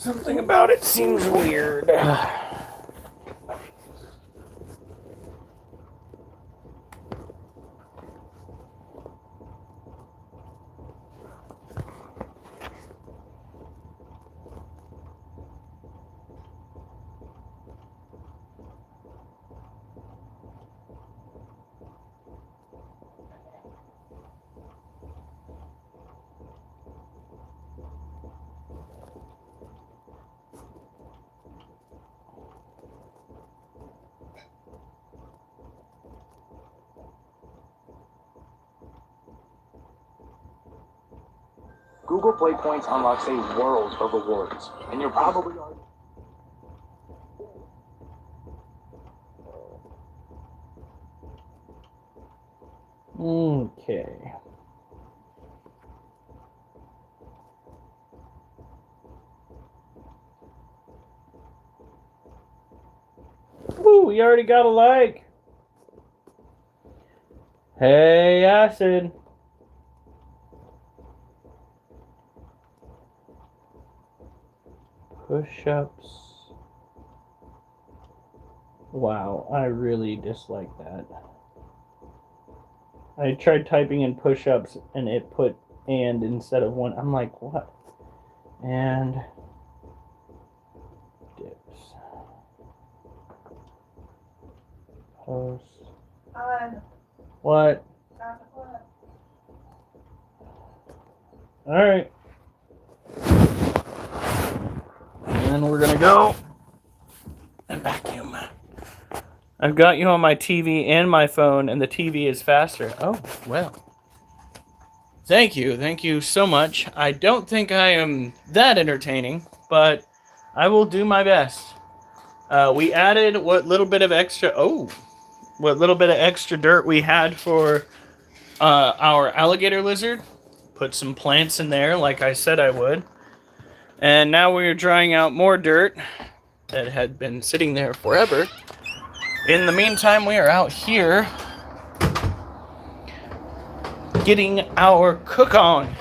Something about it seems weird. Google Play Points unlocks a world of rewards, and you're probably already... Okay. Ooh, we already got a like. Hey, Acid. Push-ups. Wow, I really dislike that. I tried typing in push-ups and it put and instead of one. I'm like, what? And dips. Post. What? Alright. And then we're gonna go and vacuum. I've got you on my TV and my phone, and the TV is faster. Oh, well. Thank you so much. I don't think I am that entertaining, but I will do my best. We added what little bit of extra dirt we had for our alligator lizard. Put some plants in there like I said I would. And now we're drying out more dirt that had been sitting there forever. In the meantime, we are out here getting our cook on.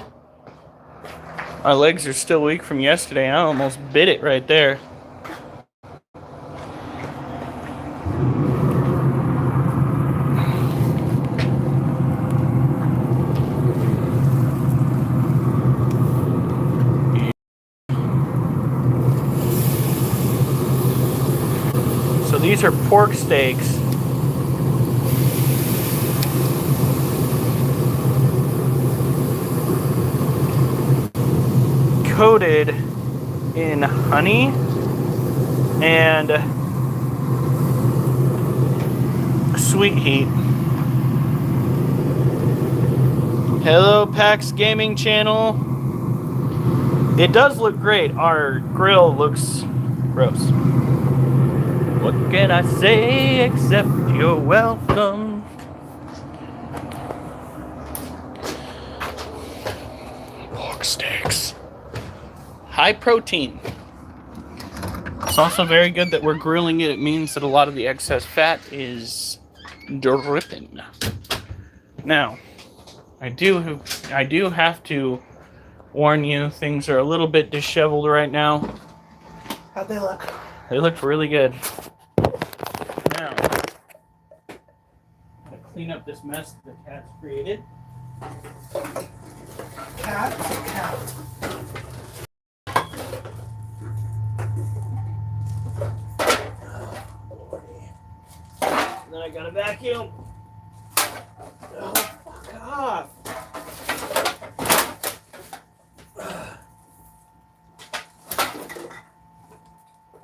My legs are still weak from yesterday. I almost bit it right there. So these are pork steaks. Coated in honey and sweet heat. Hello, PAX Gaming Channel. It does look great. Our grill looks gross. What can I say except you're welcome? Pork steaks. High protein. It's also very good that we're grilling it. It means that a lot of the excess fat is dripping. Now, I do have to warn you, things are a little bit disheveled right now. How'd they look? They look really good. Now, I'm gonna clean up this mess that the cat's created. Cat? It's a cat. And then I gotta vacuum. Oh, fuck off.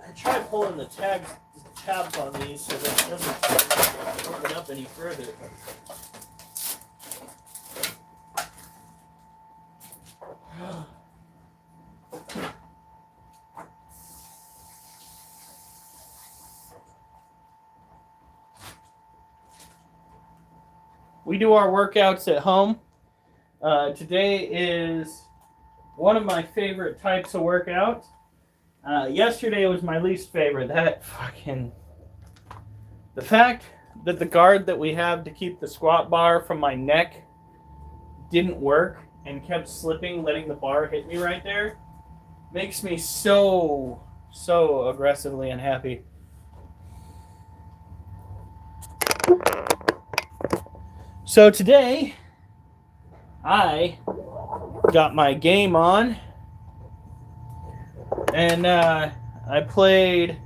I tried pulling the tabs on these so that it doesn't open up any further. We do our workouts at home. Today is one of my favorite types of workouts. Yesterday was my least favorite. The fact that the guard that we have to keep the squat bar from my neck didn't work and kept slipping, letting the bar hit me right there. Makes me so aggressively unhappy. So today, I got my game on, and I played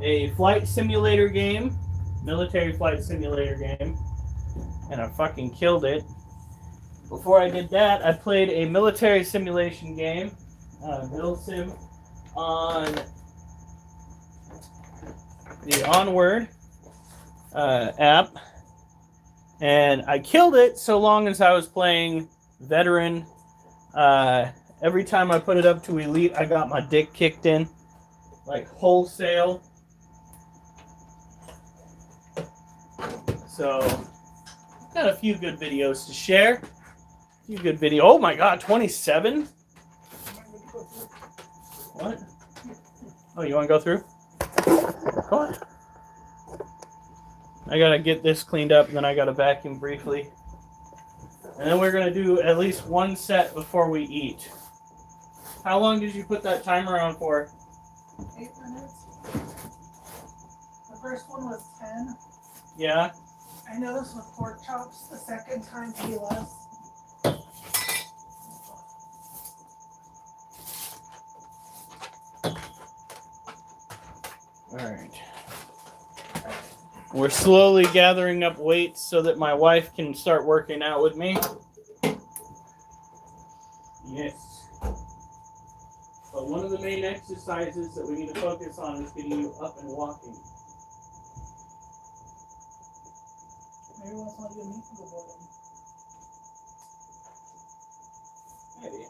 a flight simulator game, military flight simulator game, and I fucking killed it. Before I did that, I played a military simulation game, MilSim, on the Onward app, and I killed it so long as I was playing veteran. Every time I put it up to elite, I got my dick kicked in, like wholesale. So, got a few good videos to share. A few good video. Oh my god, 27? What? Oh, you want to go through? Go on. I gotta get this cleaned up, and then I gotta vacuum briefly. And then we're gonna do at least one set before we eat. How long did you put that timer on for? 8 minutes. The first one was 10. Yeah? I noticed with pork chops, the second time to be less. Alright. We're slowly gathering up weights so that my wife can start working out with me. Yes. But one of the main exercises that we need to focus on is getting you up and walking. Maybe once I get meat to go Maybe.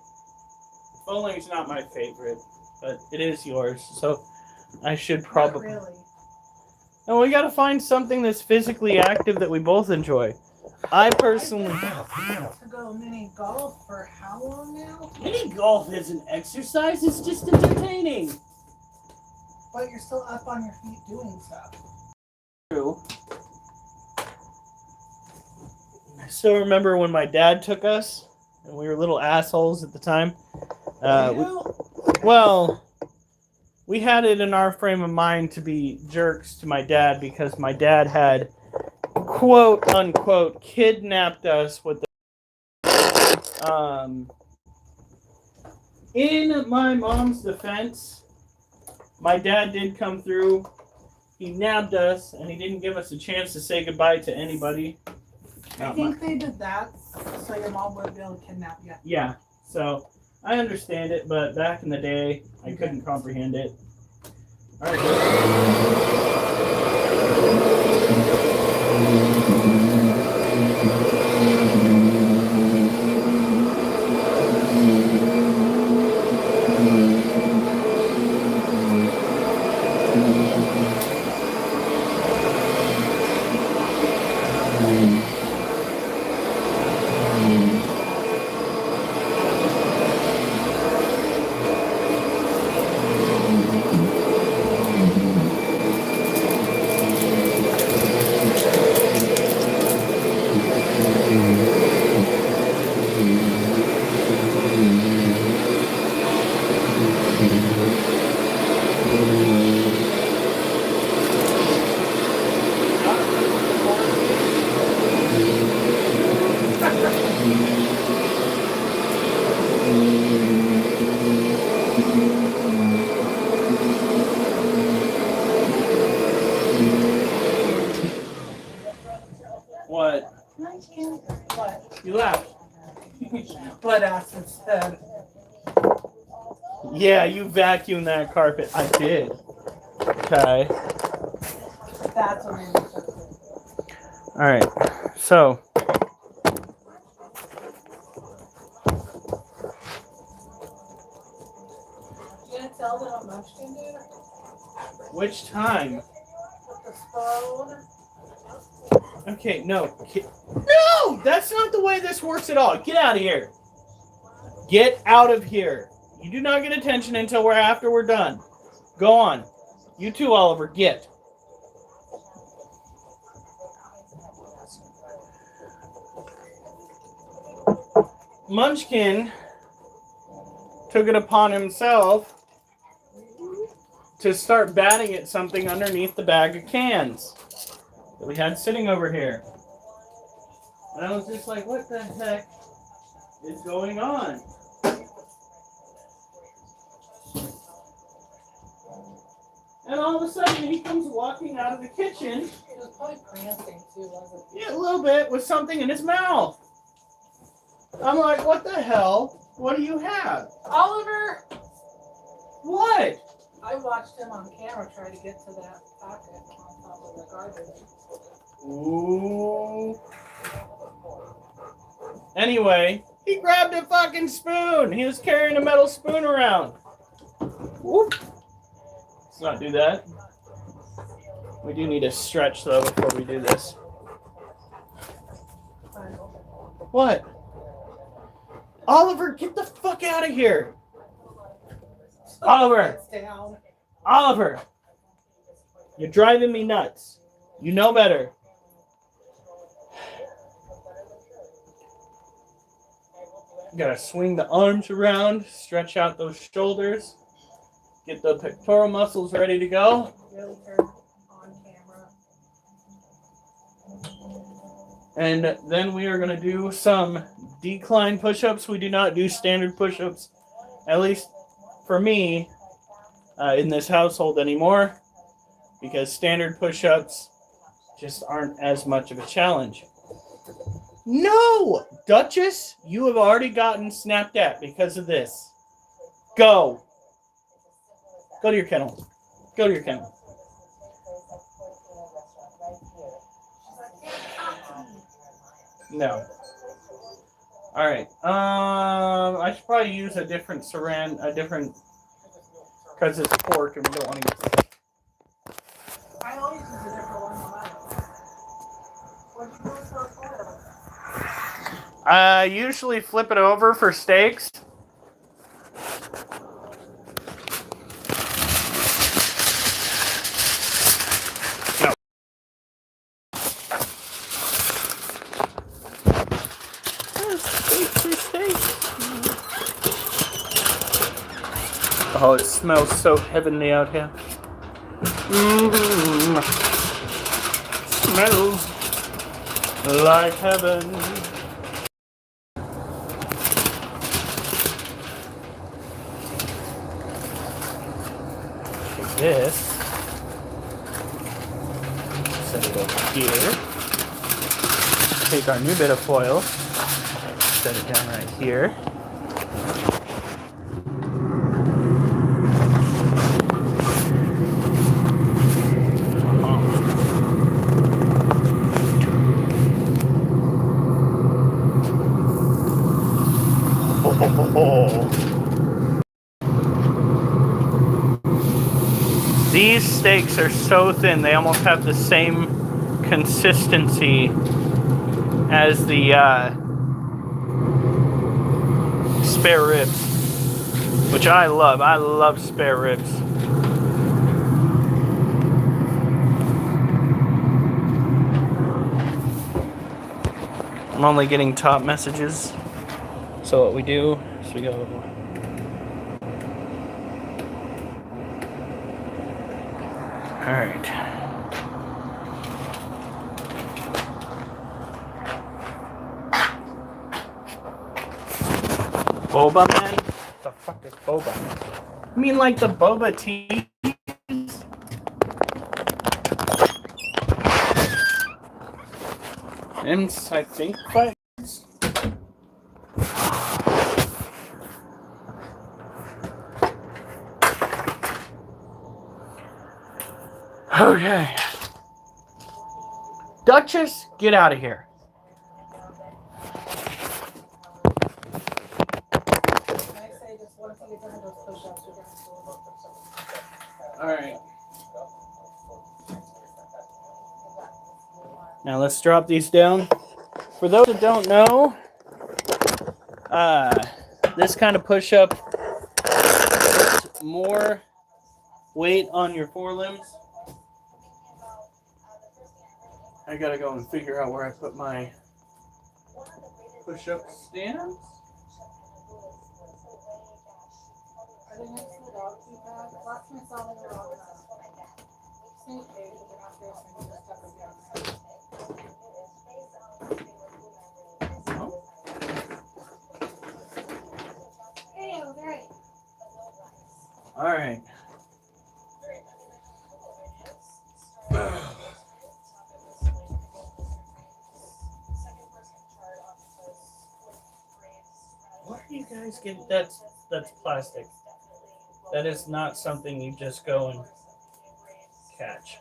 Bowling's not my favorite, but it is yours, so I should probably. Not really. And we gotta find something that's physically active that we both enjoy. I personally. To go mini golf for how long now? Mini golf isn't exercise, it's just entertaining. But you're still up on your feet doing stuff. True. I still remember when my dad took us, and we were little assholes at the time. We had it in our frame of mind to be jerks to my dad because my dad had, quote unquote, kidnapped us with the. In my mom's defense, my dad did come through. He nabbed us, and he didn't give us a chance to say goodbye to anybody. I think they did that so your mom wouldn't be able to kidnap you. Yeah, so I understand it, but back in the day, I couldn't comprehend it. All right. What? What? You laughed. Butt ass instead. Yeah, you vacuumed that carpet. I did. Okay. That's what made me so cool. All right. So. You gonna tell them how much you did? Which time? With the phone? Okay, no. No! That's not the way this works at all. Get out of here. Get out of here. You do not get attention until after we're done. Go on. You too, Oliver. Get. Munchkin took it upon himself to start batting at something underneath the bag of cans that we had sitting over here. And I was just like, what the heck is going on? And all of a sudden, he comes walking out of the kitchen. It was probably prancing too, wasn't it? Yeah, a little bit, with something in his mouth. I'm like, what the hell? What do you have? Oliver! What? I watched him on camera try to get to that pocket on top of the garbage. Ooh. Anyway, he grabbed a fucking spoon. He was carrying a metal spoon around. Whoop. Let's not do that. We do need to stretch though before we do this. What? Oliver, get the fuck out of here. Oliver. Oliver. You're driving me nuts. You know better. You gotta swing the arms around, stretch out those shoulders, get the pectoral muscles ready to go. Really turn on camera. And then we are going to do some decline push-ups. We do not do standard push-ups, at least for me, in this household anymore, because standard push-ups just aren't as much of a challenge. No! Duchess, you have already gotten snapped at because of this. Go. Go to your kennel. Go to your kennel. No. All right. I should probably use a different because it's pork and we don't want to get sick. I always use a different one no matter what. What'd you do for a photo? I usually flip it over for steaks. Oh, it smells so heavenly out here. Smells like heaven. Take this. Set it over here. Take our new bit of foil. Set it down right here. These steaks are so thin, they almost have the same consistency as the spare ribs, which I love. I love spare ribs. I'm only getting top messages. So what we do is we go. All right. Boba man? What the fuck is boba? You mean like the boba tea? And I think five. Okay. Duchess, get out of here. Alright. Now let's drop these down. For those that don't know, this kind of push-up puts more weight on your forelimbs. I gotta go and figure out where I put my push-up stands. Okay, because they're not this and you just tuck them down. Hey, I was right. All right. Where do you guys get that's plastic? That is not something you just go and catch.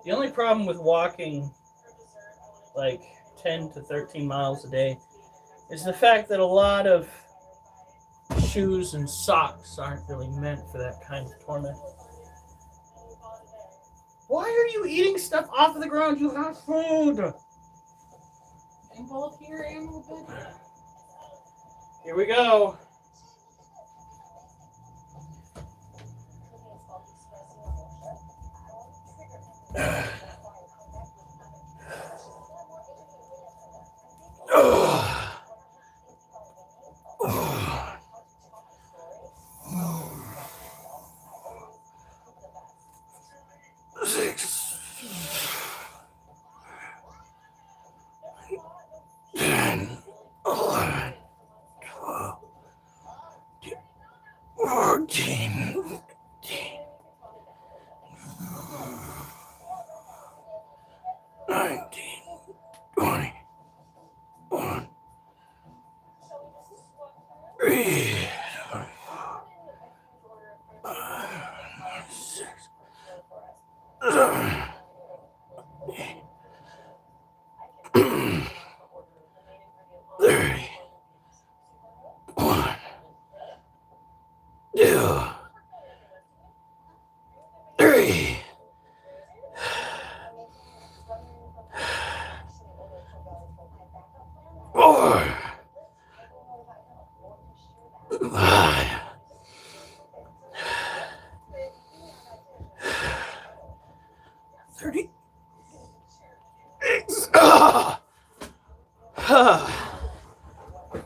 The only problem with walking like 10 to 13 miles a day is the fact that a lot of shoes and socks aren't really meant for that kind of torment. Why are you eating stuff off of the ground? You have food. And both here and the bed. Here we go.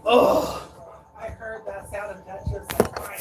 Oh. I heard that sound and that just like fine.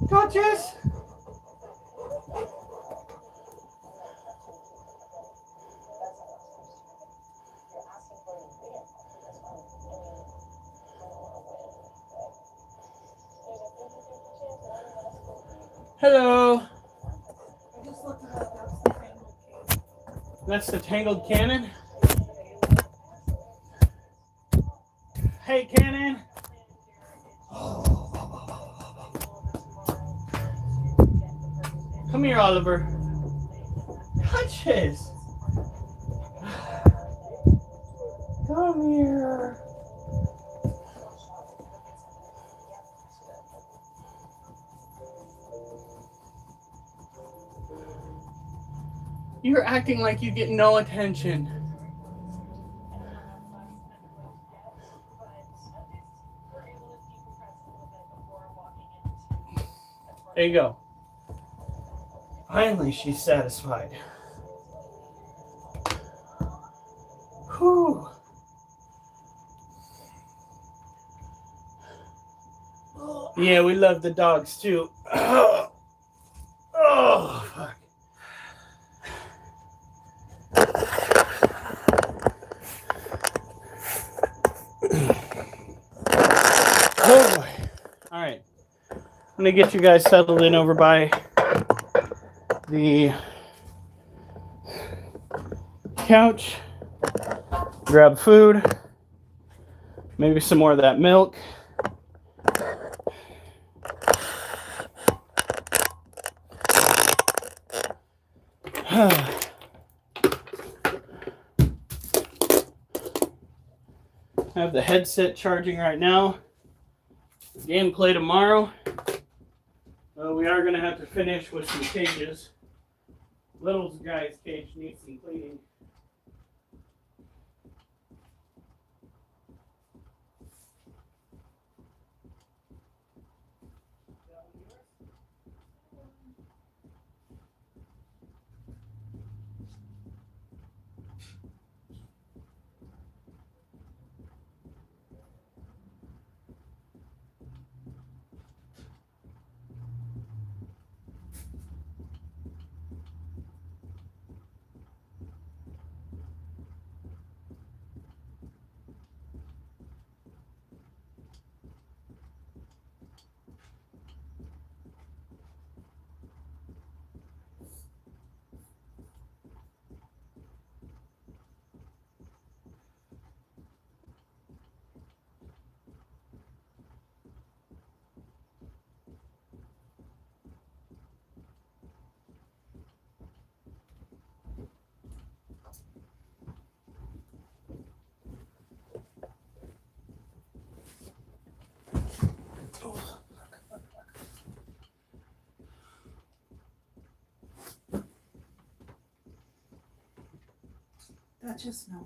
Duchess! Hello. I just looked it up. That's the tangled cake. That's the tangled cannon. Hey, cannon. Come here, Oliver. Duchess. Come here. You're acting like you get no attention. There you go. Finally, she's satisfied. Whew. Yeah, we love the dogs too. Oh, fuck. Oh boy. All right. I'm gonna get you guys settled in over by the couch. Grab food. Maybe some more of that milk. have the headset charging right now. Gameplay tomorrow. We are going to have to finish with some cages. Little guy's cage needs some cleaning. Duchess, no.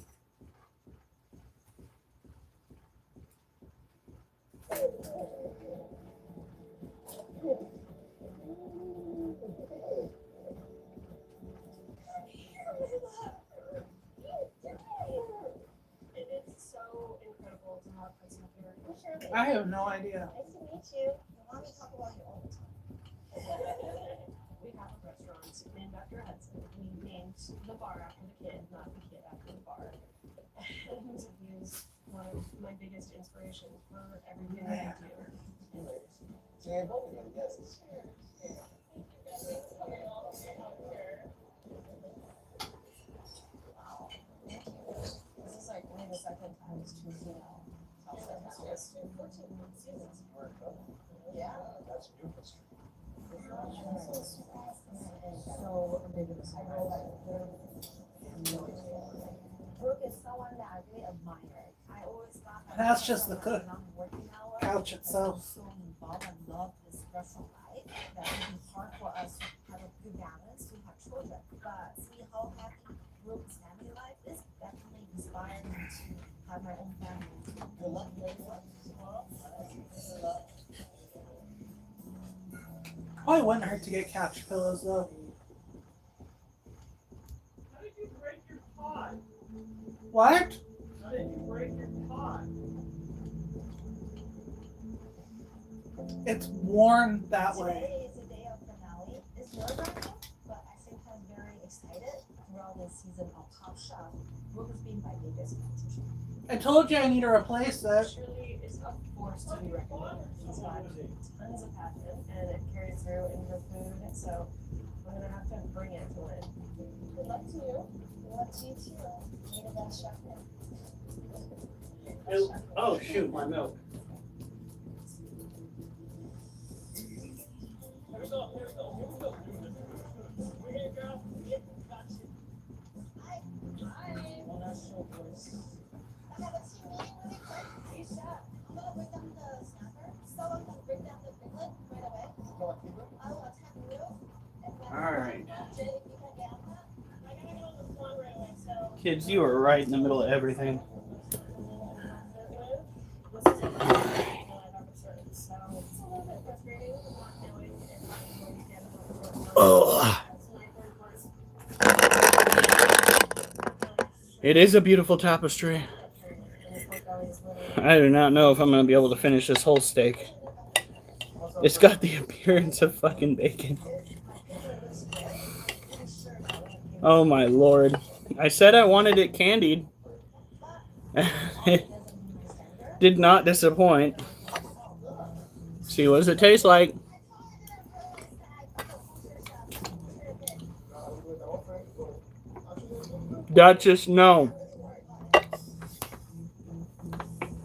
I have no idea. Nice to meet you. You want me to talk about you all the time. We have a restaurant named after Hudson. We named the bar after the kid, not the kid after the bar. And he's one of my biggest inspirations for everything that I do. Wow. Thank you. This is like only the second time it's choosing just 14 months. Yeah. That's beautiful. So ridiculous. Brooke is someone that I really admire. I always thought that That's just the cook. Couch itself. So involved. I love this restaurant life. That it would be hard for us to have a good balance to have children. But see how happy Brooke's family life is definitely inspired me to have my own family. Good luck. Probably wouldn't hurt to get couch pillows though. How did you break your pod? What? How did you break your pod? It's worn that way. Today is the day of finale. It's nerve-wracking, but at the same time very excited throughout this season of Top Chef. Brooke has been my biggest competition. I told you I need to replace that. Shirley is a force to be reckoned with. She's got tons of passion and it carries through in her food. So I'm gonna have to bring it to win. Good luck to you. Good luck to you too. May the best chef win. Oh shoot, my milk. I have a team meeting really quick. Hey, chef, I'm gonna break down the snapper. Someone can break down the piglet right away. I will attack you. And then All right. Jay, if you can get on that. I'm gonna go on the floor right away, so. Kids, you are right in the middle of everything. This is a I've ever served, so it's a little bit frustrating not knowing if I'm going to get a Oh. It is a beautiful tapestry. I do not know if I'm going to be able to finish this whole steak. It's got the appearance of fucking bacon. Oh my lord. I said I wanted it candied. It did not disappoint. See, what does it taste like? Duchess, no.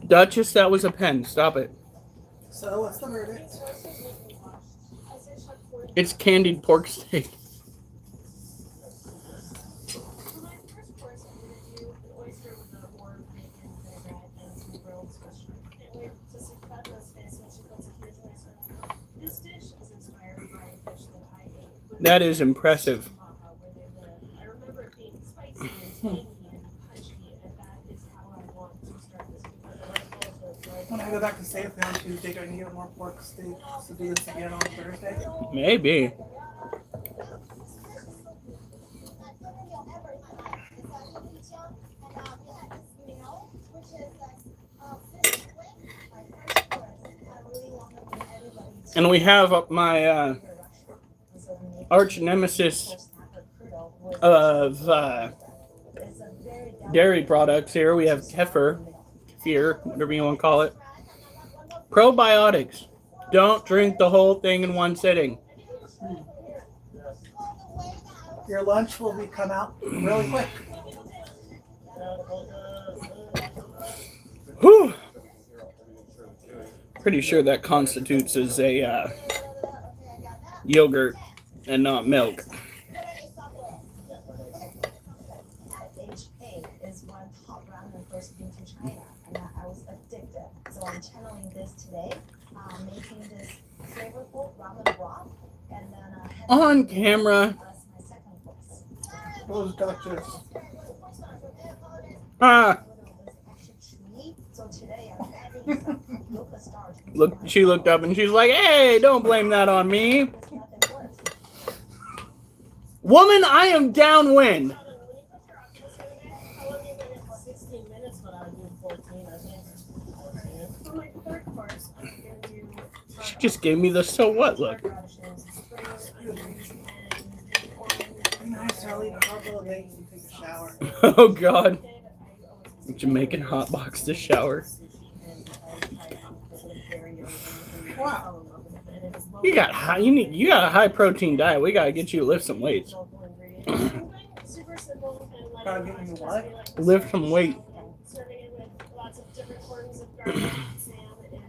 Duchess, that was a pen. Stop it. So what's the verdict? It's candied pork steak. For my first course, I'm gonna do an oyster with a warm bacon vinaigrette and some grilled That is impressive. I remember it being spicy and tangy and punchy, and that is how I want to start this. When I go back to Safely on Tuesday, do I need to get more pork steaks to do this again on Thursday? Maybe. And we have my arch nemesis of dairy products here. We have kefir, whatever you want to call it. Probiotics. Don't drink the whole thing in one sitting. Your lunch will come out really quick. Whew. Pretty sure that constitutes as a yogurt and not milk. Is one top ramen first been to China, and I was addicted. So I'm channeling this today, making this flavorful ramen broth, and then On camera. my second course. Those delicious. Ah. So today I'm adding some yoga starch. Look, she looked up and she's like, "Hey, don't blame that on me. Woman, I am downwind." 16 minutes, but I do 14, I think. For my third course, I'm going to do She just gave me the so what look. Nice, Charlie. I'll go late and take a shower. Oh God. Jamaican hotbox to shower. Wow. You got a high protein diet. We gotta get you to lift some weights. Gotta get me what? Lift some weight. Serving it with lots of different forms of garlic. Sam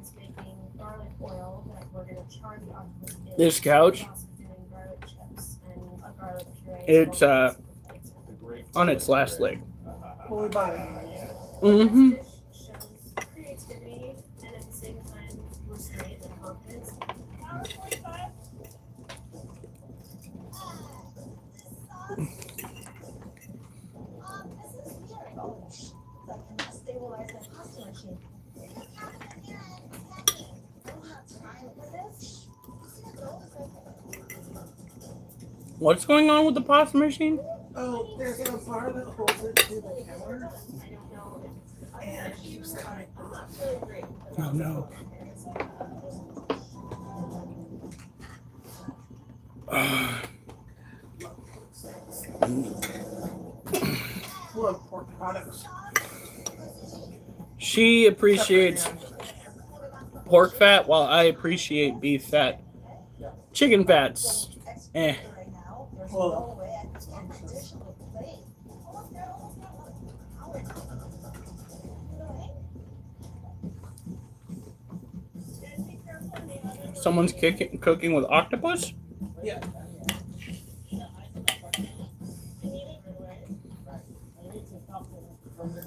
is making garlic oil that we're going to charge on This couch. garlic chips and a garlic puree. It's on its last leg. What we buy? Mm-hmm. Shows creativity and at the same time restraint and confidence. Stabilize my pasta machine. What's going on with the pasta machine? Oh, there's a bar that holds it to the counter. I don't know if it's And it keeps coming off. really great. Oh no. Love pork products. She appreciates pork fat while I appreciate beef fat. Chicken fats. Eh. Well, Someone's cooking with octopus? yeah. I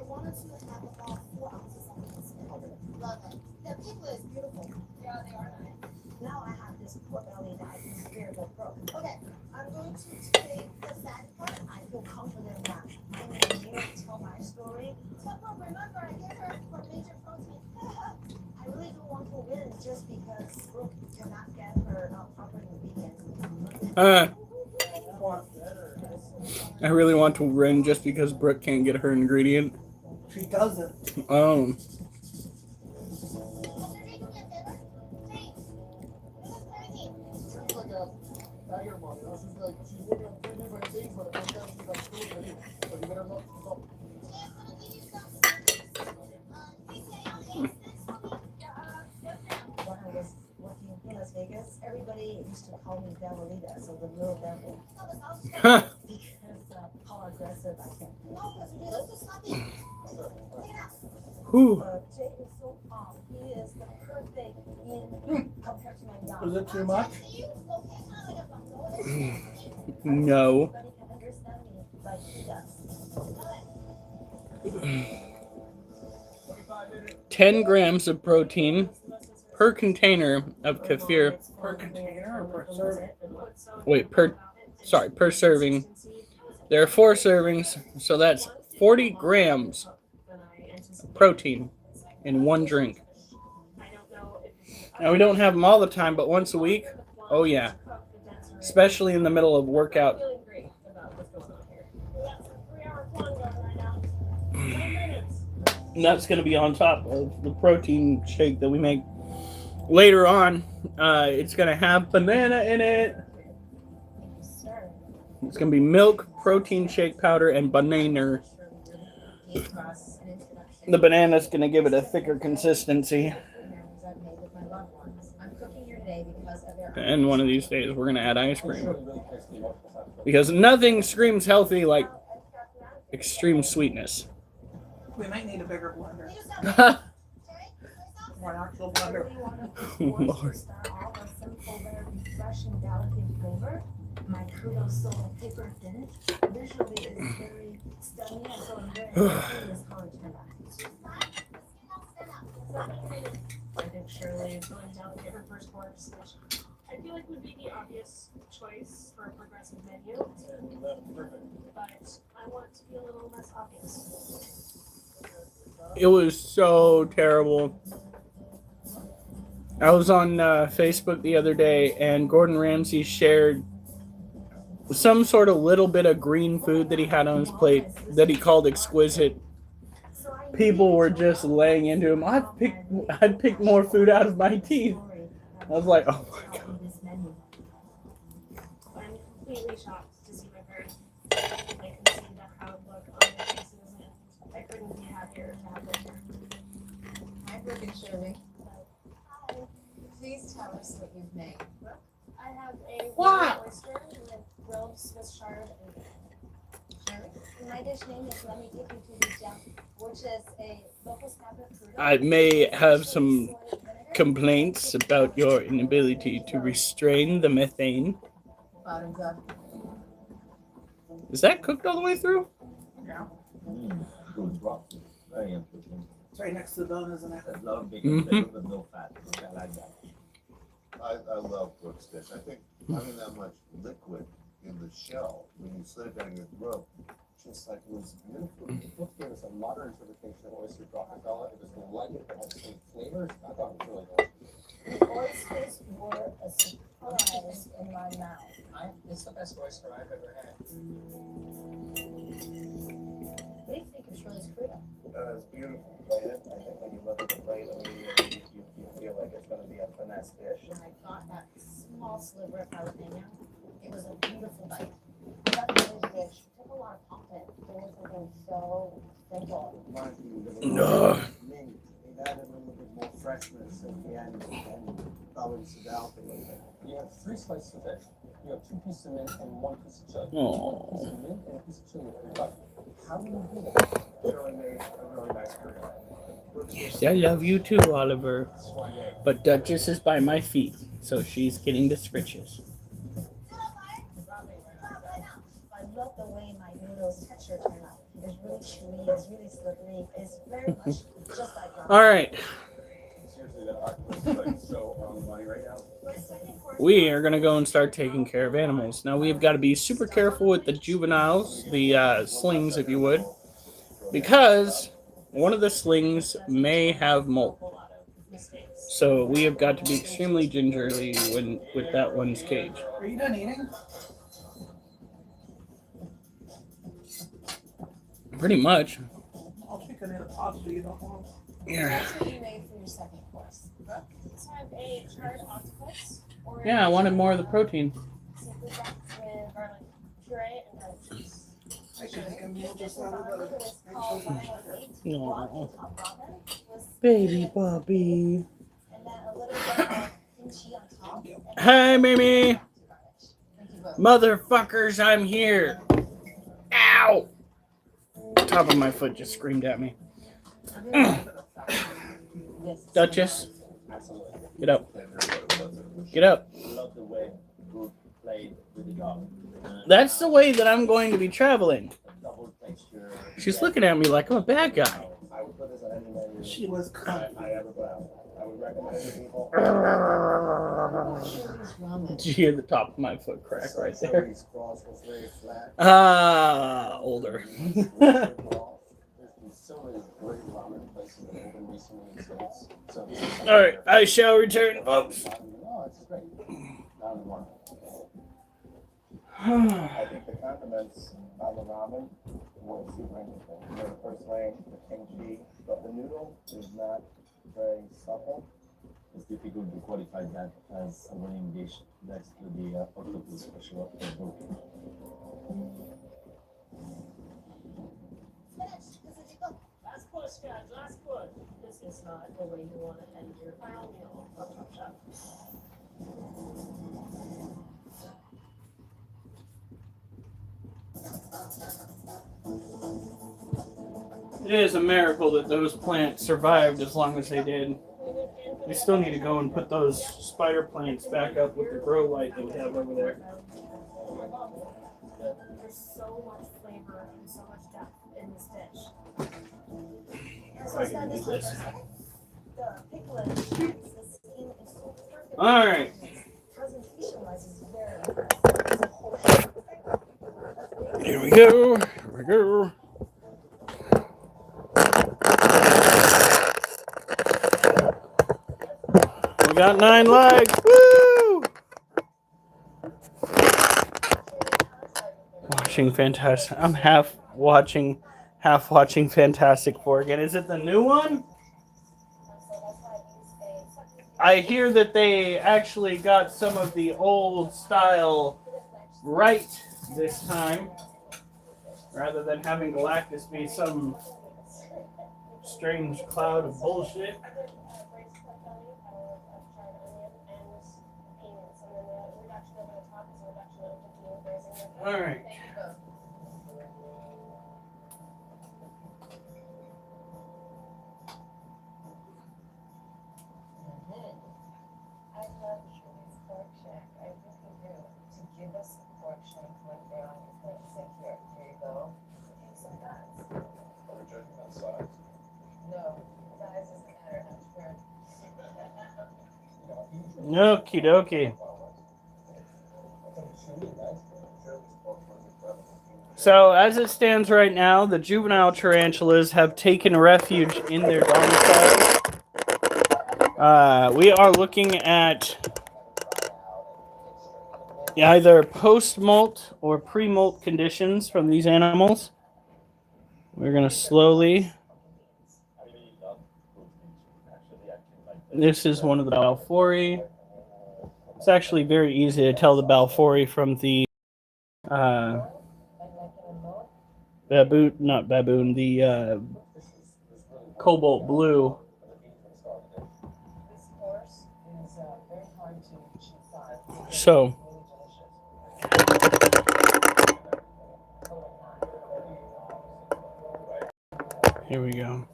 wanted to have about 4 ounces of this powder. Love it. The people is beautiful. Yeah, they are nice. Now I have this pork belly that I can spare the broke. Okay, I'm going to take the fat part. I feel confident that I'm here to tell my story. But remember, I gave her for major protein. I really don't want to win just because Brooke cannot get her properly vegan. I really want to win just because Brooke can't get her ingredient. She doesn't. Oh. When I was working in Las Vegas, everybody used to call me Belalita, so the real devil. Because how aggressive I can. Whew. Jay is so calm. He is the perfect in compared to my dog. Was it too much? No. Nobody can understand me like he does. 10 grams of protein per container of kefir. Per container or per serving? Wait, per serving. There are 4 servings, so that's 40 grams of protein in one drink. Now, we don't have them all the time, but once a week, oh yeah. Especially in the middle of workout. And that's going to be on top of the protein shake that we make later on. It's going to have banana in it. It's going to be milk, protein shake powder, and banana. The banana's going to give it a thicker consistency. And one of these days we're going to add ice cream. Because nothing screams healthy like extreme sweetness. We might need a bigger blender. Or an actual blender. Lord. My crudo soul paper thin. Visually it's very stunning, so I'm very happy this college turned out. I think Shirley is going down to get her first course, which I feel like would be the obvious choice for a progressive menu. But I want it to be a little less obvious. It was so terrible. I was on Facebook the other day, and Gordon Ramsay shared some sort of little bit of green food that he had on his plate that he called exquisite. People were just laying into him. I'd pick more food out of my teeth. I was like, oh my god. I'm completely shocked to see my parents. I can see the proud look on their faces, and I couldn't be happier to have them here. Hi, Brooke and Shirley. Please tell us what you've made. I have a raw oyster with grilled Swiss chard and Shirley? my dish name is Let Me Take You to the Jump, which is a local snapper crudo. I may have some complaints about your inability to restrain the methane. Bottoms up. Is that cooked all the way through? Yeah. Very interesting. It's right next to the bone, isn't it? I love big Mhm. with no fat. I like that. I love Brooks fish. I think having that much liquid in the shell when you slit it down your throat, just like it was beautiful. The book gave us a modern interpretation of oyster crocodile. It was delightful. It had some flavors. I thought it was really nice. The oysters were a surprise in my mouth. It's the best oyster I've ever had. What do you think of Shirley's crudo? It's beautiful plated. I think when you look at the plate, you feel like it's going to be a finesse dish. When I got that small sliver of jalapeno, it was a beautiful bite. That dish took a lot of confidence. It was something so simple. Reminds me of No. mint. It added a little bit more freshness at the end and balanced it out a little bit. You have 3 slices of fish. You have 2 pieces of mint and 1 piece of chili. Aw. 1 piece of mint and a piece of chili. But how do you do that? Shirley made a really nice crudo. I love you too, Oliver. But Duchess is by my feet, so she's getting the scritches. I love the way my noodles texture turned out. It's really chewy, it's really slippery, it's very much just like ramen. All right, Seriously, that octopus is like so on the money right now. we are gonna go and start taking care of animals. Now we've got to be super careful with the juveniles, the slings, if you would, because one of the slings may have mold. So we have got to be extremely gingerly with that one's cage. Are you done eating? Pretty much. I'll take another pasta you don't want. Yeah. That's what you made for your second course. Let's have a charred octopus. Or Yeah, I wanted more of the protein. simply wrapped with garlic puree and garlic juice. I should make a meal just out of It the was called 918 Aw. Broccoli Top Ramen with Baby Bobby. and then a little bit of kimchi on top. Hey, Mimi. Thank you both. Motherfuckers, I'm here. Ow! Top of my foot just screamed at me. Duchess, get up. Get up. I love the way Brooke played with the dog. That's the way that I'm going to be traveling. The whole texture. She's looking at me like I'm a bad guy. I would put this on any menu She was cooked. I ever put out. I would recommend to people. Did you hear the top of my foot crack right there? Somebody's cross was very flat. Older. There's been so many great ramen places that opened recently in states. So this is something All right, where- I shall return, folks. No, it's great. Not anymore. I think the condiments on the ramen will super interesting. You know, the first lane, the kimchi, but the noodle is not very supple. It's difficult to qualify that as a running dish next to the octopus special of the book. Last push, guys, last push. This is not the way you want to end your final meal from Top Chef. It is a miracle that those plants survived as long as they did. We still need to go and put those spider plants back up with the grow light that we have over there. There's so much flavor and so much depth in this dish. If I can do this. The piglet, the skin is so perfect. All right. Presentation-wise, is very impressive. Here we go. Here we go. We got 9 legs. Woo! Watching fantastic. I'm half watching Fantastic Four again. Is it the new one? I hear that they actually got some of the old style right this time, rather than having Galactus be some strange cloud of bullshit. All right. I love Trudy's pork shack. I really do. To give us a pork shack one down is going to say, here you go. Take some guns. Are we judging on size? No, size doesn't matter. I'm sure. Okie dokie. So, as it stands right now, the juvenile tarantulas have taken refuge in their domicile. We are looking at either post-molt or pre-molt conditions from these animals. We're going to slowly... This is one of the Balfouri. It's actually very easy to tell the Balfouri from the baboon, not baboon, the cobalt blue. This horse is very hard to choose on. So, here we go.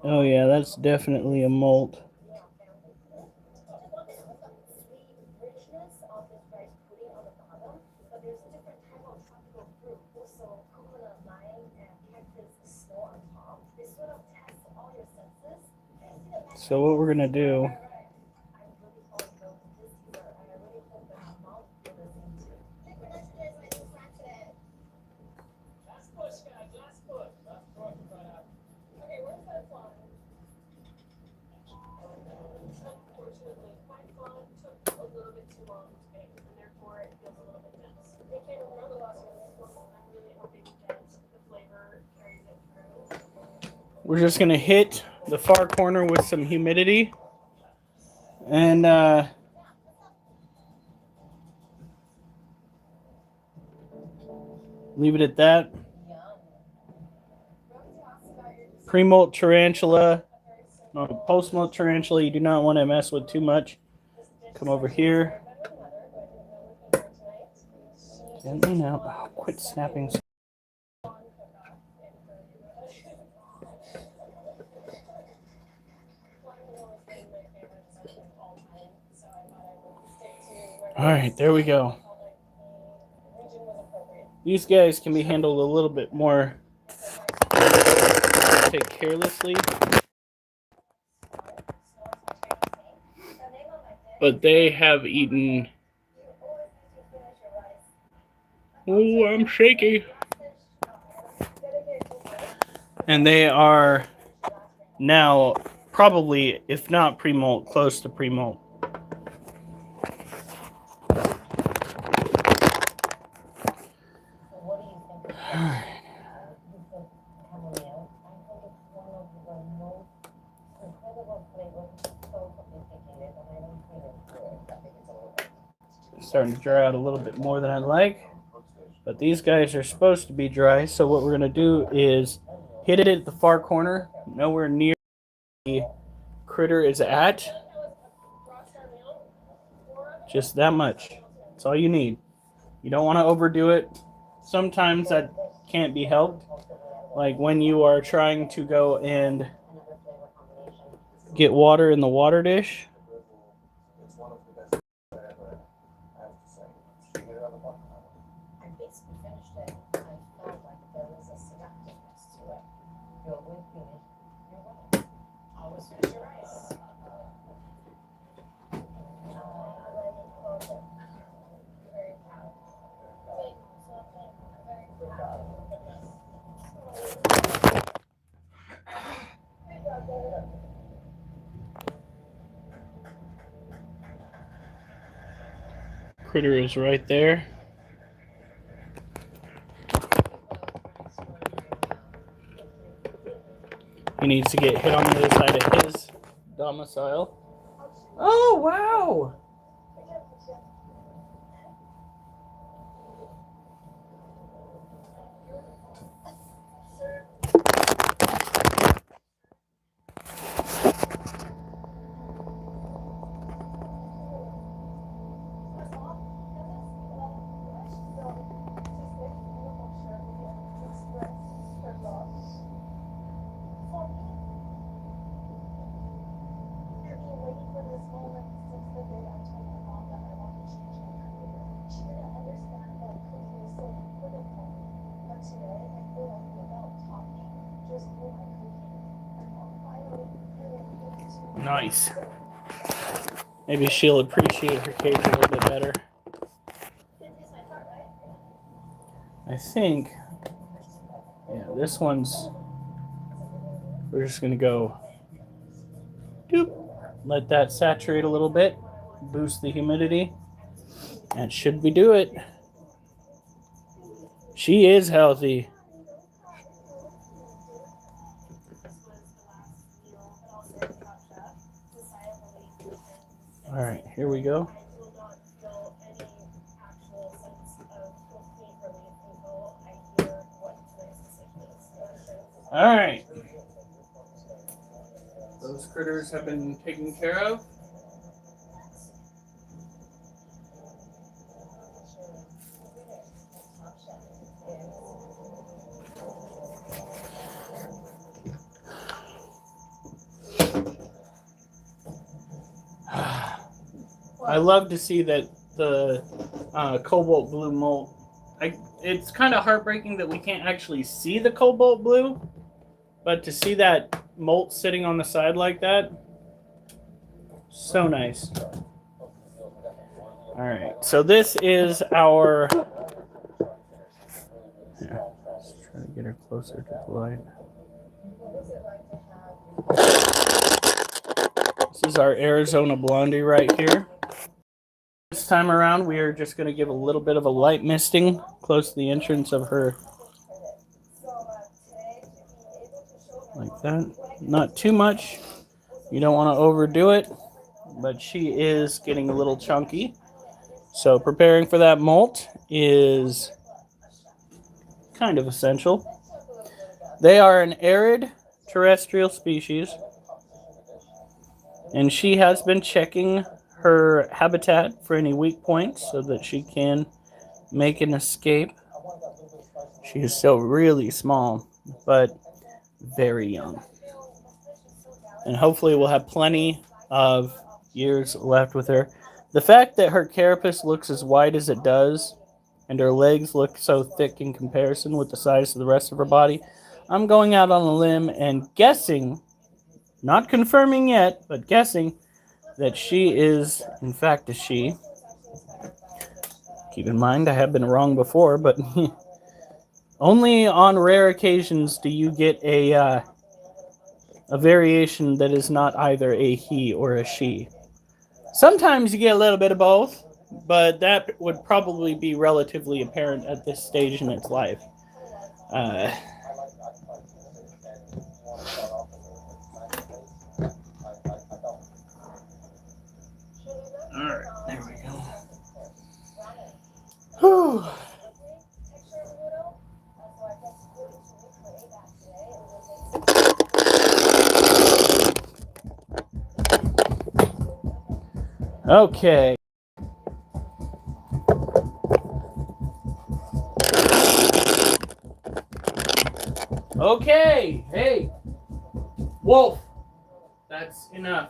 Oh yeah, that's definitely a molt. So what we're gonna do? We're just gonna hit the far corner with some humidity and leave it at that. Pre-molt tarantula, post-molt tarantula, you do not want to mess with too much. Come over here. Gently now. Oh, quit snapping. All right, there we go. These guys can be handled a little bit more, say, carelessly. But they have eaten. Oh, I'm shaky. And they are now probably, if not pre-molt, close to pre-molt. What do you think of that? You think coming out? I think it's one of the most incredible flavors. So sophisticated, and I don't think it's good. I think it's a little bit. Starting to dry out a little bit more than I'd like. But these guys are supposed to be dry, so what we're going to do is hit it at the far corner, nowhere near the critter is at. Just that much. That's all you need. You don't want to overdo it. Sometimes that can't be helped. Like when you are trying to go and get water in the water dish. It's one of the best I ever have to say. She did it on the bottom. I basically finished it. I felt like there was a seductiveness to it. You're with me. You're winning. Always finish your rice. Very proud. Very proud. Critter is right there. He needs to get hit on the other side of his domicile. Oh, wow! Nice. Maybe she'll appreciate her cage a little bit better. I think, yeah, this one's, we're just going to go, doop, let that saturate a little bit, boost the humidity. That should be do it. She is healthy. All right, here we go. All right. Those critters have been taken care of. I love to see that the cobalt blue molt. It's kind of heartbreaking that we can't actually see the cobalt blue, but to see that molt sitting on the side like that, so nice. All right, so this is our. Yeah, let's try to get her closer to the light. This is our Arizona Blondie right here. This time around, we are just going to give a little bit of a light misting close to the entrance of her. Like that. Not too much. You don't want to overdo it, but she is getting a little chunky. So preparing for that molt is kind of essential. They are an arid terrestrial species, and she has been checking her habitat for any weak points so that she can make an escape. She is still really small, but very young. And hopefully we'll have plenty of years left with her. The fact that her carapace looks as wide as it does and her legs look so thick in comparison with the size of the rest of her body, I'm going out on a limb and guessing, not confirming yet, but guessing that she is, in fact, a she. Keep in mind, I have been wrong before, but only on rare occasions do you get a variation that is not either a he or a she. Sometimes you get a little bit of both, but that would probably be relatively apparent at this stage in its life. Uh, Alright, there we go. Whew. Okay. Okay. Hey. Wolf. That's enough.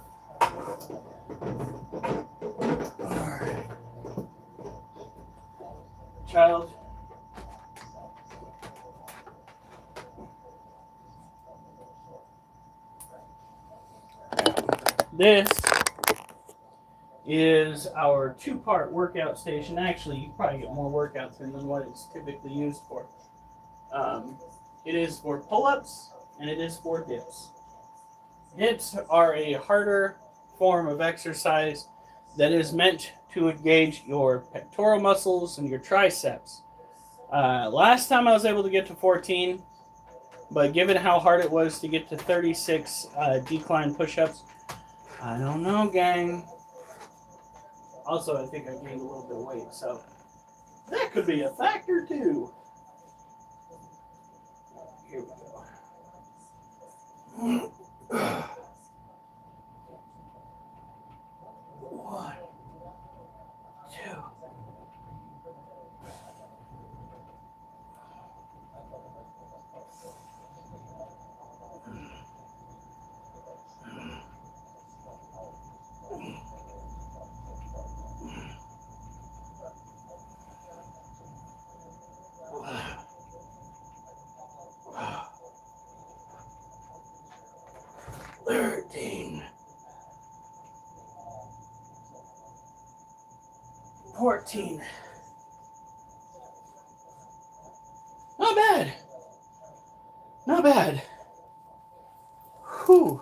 Alright. Child. This is our two-part workout station. Actually, you probably get more workouts in than what it's typically used for. It is for pull-ups and it is for dips. Dips are a harder form of exercise that is meant to engage your pectoral muscles and your triceps. Last time I was able to get to 14, but given how hard it was to get to 36 decline push-ups, I don't know, gang. Also, I think I gained a little bit of weight, so that could be a factor too. Here we go. One, two. 13, 14. Not bad. Not bad. Whew.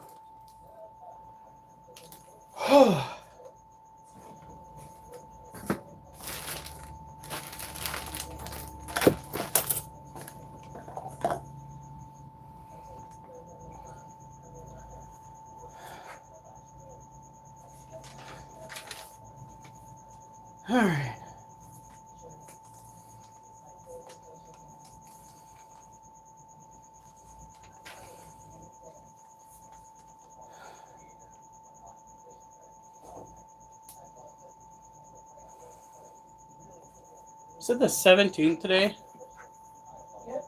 All right. Is it the 17th today? Yep.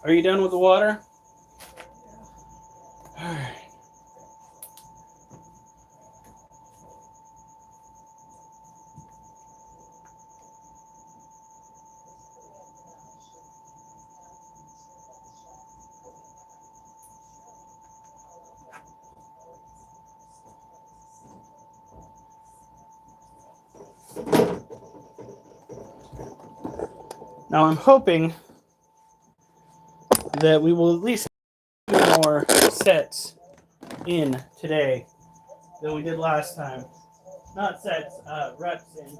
Are you done with the water? All right. Now I'm hoping that we will at least do more sets in today than we did last time. Not sets, reps in.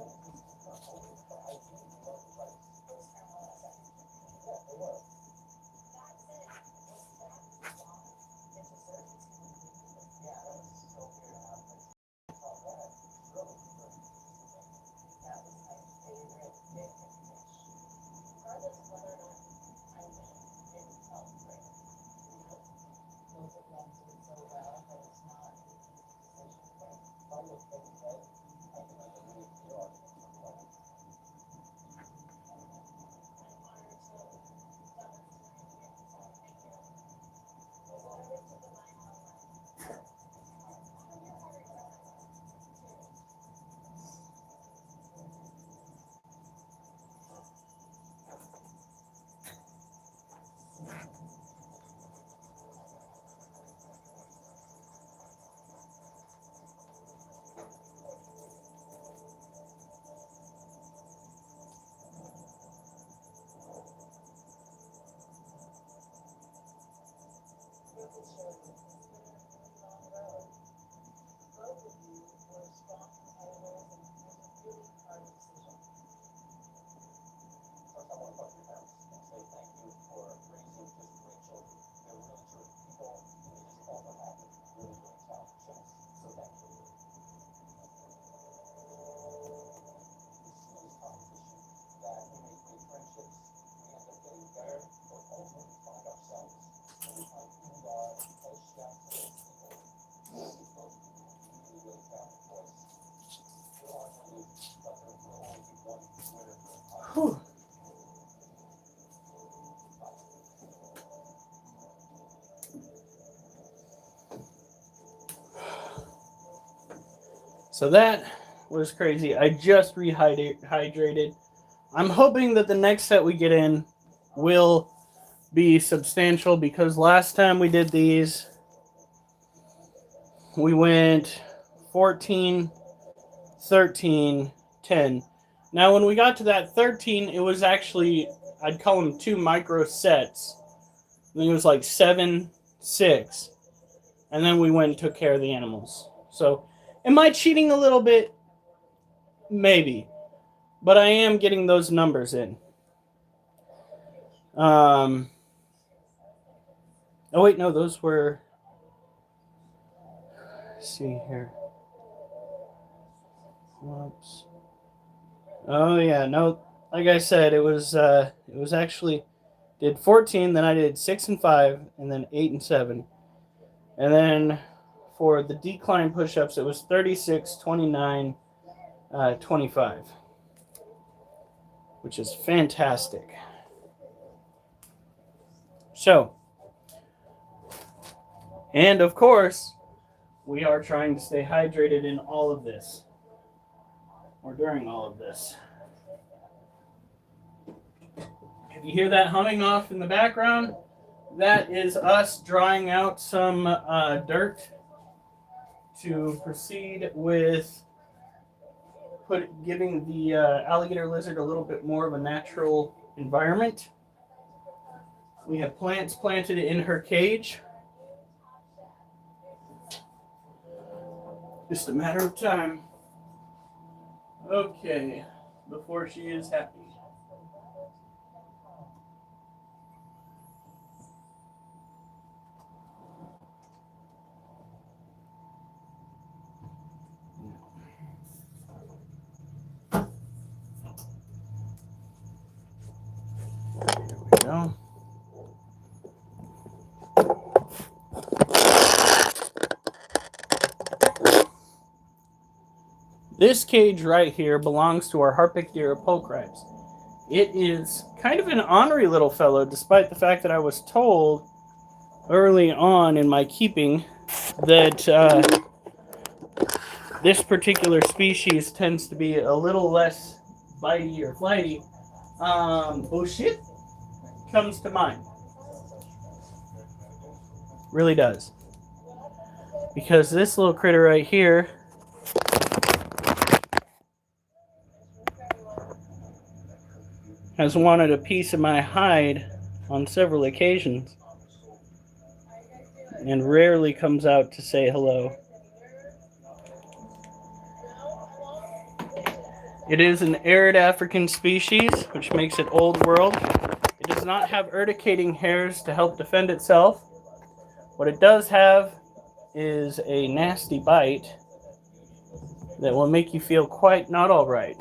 Whew. So that was crazy. I just rehydrated. I'm hoping that the next set we get in will be substantial because last time we did these, we went 14, 13, 10. Now, when we got to that 13, it was actually, I'd call them 2 micro sets. I think it was like 7, 6. And then we went and took care of the animals. So, am I cheating a little bit? Maybe. But I am getting those numbers in. Oh, wait, no, those were... Let's see here. Whoops. Oh, yeah, no, like I said, it was actually... Did 14, then I did 6 and 5, and then 8 and 7. And then for the decline push-ups, it was 36, 29, 25. Which is fantastic. So, and of course, we are trying to stay hydrated in all of this, or during all of this. If you hear that humming off in the background, that is us drying out some dirt to proceed with giving the alligator lizard a little bit more of a natural environment. We have plants planted in her cage. Just a matter of time. Okay, before she is happy. There we go. This cage right here belongs to our Harpicdira pulchrips. It is kind of an ornery little fellow, despite the fact that I was told early on in my keeping that this particular species tends to be a little less bitey or flighty. Bullshit comes to mind. Really does. Because this little critter right here has wanted a piece of my hide on several occasions and rarely comes out to say hello. It is an arid African species, which makes it old world. It does not have urticating hairs to help defend itself. What it does have is a nasty bite that will make you feel quite not all right.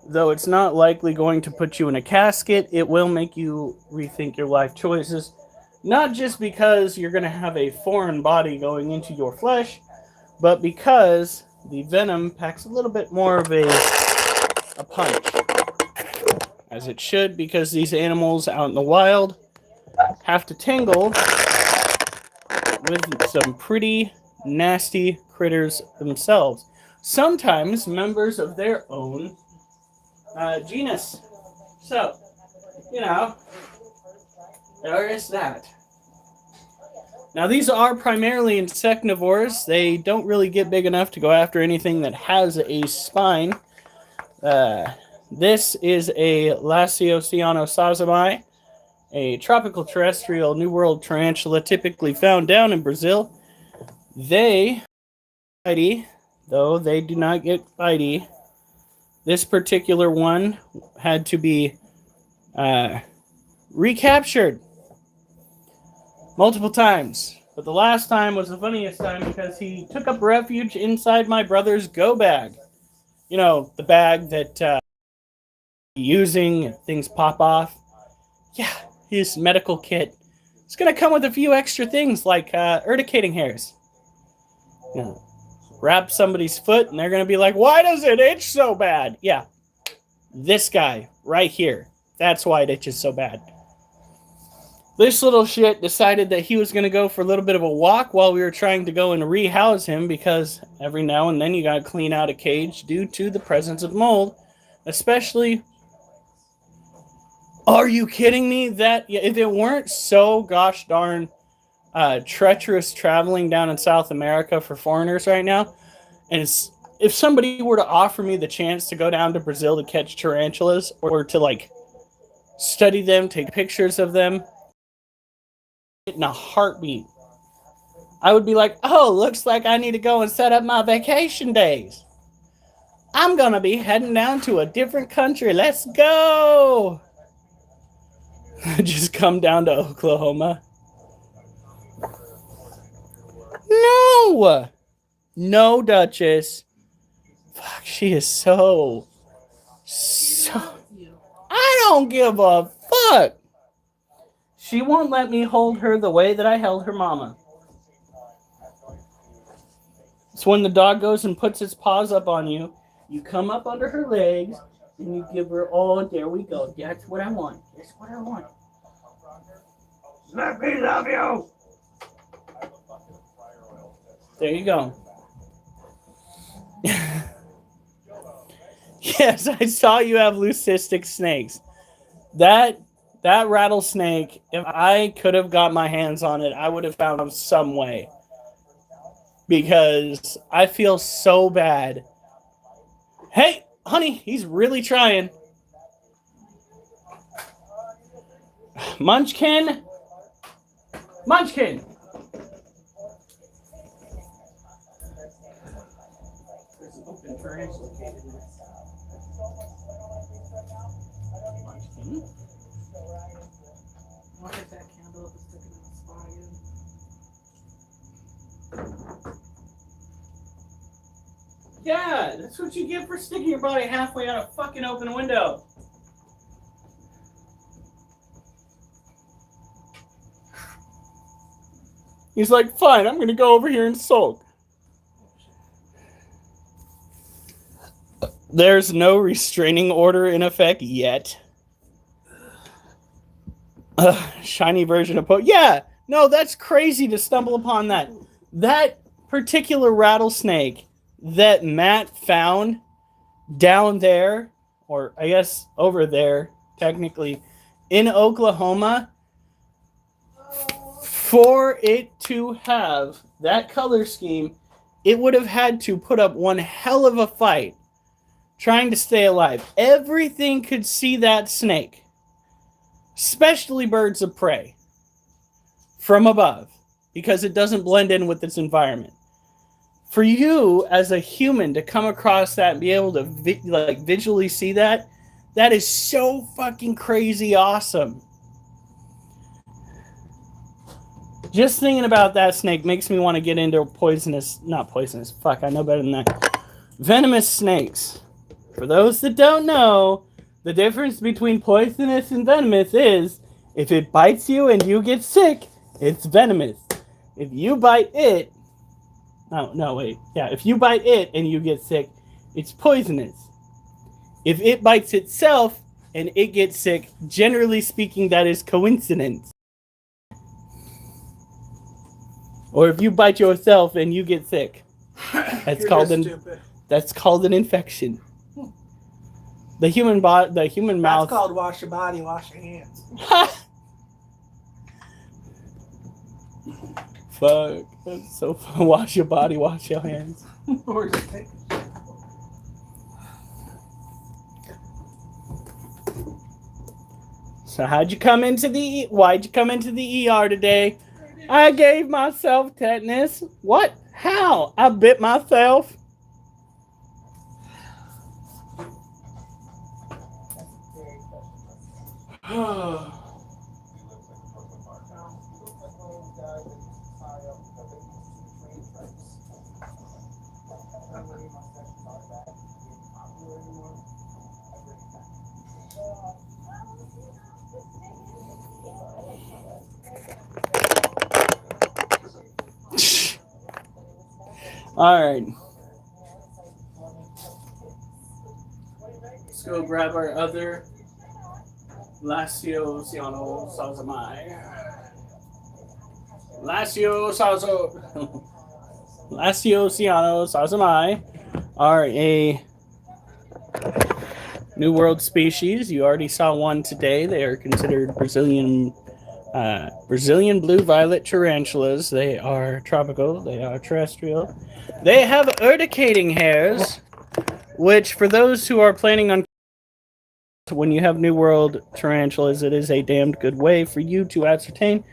Though it's not likely going to put you in a casket, it will make you rethink your life choices. Not just because you're going to have a foreign body going into your flesh, but because the venom packs a little bit more of a punch. As it should, because these animals out in the wild have to tangle with some pretty nasty critters themselves. Sometimes members of their own genus. So, there is that. Now, these are primarily insectivores. They don't really get big enough to go after anything that has a spine. This is a Lacioceanosazami, a tropical terrestrial New World tarantula typically found down in Brazil. They bitey, though they do not get bitey. This particular one had to be recaptured multiple times. But the last time was the funniest time because he took up refuge inside my brother's go bag. You know, the bag that using things pop off. Yeah, his medical kit. It's going to come with a few extra things like urticating hairs. You know, grab somebody's foot and they're going to be like, why does it itch so bad? Yeah, this guy right here. That's why it itches so bad. This little shit decided that he was going to go for a little bit of a walk while we were trying to go and rehouse him because every now and then you got to clean out a cage due to the presence of mold. Especially, are you kidding me? That if it weren't so gosh darn treacherous traveling down in South America for foreigners right now, and if somebody were to offer me the chance to go down to Brazil to catch tarantulas or to like study them, take pictures of them, in a heartbeat, I would be like, oh, looks like I need to go and set up my vacation days. I'm going to be heading down to a different country. Let's go. Just come down to Oklahoma. No. No, Duchess. Fuck, she is so. I don't give a fuck. She won't let me hold her the way that I held her mama. It's when the dog goes and puts its paws up on you, you come up under her legs, and you give her, oh, there we go. That's what I want. That's what I want. Let me love you. There you go. Yes, I saw you have leucistic snakes. That rattlesnake, if I could have got my hands on it, I would have found some way. Because I feel so bad. Hey, honey, he's really trying. Munchkin. Munchkin. There's an open branch located in this. Munchkin. Why is that candle sticking in the spot again? Yeah, that's what you get for sticking your body halfway out a fucking open window. He's like, fine, I'm going to go over here and sulk. There's no restraining order in effect yet. Shiny version of yeah, no, that's crazy to stumble upon that. That particular rattlesnake that Matt found down there, or I guess over there, technically, in Oklahoma, for it to have that color scheme, it would have had to put up one hell of a fight trying to stay alive. Everything could see that snake, especially birds of prey, from above, because it doesn't blend in with its environment. For you, as a human, to come across that and be able to visually see that, that is so fucking crazy awesome. Just thinking about that snake makes me want to get into not poisonous, fuck, I know better than that. Venomous snakes. For those that don't know, the difference between poisonous and venomous is If it bites you and you get sick, it's venomous. If you bite it, if you bite it and you get sick, it's poisonous. If it bites itself and it gets sick, generally speaking, that is coincidence. Or if you bite yourself and you get sick, that's called an infection. The human mouth. That's called wash your body, wash your hands. Fuck. That's so fun. Wash your body, wash your hands. Or just take So why'd you come into the ER today? I gave myself tetanus. What? How? I bit myself. All right. Let's go grab our other Lascio Ciano Salsamai. Lascio Ciano Salsamai are a New World species. You already saw one today. They are considered Brazilian blue violet tarantulas. They are tropical. They are terrestrial. They have urticating hairs, which for those who are planning on when you have New World tarantulas, it is a damned good way for you to ascertain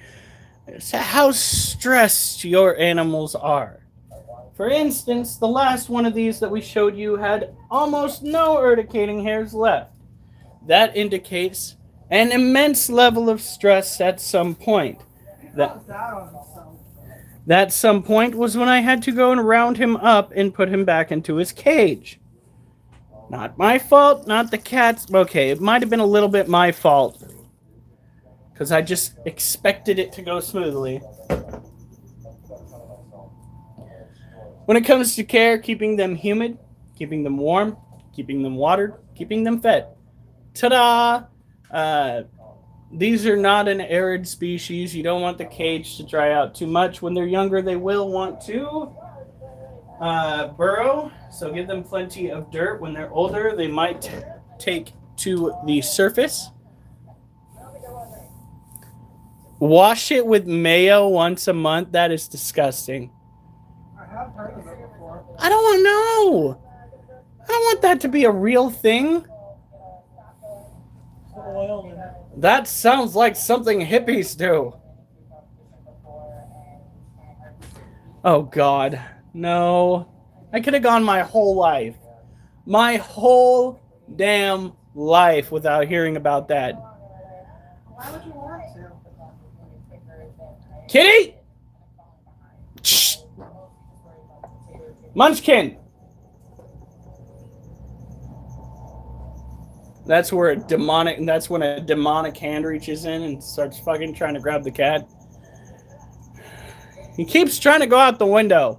how stressed your animals are. For instance, the last one of these that we showed you had almost no urticating hairs left. That indicates an immense level of stress at some point. That some point was when I had to go and round him up and put him back into his cage. Not my fault, not the cat's. Okay, it might have been a little bit my fault. Because I just expected it to go smoothly. When it comes to care, keeping them humid, keeping them warm, keeping them watered, keeping them fed. Ta-da! These are not an arid species. You don't want the cage to dry out too much. When they're younger, they will want to burrow, so give them plenty of dirt. When they're older, they might take to the surface. Wash it with mayo once a month. That is disgusting. I have heard of it before. I don't want to know. I don't want that to be a real thing. Oil in it. That sounds like something hippies do. Oh, God. No. I could have gone my whole life. My whole damn life without hearing about that. Why would you want to? Kitty! Shh. Munchkin! That's when a demonic hand reaches in and starts fucking trying to grab the cat. He keeps trying to go out the window.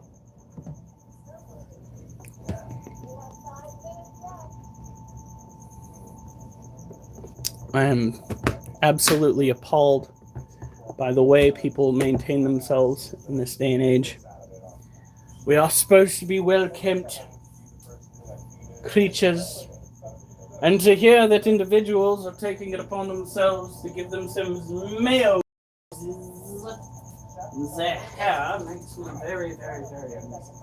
I am absolutely appalled by the way people maintain themselves in this day and age. We are supposed to be well-kept creatures. And to hear that individuals are taking it upon themselves to give themselves mayo their hair makes me very, very, very uneasy.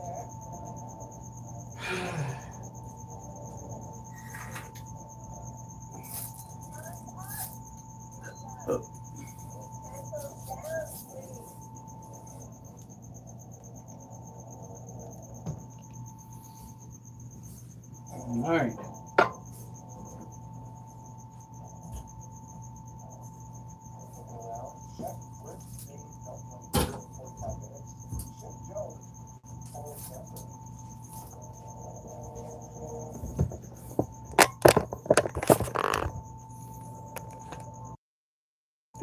All right.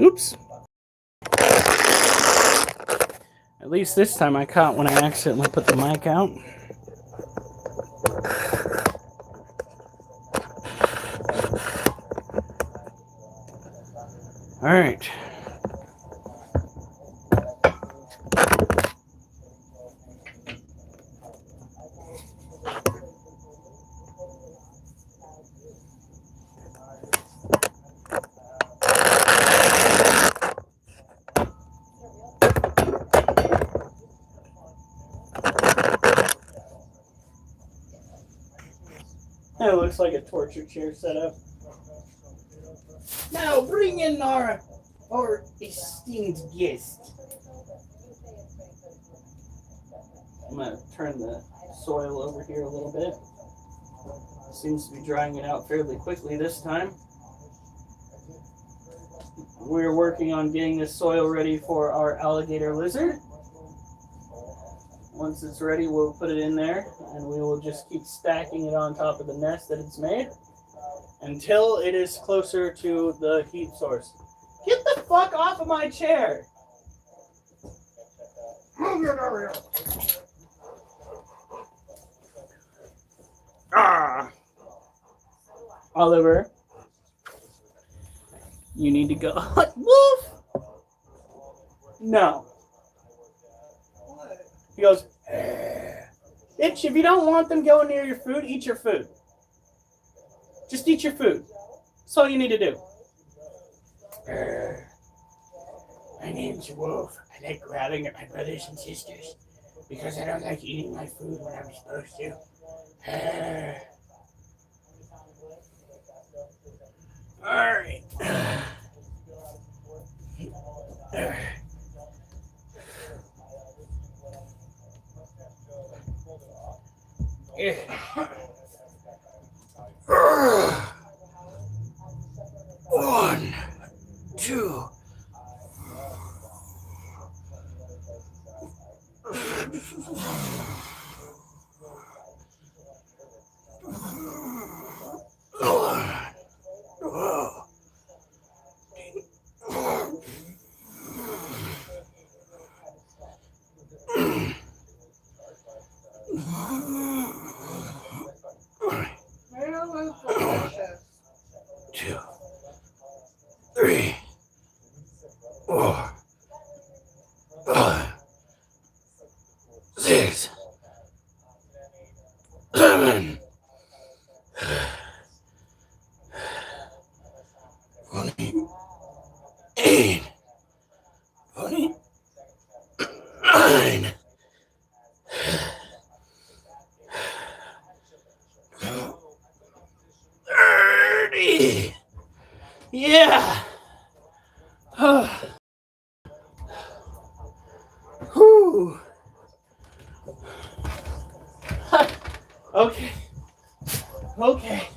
Oops. At least this time I caught when I accidentally put the mic out. All right. That looks like a torture chair setup. Now bring in our esteemed guest. I'm going to turn the soil over here a little bit. Seems to be drying it out fairly quickly this time. We're working on getting this soil ready for our alligator lizard. Once it's ready, we'll put it in there, and we will just keep stacking it on top of the nest that it's made until it is closer to the heat source. Get the fuck off of my chair! Move it over here! Ah! Oliver, you need to go. Wolf! No. He goes, bitch, if you don't want them going near your food, eat your food. Just eat your food. That's all you need to do. My name's Wolf. I like growling at my brothers and sisters because I don't like eating my food when I'm supposed to. Alright. One, two. Two, three, 4, 5, 6, 7, 28, 29, 30. Yeah. Whew. Okay. Okay.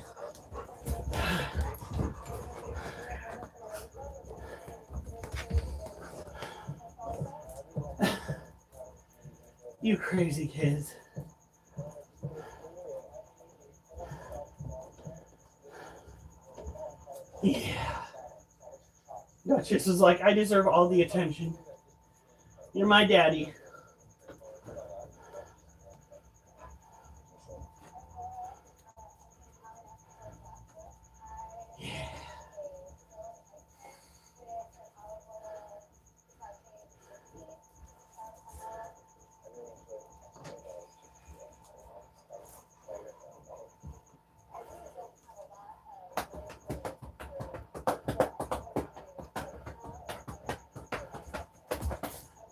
You crazy kids. Yeah. Duchess is like, I deserve all the attention. You're my daddy. Yeah.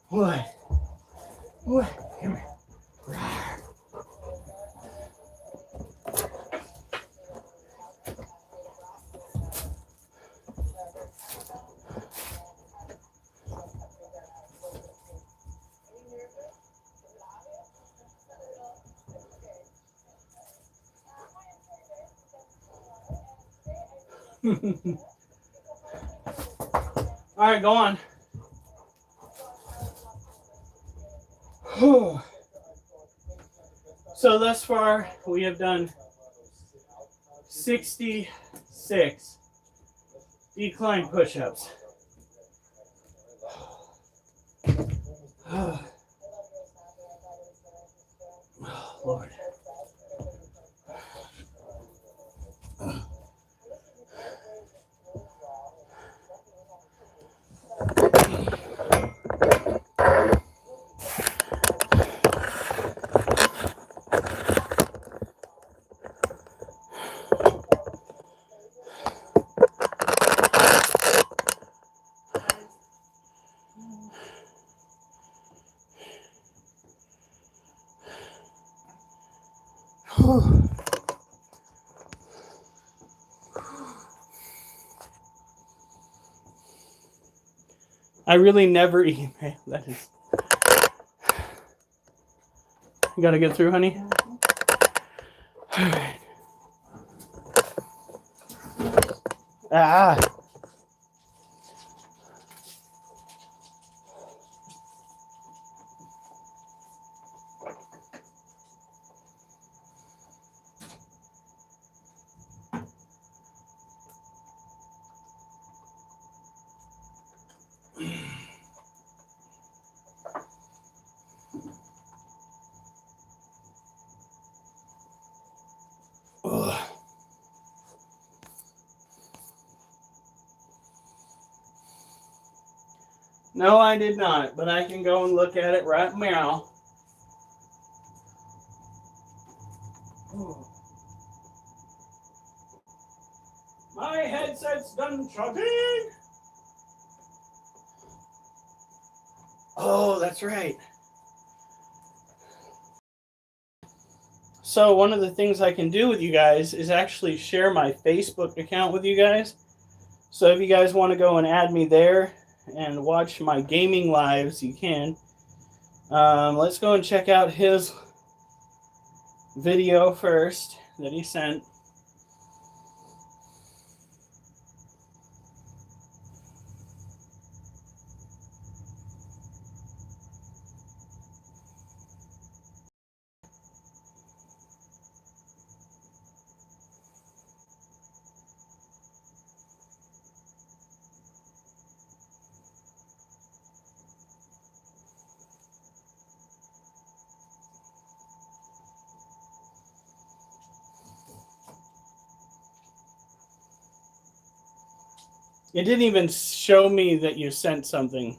What? What? Come here. All right, go on. So thus far, we have done 66 decline push-ups. Oh, Lord. I really never eat. That is. You gotta get through, honey. All right. Ah. Ugh. No, I did not, but I can go and look at it right now. My headset's done chugging. Oh, that's right. So one of the things I can do with you guys is actually share my Facebook account with you guys. So if you guys want to go and add me there and watch my gaming lives, you can. Let's go and check out his video first that he sent. It didn't even show me that you sent something.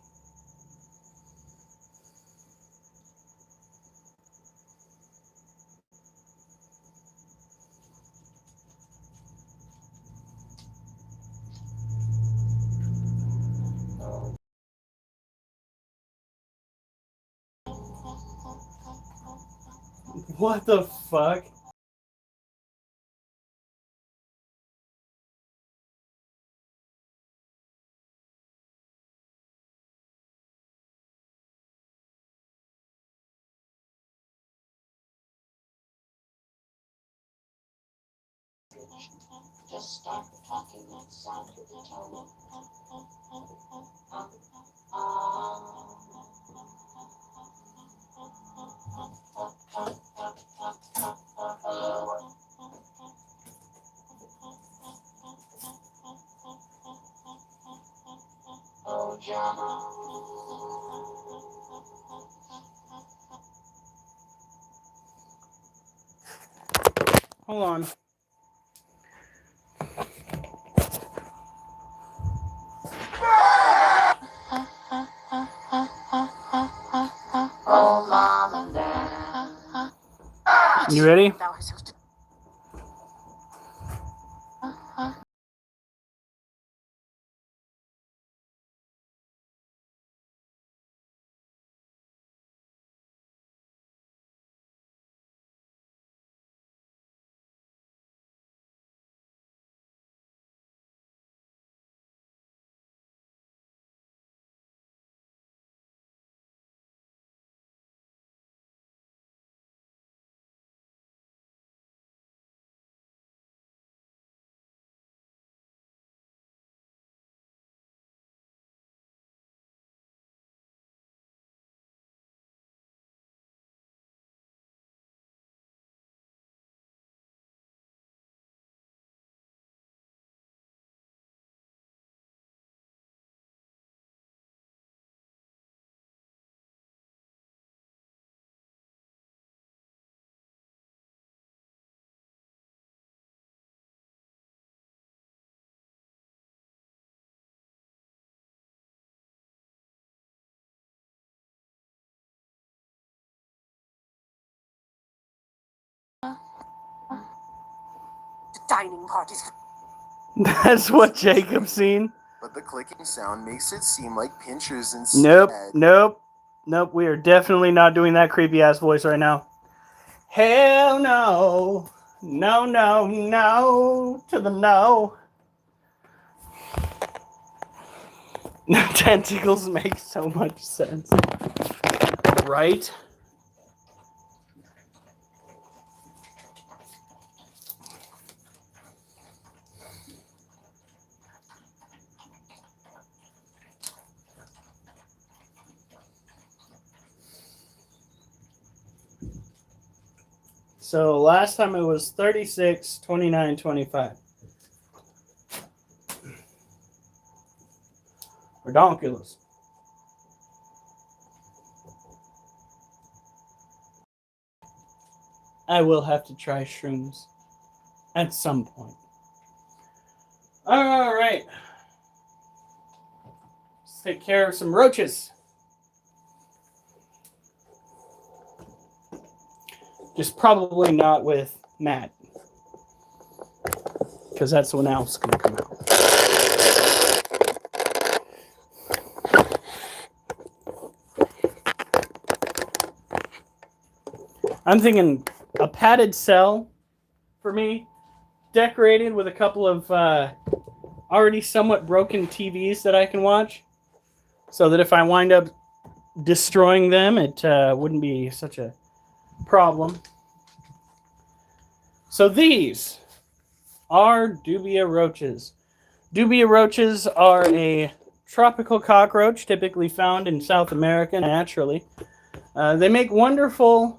What the fuck? Just start talking that sound to the tone. Oh, Jama. Hold on. Oh, mom and dad. You ready? dining parties. That's what Jacob's seen. But the clicking sound makes it seem like pinchers Nope, instead. nope, nope. We are definitely not doing that creepy ass voice right now. Hell no. No, no, no. To the no. Tentacles make so much sense. Right? So last time it was 36, 29, 25. Redonkulous. I will have to try shrooms at some point. All right. Let's take care of some roaches. Just probably not with Matt, because that's when Alf's going to come out. I'm thinking a padded cell for me, decorated with a couple of already somewhat broken TVs that I can watch, so that if I wind up destroying them, it wouldn't be such a problem. So these are dubia roaches. Dubia roaches are a tropical cockroach typically found in South America naturally. They make wonderful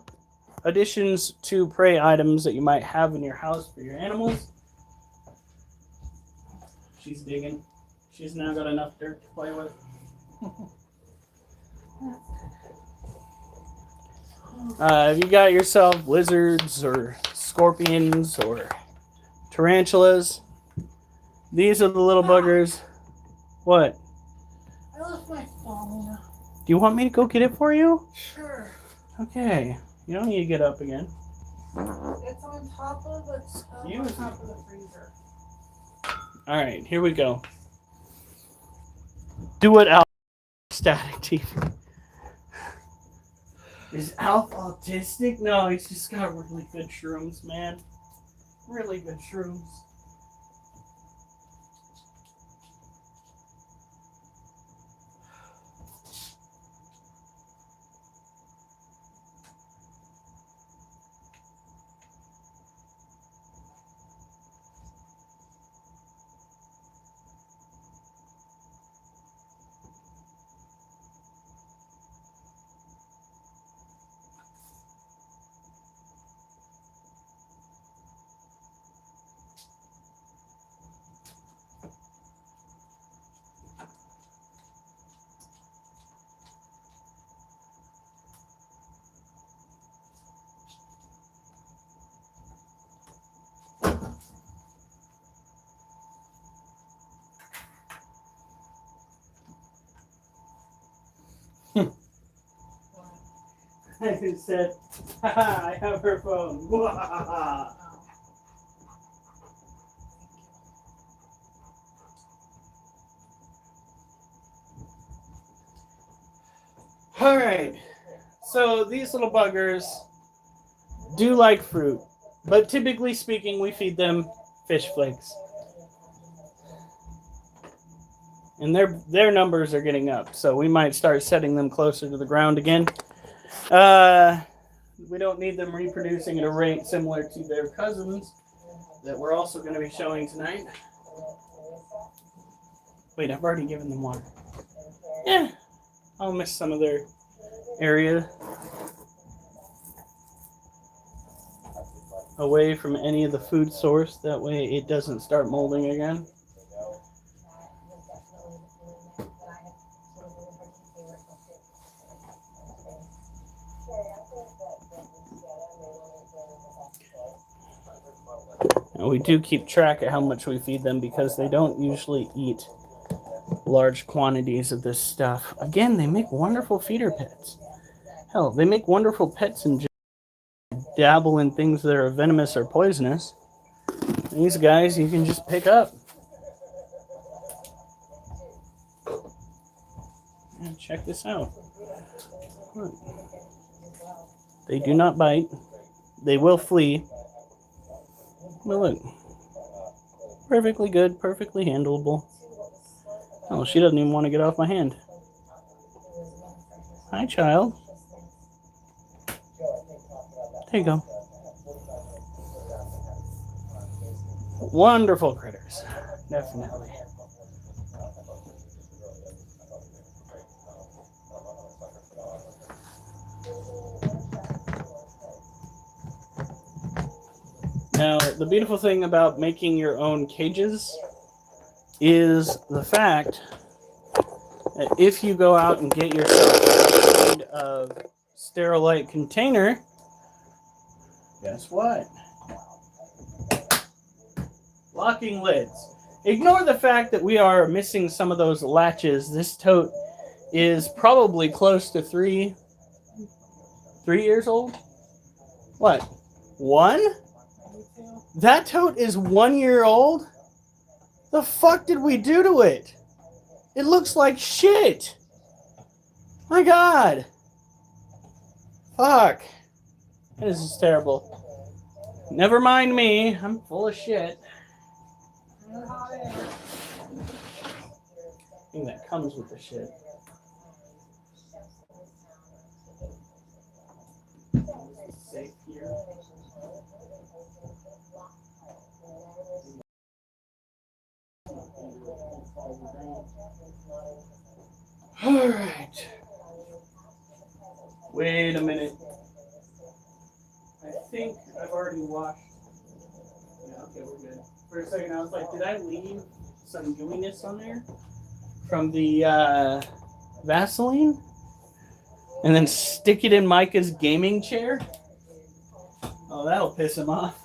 additions to prey items that you might have in your house for your animals. She's digging. She's now got enough dirt to play with. If you got yourself lizards or scorpions or tarantulas, these are the little buggers. What? I left my phone. Do you want me to go get it for you? Sure. Okay. You don't need to get up again. It's on top of the stove, on top of the freezer. All right, here we go. Do it out. Static TV. Is Alf autistic? No, he's just got really good shrooms, man. Really good shrooms. I just said, haha, I have her phone. All right. So these little buggers do like fruit, but typically speaking, we feed them fish flakes. And their numbers are getting up, so we might start setting them closer to the ground again. We don't need them reproducing at a rate similar to their cousins that we're also going to be showing tonight. Wait, I've already given them water. Yeah, I'll miss some of their area away from any of the food source. That way it doesn't start molding again. And we do keep track of how much we feed them because they don't usually eat large quantities of this stuff. Again, they make wonderful feeder pets. Hell, they make wonderful pets and just dabble in things that are venomous or poisonous. These guys you can just pick up. And check this out. Look. They do not bite. They will flee. But look. Perfectly good, perfectly handleable. Oh, she doesn't even want to get off my hand. Hi, child. There you go. Wonderful critters. Definitely. Now, the beautiful thing about making your own cages is the fact that if you go out and get yourself a kind of sterilite container, guess what? Locking lids. Ignore the fact that we are missing some of those latches. This tote is probably close to 3 years old. What? 1? That tote is 1 year old? The fuck did we do to it? It looks like shit. My God. Fuck. This is terrible. Never mind me. I'm full of shit. I think that comes with the shit. Safe here. All right. Wait a minute. I think I've already washed. Yeah, okay, we're good. For a second, I was like, did I leave some gooiness on there from the Vaseline? And then stick it in Micah's gaming chair? Oh, that'll piss him off.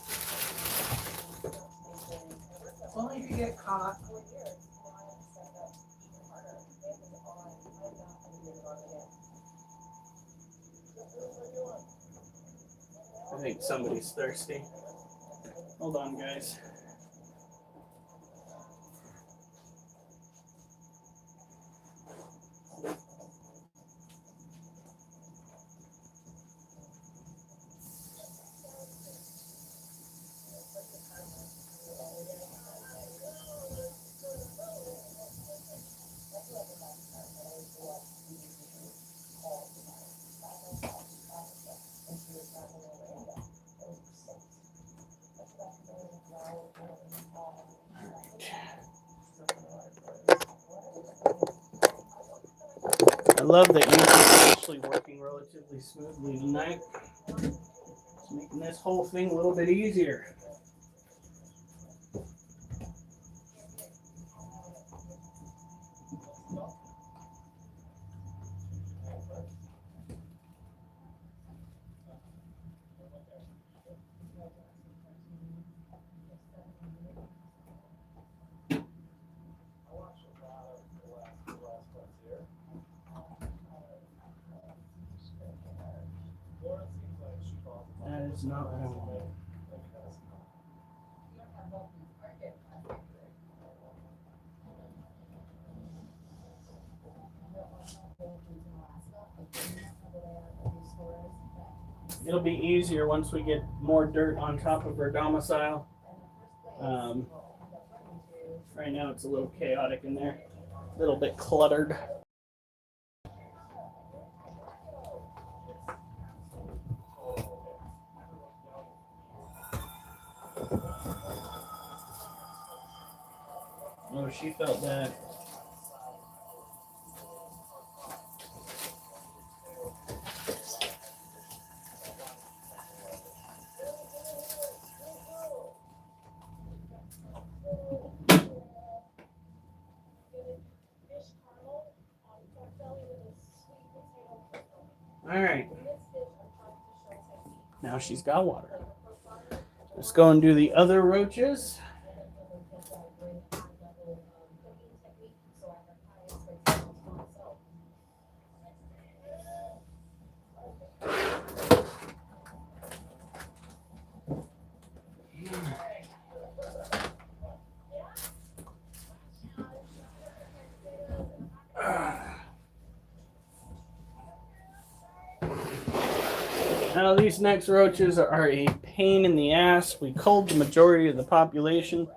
Only if you get caught. I think somebody's thirsty. Hold on, guys. I love that you're actually working relatively smoothly tonight. It's making this whole thing a little bit easier. That is not what I want. It'll be easier once we get more dirt on top of her domicile. Right now it's a little chaotic in there, a little bit cluttered. Oh, she felt that. All right. Now she's got water. Let's go and do the other roaches. Now these next roaches are a pain in the ass. We culled the majority of the population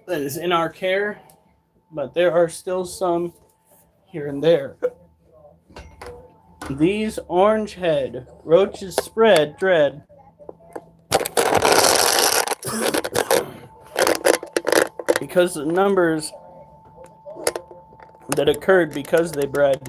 that is in our care, but there are still some here and there. These orange head roaches spread dread because the numbers that occurred because they bred.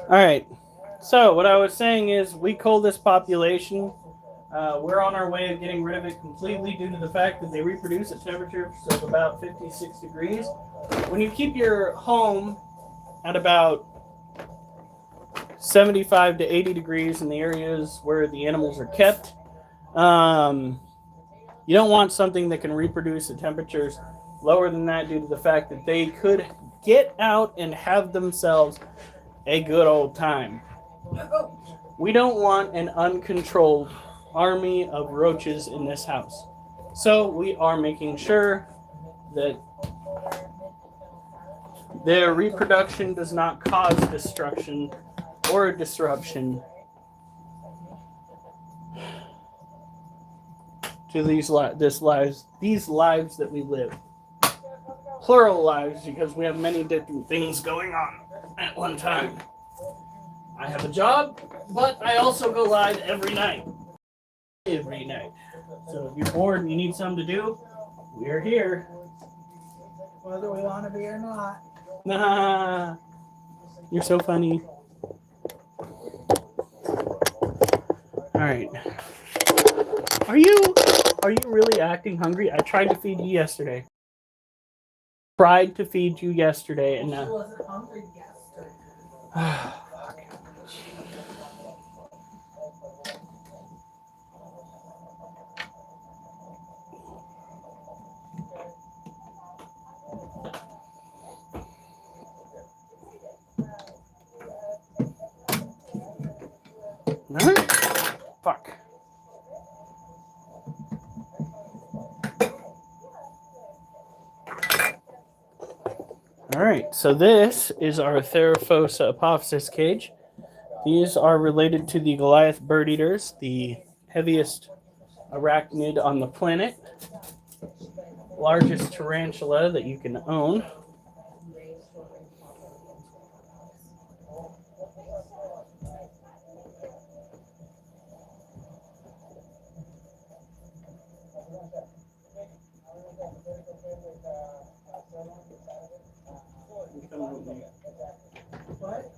Alright, so what I was saying is we cull this population. We're on our way of getting rid of it completely due to the fact that they reproduce at temperatures of about 56 degrees. When you keep your home at about 75 to 80 degrees in the areas where the animals are kept, you don't want something that can reproduce at temperatures lower than that due to the fact that they could get out and have themselves a good old time. We don't want an uncontrolled army of roaches in this house. So we are making sure that their reproduction does not cause destruction or disruption to these lives that we live. Plural lives, because we have many different things going on at one time. I have a job, but I also go live every night. Every night. So if you're bored and you need something to do, we're here. Whether we want to be or not. Nah, you're so funny. All right. Are you really acting hungry? I tried to feed you yesterday. And She wasn't hungry yesterday. Huh? Fuck. All right, so this is our Theraphosa apophysis cage. These are related to the Goliath bird eaters, the heaviest arachnid on the planet, largest tarantula that you can own. What?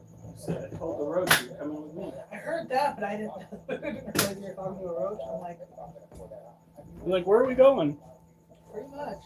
I told the roach you're coming with me. I heard that, but I didn't realize you were talking to a roach. I'm like, I'm like, where are we going? pretty much.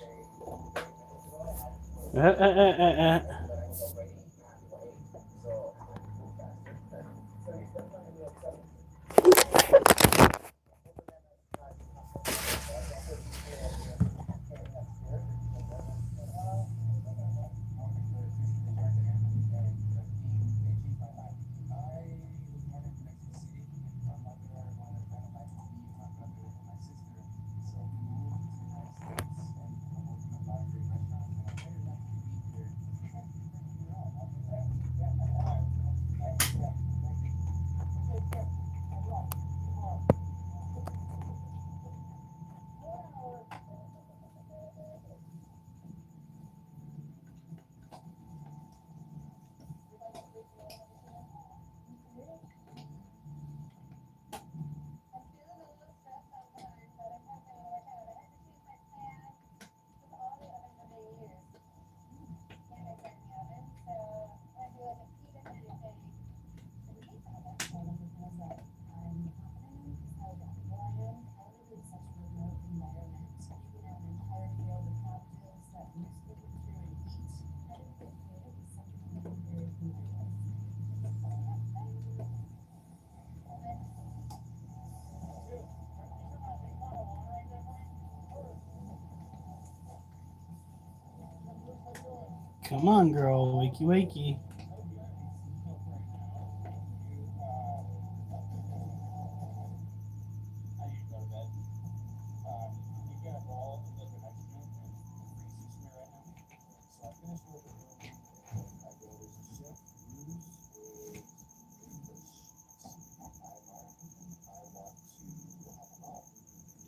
Come on, girl. Wakey, wakey.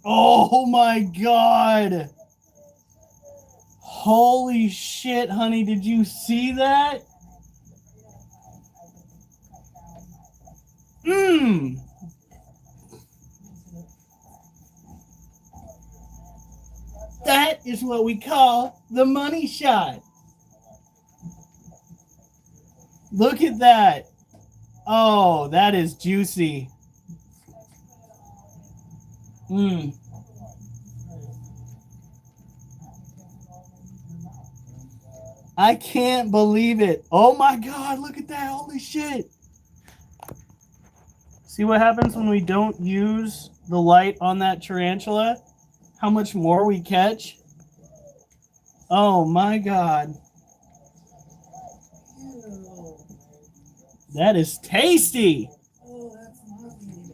Oh my God. Holy shit, honey. Did you see that? That is what we call the money shot. Look at that. Oh, that is juicy. I can't believe it. Oh my God, look at that. Holy shit. See what happens when we don't use the light on that tarantula? How much more we catch? Oh my God. That is tasty. Oh, that's lovely.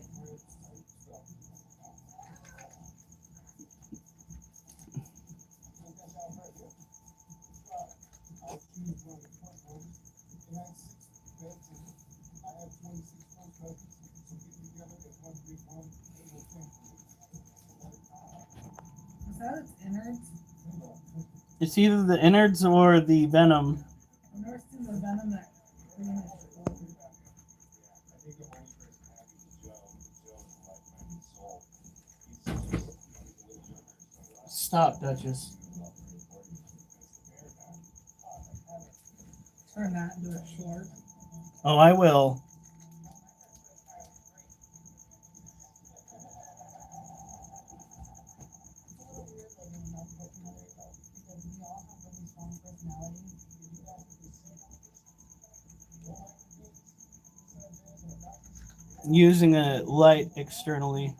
Is that its innards? It's either the innards or the venom. I've never seen the venom that Stop, Duchess. turn that into a short. Oh, I will. Using a light externally.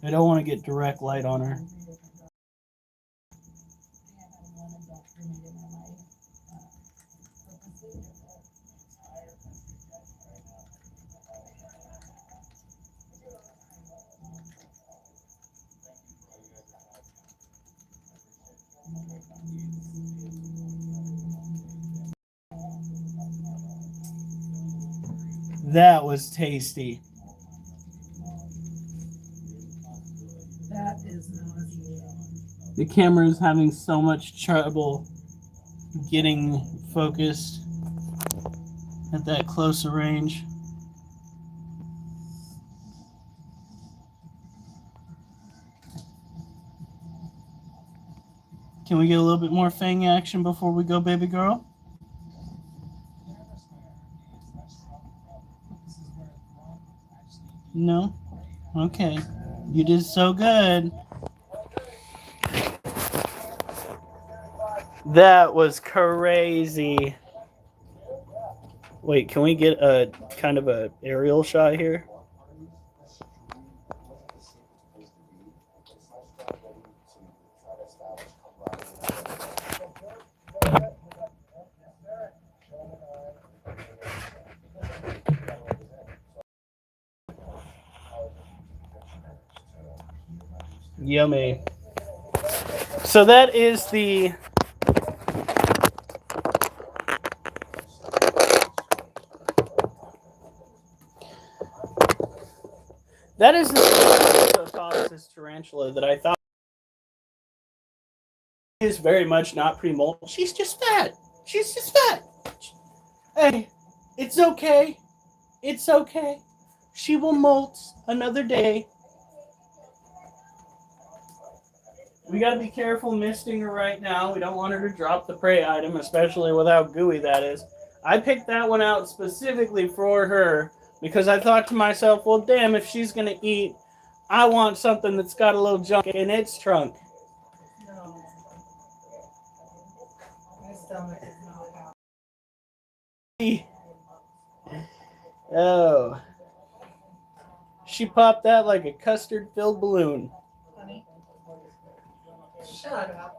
I don't want to get direct light on her. That was tasty. That is nauseating. The camera is having so much trouble getting focused at that closer range. Can we get a little bit more fang action before we go, baby girl? No? Okay. You did so good. That was crazy. Wait, can we get a kind of a aerial shot here? Yummy. So that is the Stegosaurus tarantula that I thought is very much not pre-molt. She's just fat. She's just fat. Hey, it's okay. It's okay. She will molt another day. We got to be careful misting her right now. We don't want her to drop the prey item, especially with how gooey that is. I picked that one out specifically for her because I thought to myself, well, damn, if she's going to eat, I want something that's got a little junk in its trunk. No. My stomach is not happy. Oh. She popped that like a custard-filled balloon. Honey. Shut up.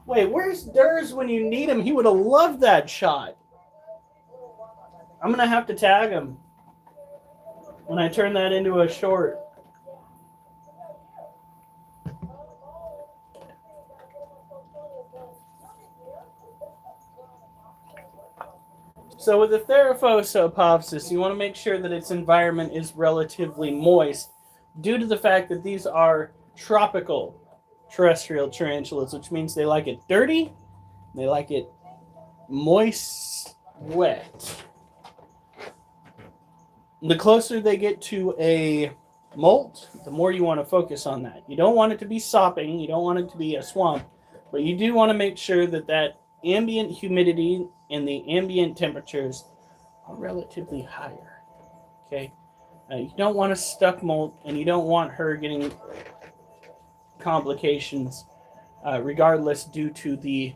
Wait, where's Durs when you need him? He would have loved that shot. I'm going to have to tag him when I turn that into a short. So with the Theraphosa, you want to make sure that its environment is relatively moist due to the fact that these are tropical terrestrial tarantulas, which means they like it dirty, they like it moist, wet. The closer they get to a molt, the more you want to focus on that. You don't want it to be sopping, you don't want it to be a swamp, but you do want to make sure that that ambient humidity and the ambient temperatures are relatively higher. Okay? You don't want a stuck molt, and you don't want her getting complications regardless due to the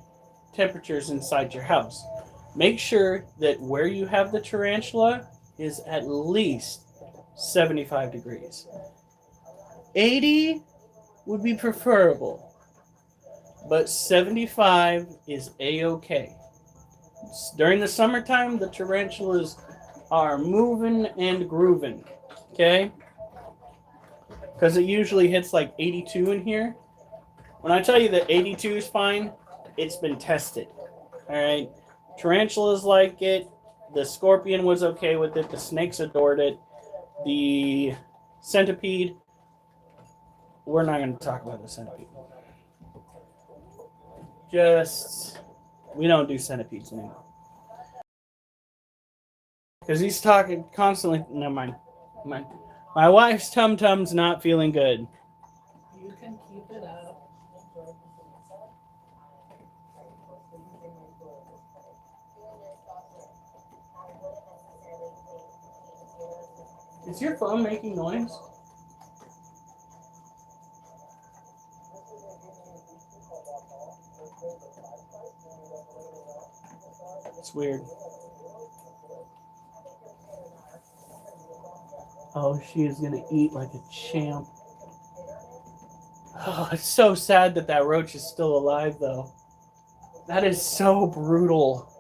temperatures inside your house. Make sure that where you have the tarantula is at least 75 degrees. 80 would be preferable, but 75 is a-okay. During the summertime, the tarantulas are moving and grooving, okay? Because it usually hits like 82 in here. When I tell you that 82 is fine, it's been tested, all right? Tarantulas like it. The scorpion was okay with it. The snakes adored it. The centipede, we're not going to talk about the centipede. We don't do centipedes anymore. Because he's talking constantly. Never mind. My wife's tum-tum's not feeling good. You can keep it up. Is your phone making noise? It's weird. Oh, she is gonna eat like a champ. Oh, it's so sad that that roach is still alive, though. That is so brutal.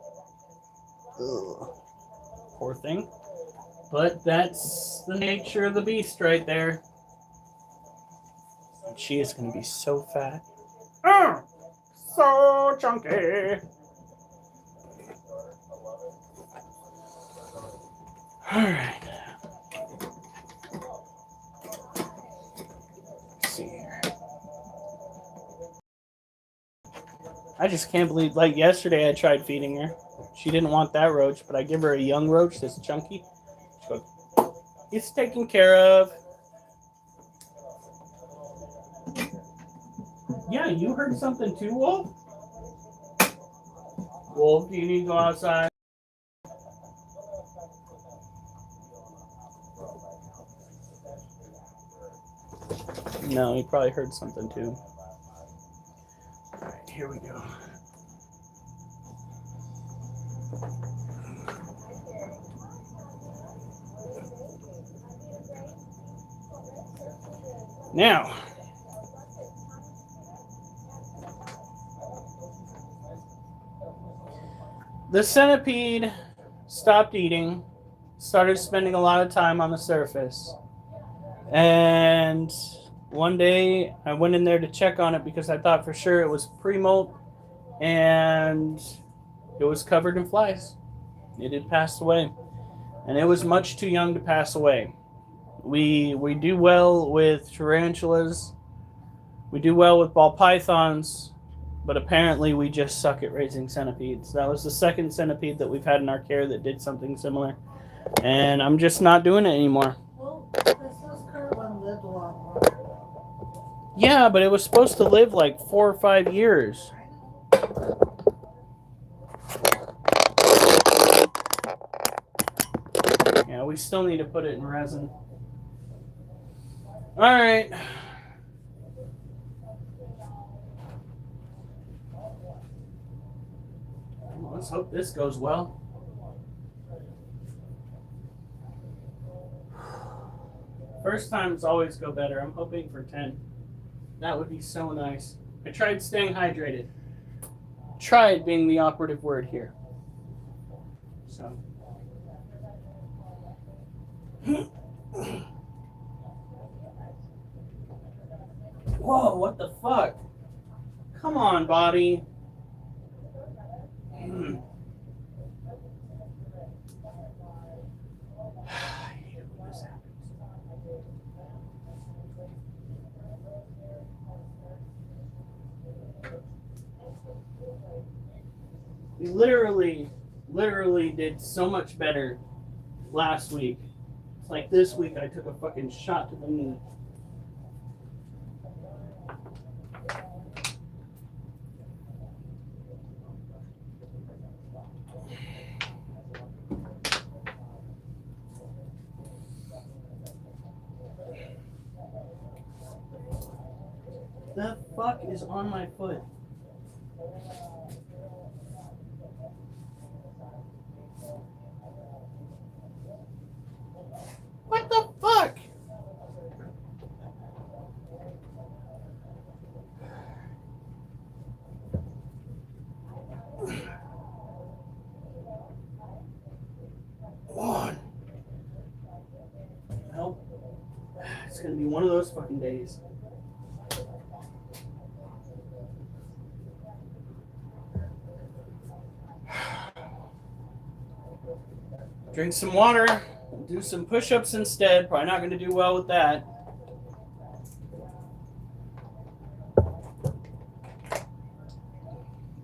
Ugh. Poor thing. But that's the nature of the beast right there. And she is going to be so fat. So chunky. Alright. Let's see here. I just can't believe, like yesterday I tried feeding her. She didn't want that roach, but I give her a young roach that's chunky. She goes, it's taken care of. Yeah, you heard something too, Wolf? Wolf, do you need to go outside? No, he probably heard something too. Alright, here we go. Now, the centipede stopped eating, started spending a lot of time on the surface, and one day I went in there to check on it because I thought for sure it was pre-molt, and it was covered in flies. It had passed away, and it was much too young to pass away. We do well with tarantulas, we do well with ball pythons, but apparently we just suck at raising centipedes. That was the second centipede that we've had in our care that did something similar, and I'm just not doing it anymore. Well, this current one lived a lot longer. Yeah, but it was supposed to live like 4 or 5 years. Yeah, we still need to put it in resin. Alright. Let's hope this goes well. First times always go better. I'm hoping for 10. That would be so nice. I tried staying hydrated. Tried being the operative word here. So. Whoa, what the fuck? Come on, body. We literally did so much better last week. It's like this week I took a fucking shot to the knee. The fuck is on my foot? What the fuck? On. Well, it's gonna be one of those fucking days. Drink some water, do some push-ups instead. Probably not going to do well with that.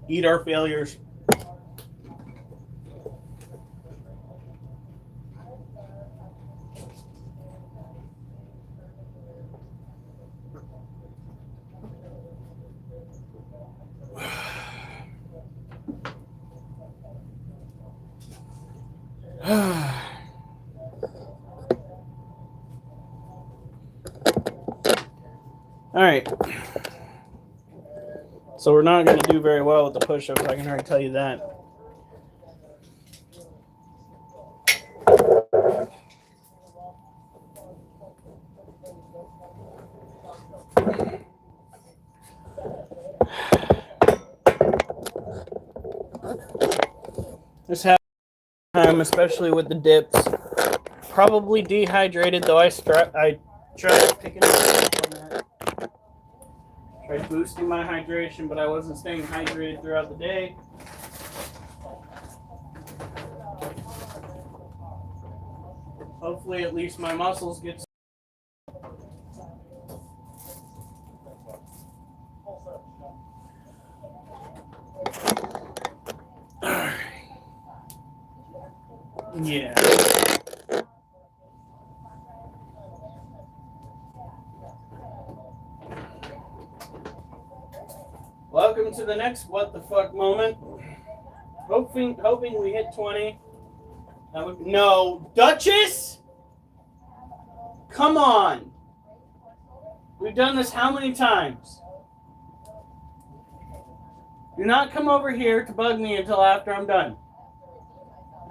Eat our failures. All right. So we're not going to do very well with the push-ups. I can already tell you that. This time, especially with the dips, probably dehydrated. Though I tried picking up on that. Tried boosting my hydration, but I wasn't staying hydrated throughout the day. Hopefully, at least my muscles get. Yeah. Welcome to the next what the fuck moment. Hoping we hit 20. No, Duchess? Come on. We've done this how many times? Do not come over here to bug me until after I'm done.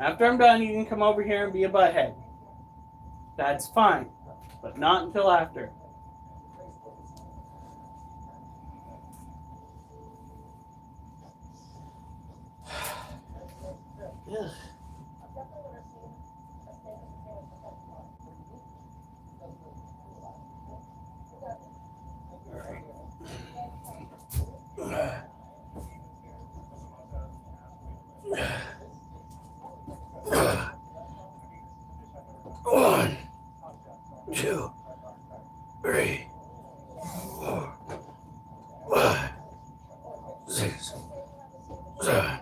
After I'm done, you can come over here and be a butthead. That's fine, but not until after. Ugh. One, two, three, 4, 5, 6, 7,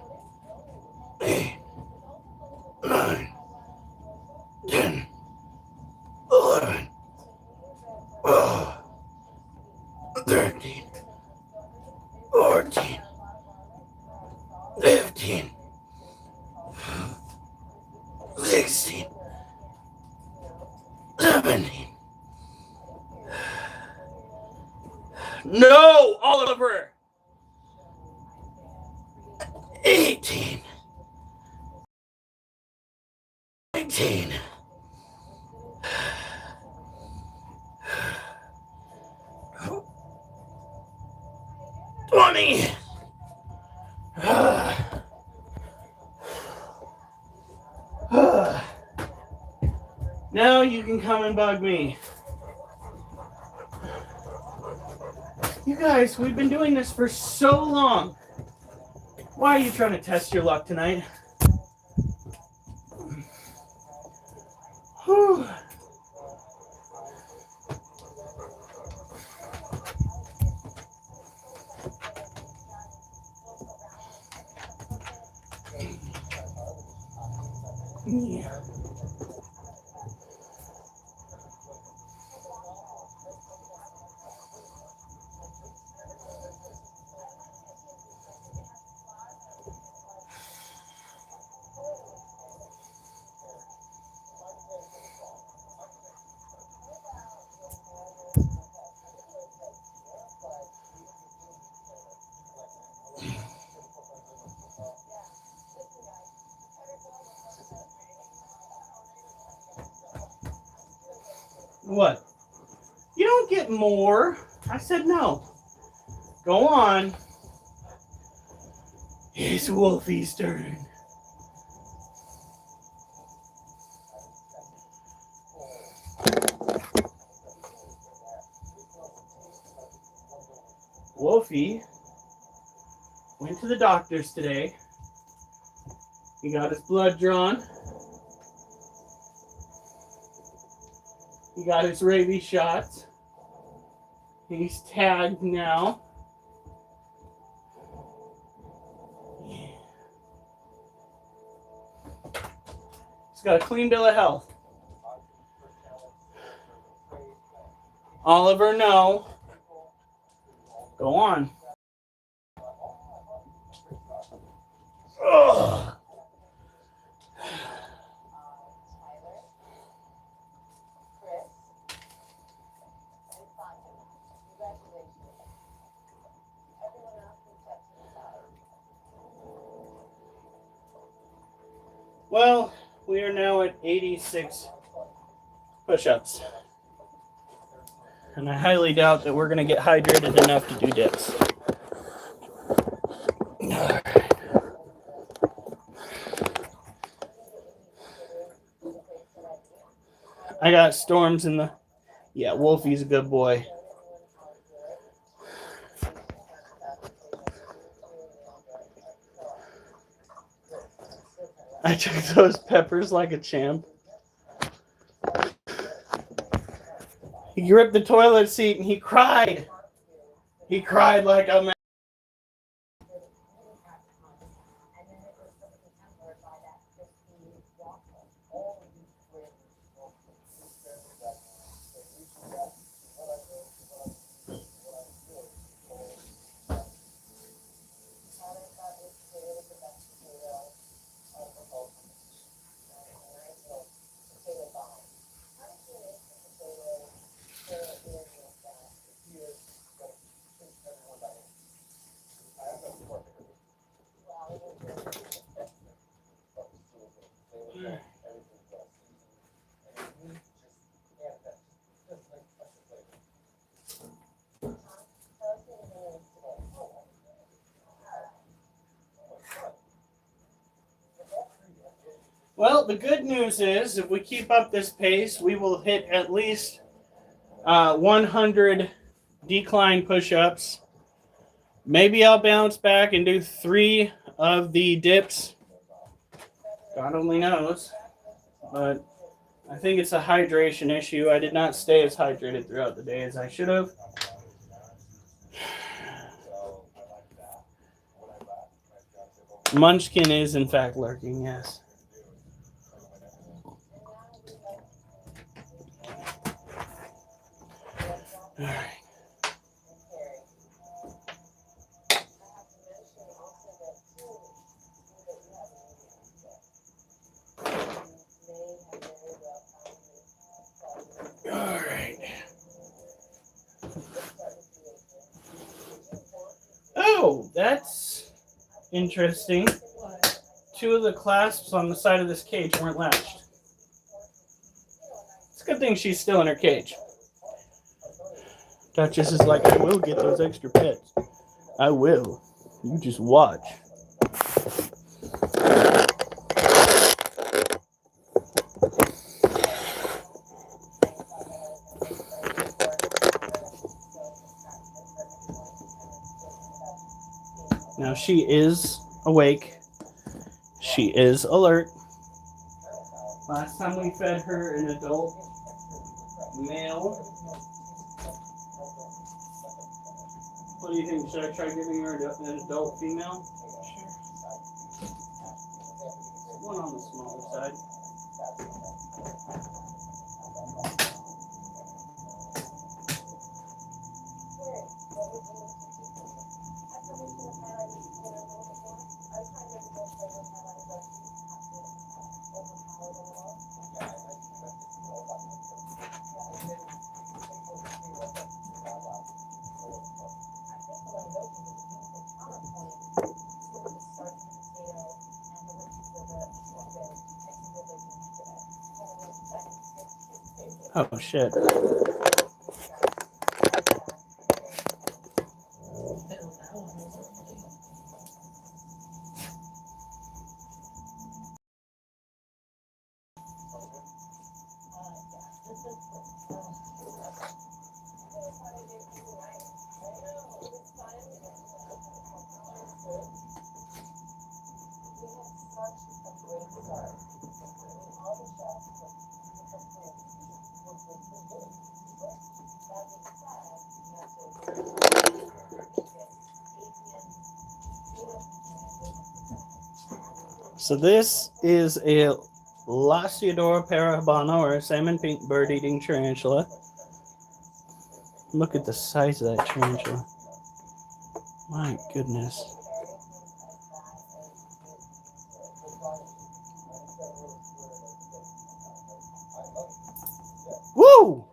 8, 9, 10, 11, 12, 13, 14, 15, 16, 17. No, Oliver. 18. 19. 20. Now you can come and bug me. You guys, we've been doing this for so long. Why are you trying to test your luck tonight? Whew. Yeah. What? You don't get more. I said no. Go on. It's Wolfie's turn. Wolfie went to the doctor's today. He got his blood drawn. He got his rabies shots. He's tagged now. He's got a clean bill of health. Oliver, no. Go on. Ugh. Well, we are now at 86 push-ups. And I highly doubt that we're going to get hydrated enough to do dips. I got Storms in the... Yeah, Wolfie's a good boy. I took those peppers like a champ. He gripped the toilet seat and he cried. He cried like a man. Well, the good news is if we keep up this pace, we will hit at least 100 decline push-ups. Maybe I'll bounce back and do 3 of the dips. God only knows. But I think it's a hydration issue. I did not stay as hydrated throughout the day as I should have. Munchkin is in fact lurking, yes. All right. All right. Oh, that's interesting. 2 of the clasps on the side of this cage weren't latched. a good thing she's still in her cage. Duchess is like, I will get those extra pets. I will. You just watch. Now she is awake. She is alert. Last time we fed her an adult male. What do you think? Should I try giving her an adult female? One on the smaller side. Oh shit. So this is a Lasiodora parahabana, or a salmon pink bird-eating tarantula. Look at the size of that tarantula. My goodness. Woo!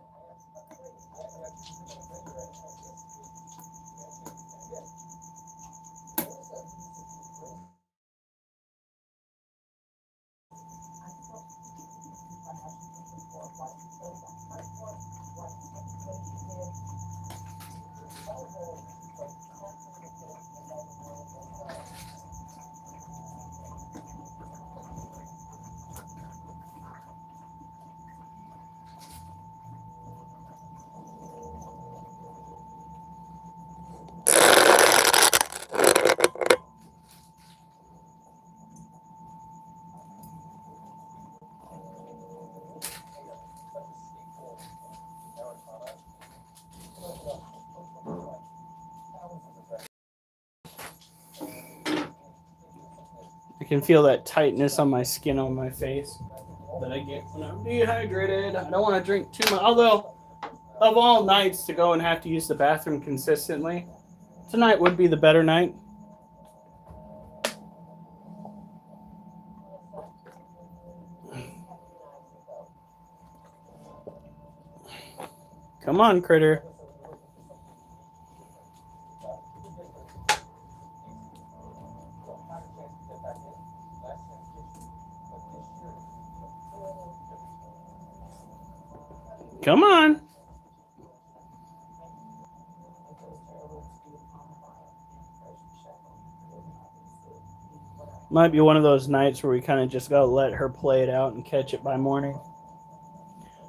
I can feel that tightness on my skin on my face that I get when I'm dehydrated. I don't want to drink too much. Although, of all nights to go and have to use the bathroom consistently, tonight would be the better night. Come on, critter. Come on. Might be one of those nights where we kind of just gotta let her play it out and catch it by morning.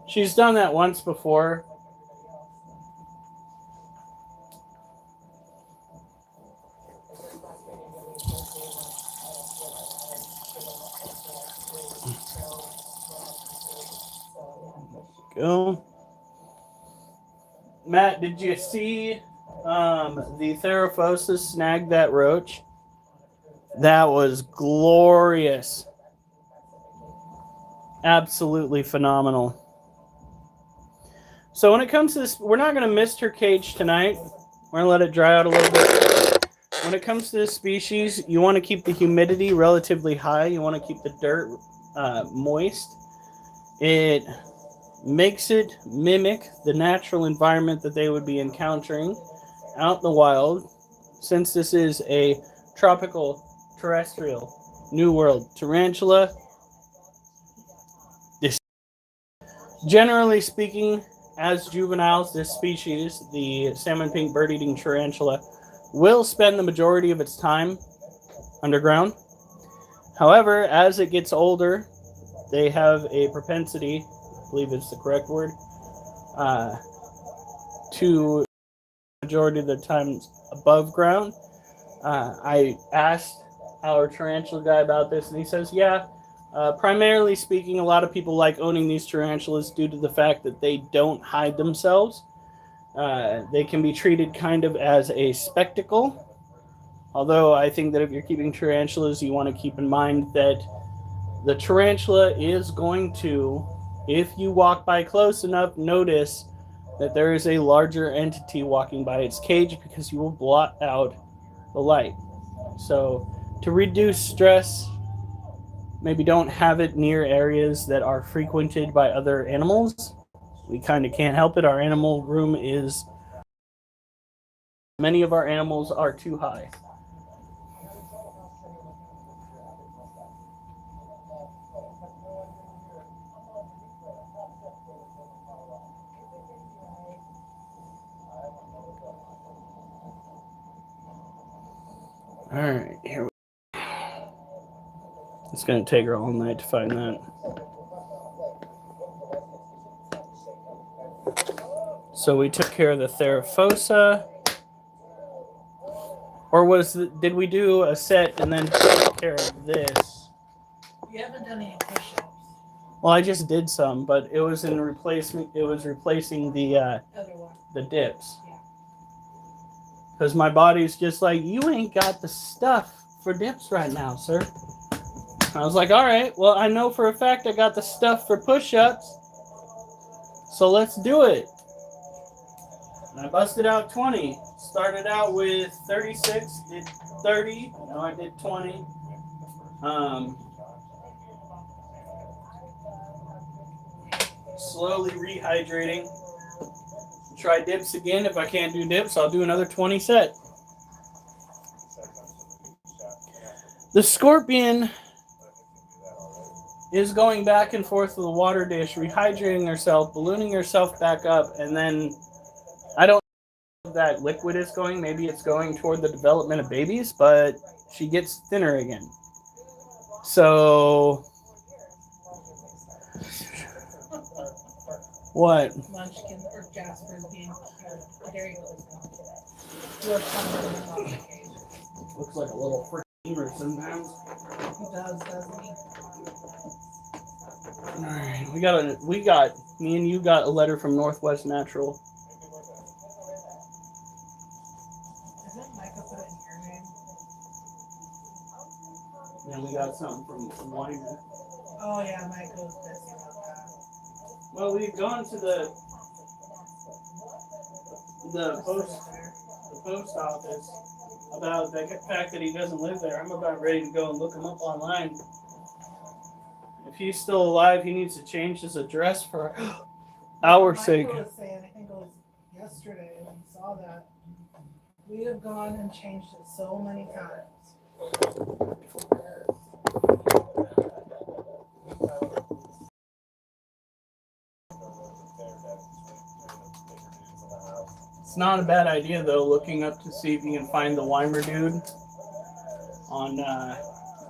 She's done that once before. Go. Matt, did you see the Therophosis snag that roach? That was glorious. Absolutely phenomenal. So when it comes to this, we're not going to mist her cage tonight. We're going to let it dry out a little bit. When it comes to this species, you want to keep the humidity relatively high. You want to keep the dirt moist. It makes it mimic the natural environment that they would be encountering out in the wild. Since this is a tropical New World tarantula, Generally speaking, as juveniles, this species, the salmon pink bird-eating tarantula, will spend the majority of its time underground. However, as it gets older, they have a propensity, I believe it's the correct word, to majority of the times above ground. I asked our tarantula guy about this, and he says, yeah, primarily speaking, a lot of people like owning these tarantulas due to the fact that they don't hide themselves. They can be treated kind of as a spectacle. Although I think that if you're keeping tarantulas, you want to keep in mind that the tarantula is going to, if you walk by close enough, notice that there is a larger entity walking by its cage because you will blot out the light. So to reduce stress, maybe don't have it near areas that are frequented by other animals. We kind of can't help it. Our animal room is, many of our animals are too high. All right, here we go. It's going to take her all night to find that. So we took care of the Therafosa. Or did we do a set and then take care of this? You haven't done any push-ups. Well, I just did some, but it was in replacement. It was replacing the Other one. the dips. Yeah. Because my body's just like, you ain't got the stuff for dips right now, sir. I was like, all right, well, I know for a fact I got the stuff for push-ups, so let's do it. And I busted out 20. Started out with 36, did 30. Now I did 20. Slowly rehydrating. Try dips again. If I can't do dips, I'll do another 20 set. The scorpion is going back and forth with the water dish, rehydrating herself, ballooning herself back up, and then I don't know if that liquid is going. Maybe it's going toward the development of babies, but she gets thinner again. So what? Munchkin or Jasper's being there you go. Looks like a little freaking sometimes. He does, doesn't he? All right, we got me and you got a letter from Northwest Natural. Isn't Micah put it in your name? And we got something from Weiner. Oh yeah, Micah was pissed about that. Well, we've gone to the post office about the fact that he doesn't live there. I'm about ready to go and look him up online. If he's still alive, he needs to change his address for our sake. Micah was saying, I think it was yesterday when we saw that, we have gone and changed it so many times. It's not a bad idea though, looking up to see if you can find the Weimer dude on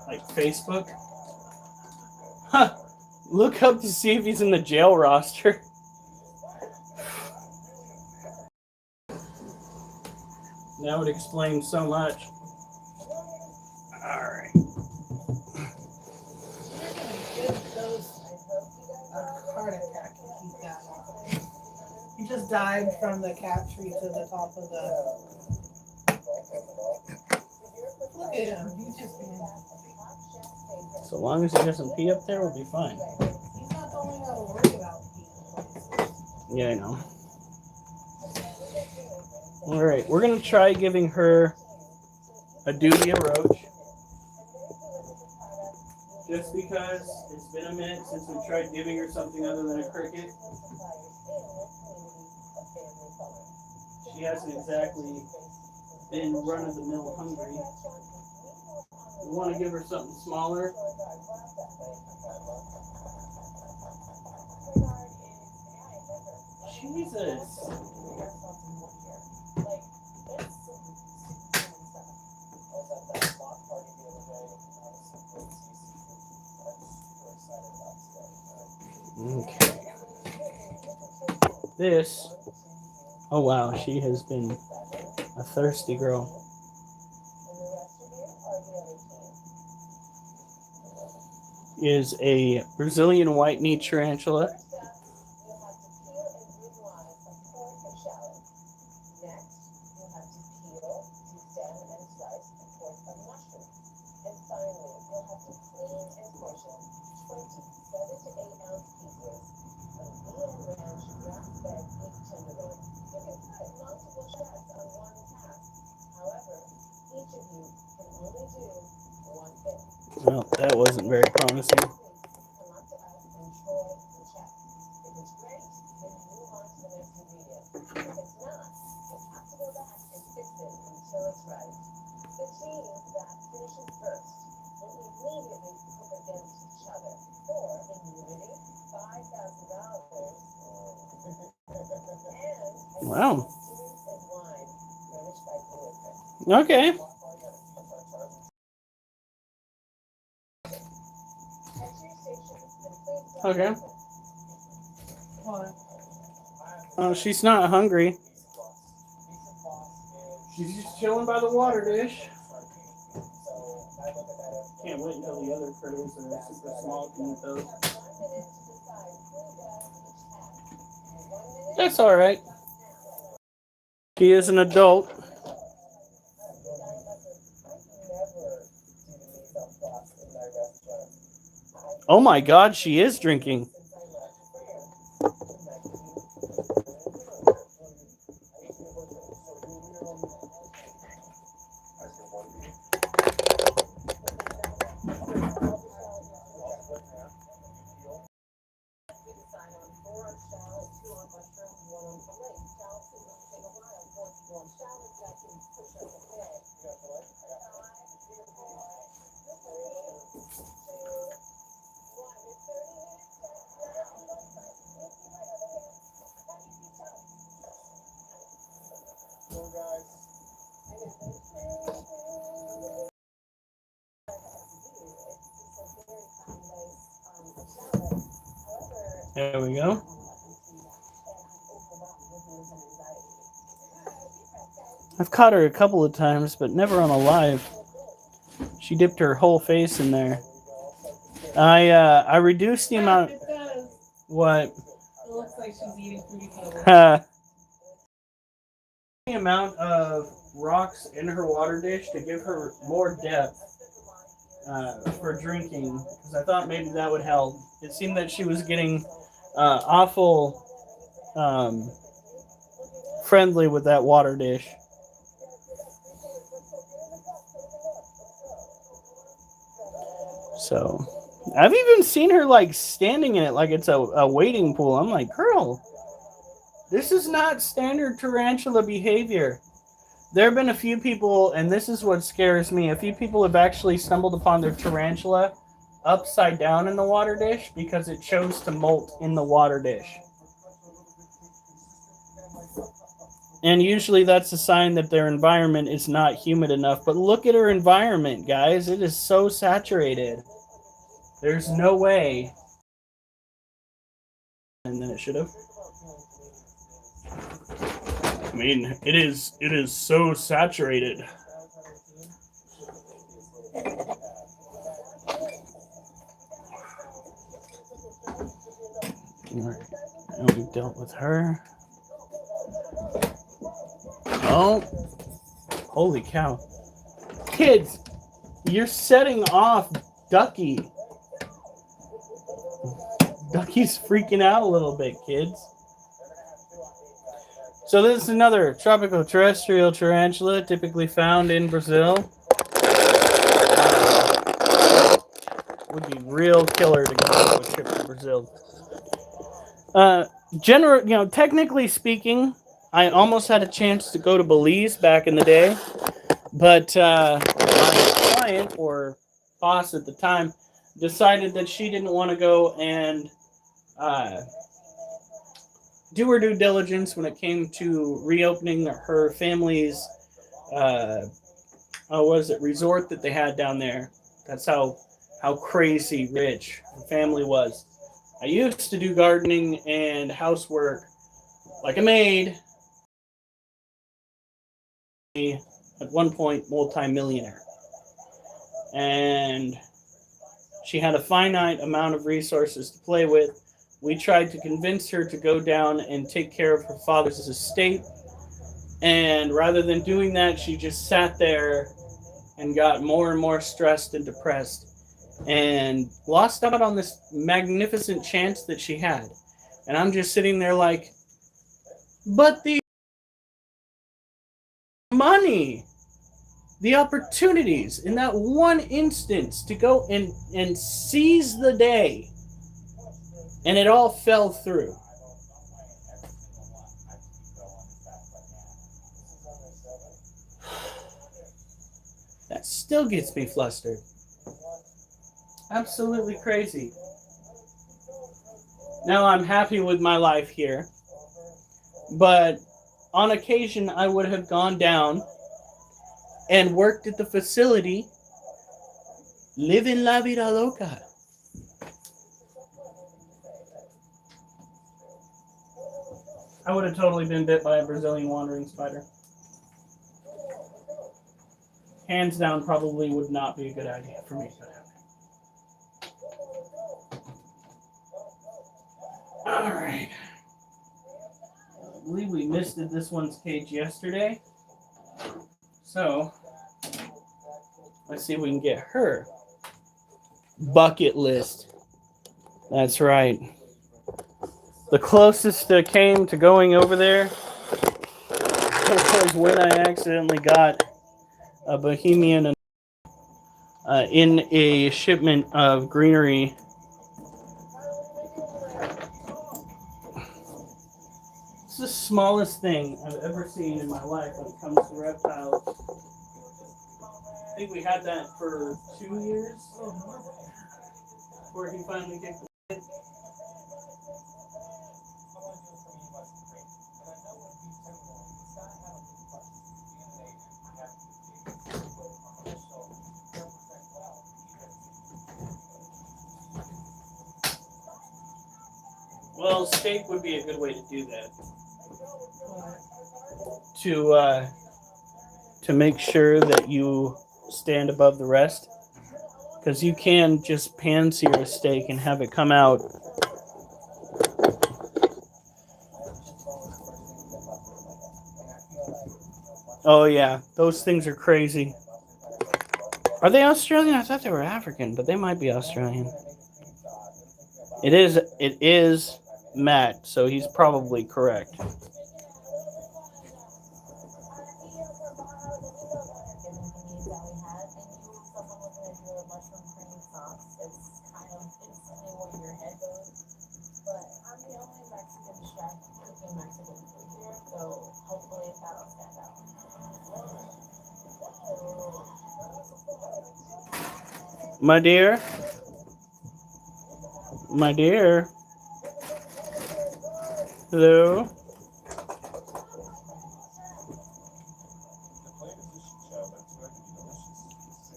like Facebook. Huh. Look up to see if he's in the jail roster. That would explain so much. Alright. Heart attack to keep that up. He just died from the cat tree to the top of the. Look at him. He's just being. So long as he doesn't pee up there, we'll be fine. He's not the only one to worry about peeing. Yeah, I know. Alright, we're going to try giving her a duty of roach. Just because it's been a minute since we tried giving her something other than a cricket. She hasn't exactly been run-of-the-mill hungry. We want to give her something smaller. Jesus. Okay. This. Oh wow, she has been a thirsty girl. Is a Brazilian white-knee tarantula. Well, that wasn't very promising. Wow. Okay. Okay. What? Oh, she's not hungry. She's just chilling by the water dish. Can't wait until the other critters that are super small can eat those. That's alright. He is an adult. Oh my god, she is drinking. There we go. I've caught her a couple of times, but never on a live. She dipped her whole face in there. I reduced the amount. It does. What? It looks like she's eating fruity pebbles. The amount of rocks in her water dish to give her more depth for drinking, because I thought maybe that would help. It seemed that she was getting awful friendly with that water dish. So, I've even seen her like standing in it like it's a wading pool. I'm like, girl, this is not standard tarantula behavior. There have been a few people, and this is what scares me, a few people have actually stumbled upon their tarantula upside down in the water dish because it chose to molt in the water dish. And usually that's a sign that their environment is not humid enough. But look at her environment, guys. It is so saturated. There's no way. And then it should have. I mean, it is so saturated. Alright, now we've dealt with her. Oh, holy cow. Kids, you're setting off Ducky. Ducky's freaking out a little bit, kids. So this is another tropical terrestrial tarantula typically found in Brazil. Would be real killer to go on a trip to Brazil. Technically speaking, I almost had a chance to go to Belize back in the day, but my client or boss at the time decided that she didn't want to go and do her due diligence when it came to reopening her family's resort that they had down there. That's how crazy rich her family was. I used to do gardening and housework like a maid. At one point, multi-millionaire, and she had a finite amount of resources to play with. We tried to convince her to go down and take care of her father's estate, and rather than doing that, she just sat there and got more and more stressed and depressed and lost out on this magnificent chance that she had. And I'm just sitting there like, but the money, the opportunities in that one instance to go and seize the day, and it all fell through. That still gets me flustered. Absolutely crazy. Now I'm happy with my life here, but on occasion I would have gone down and worked at the facility, living la vida loca. I would have totally been bit by a Brazilian wandering spider. Hands down, probably would not be a good idea for me. All right. I believe we missed this one's cage yesterday. So, let's see if we can get her bucket list. That's right. The closest I came to going over there was when I accidentally got a Bohemian in a shipment of greenery. It's the smallest thing I've ever seen in my life when it comes to reptiles. I think we had that for 2 years before he finally kicked the. Well, steak would be a good way to do that. To make sure that you stand above the rest, because you can just pan sear a steak and have it come out. Oh yeah, those things are crazy. Are they Australian? I thought they were African, but they might be Australian. It is Matt, so he's probably correct. My dear. My dear. Hello.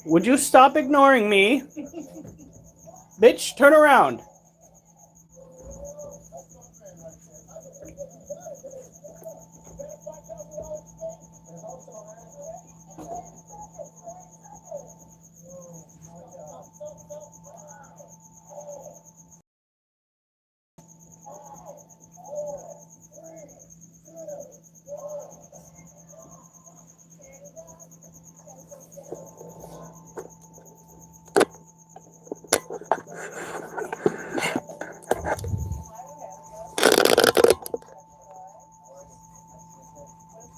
Would you stop ignoring me? Bitch, turn around.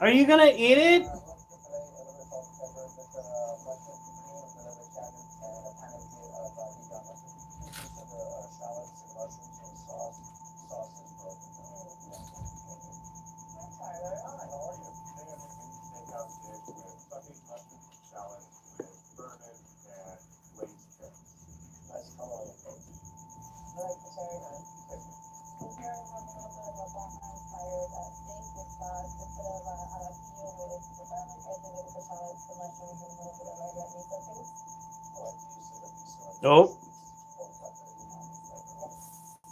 Are you gonna eat it? Oh,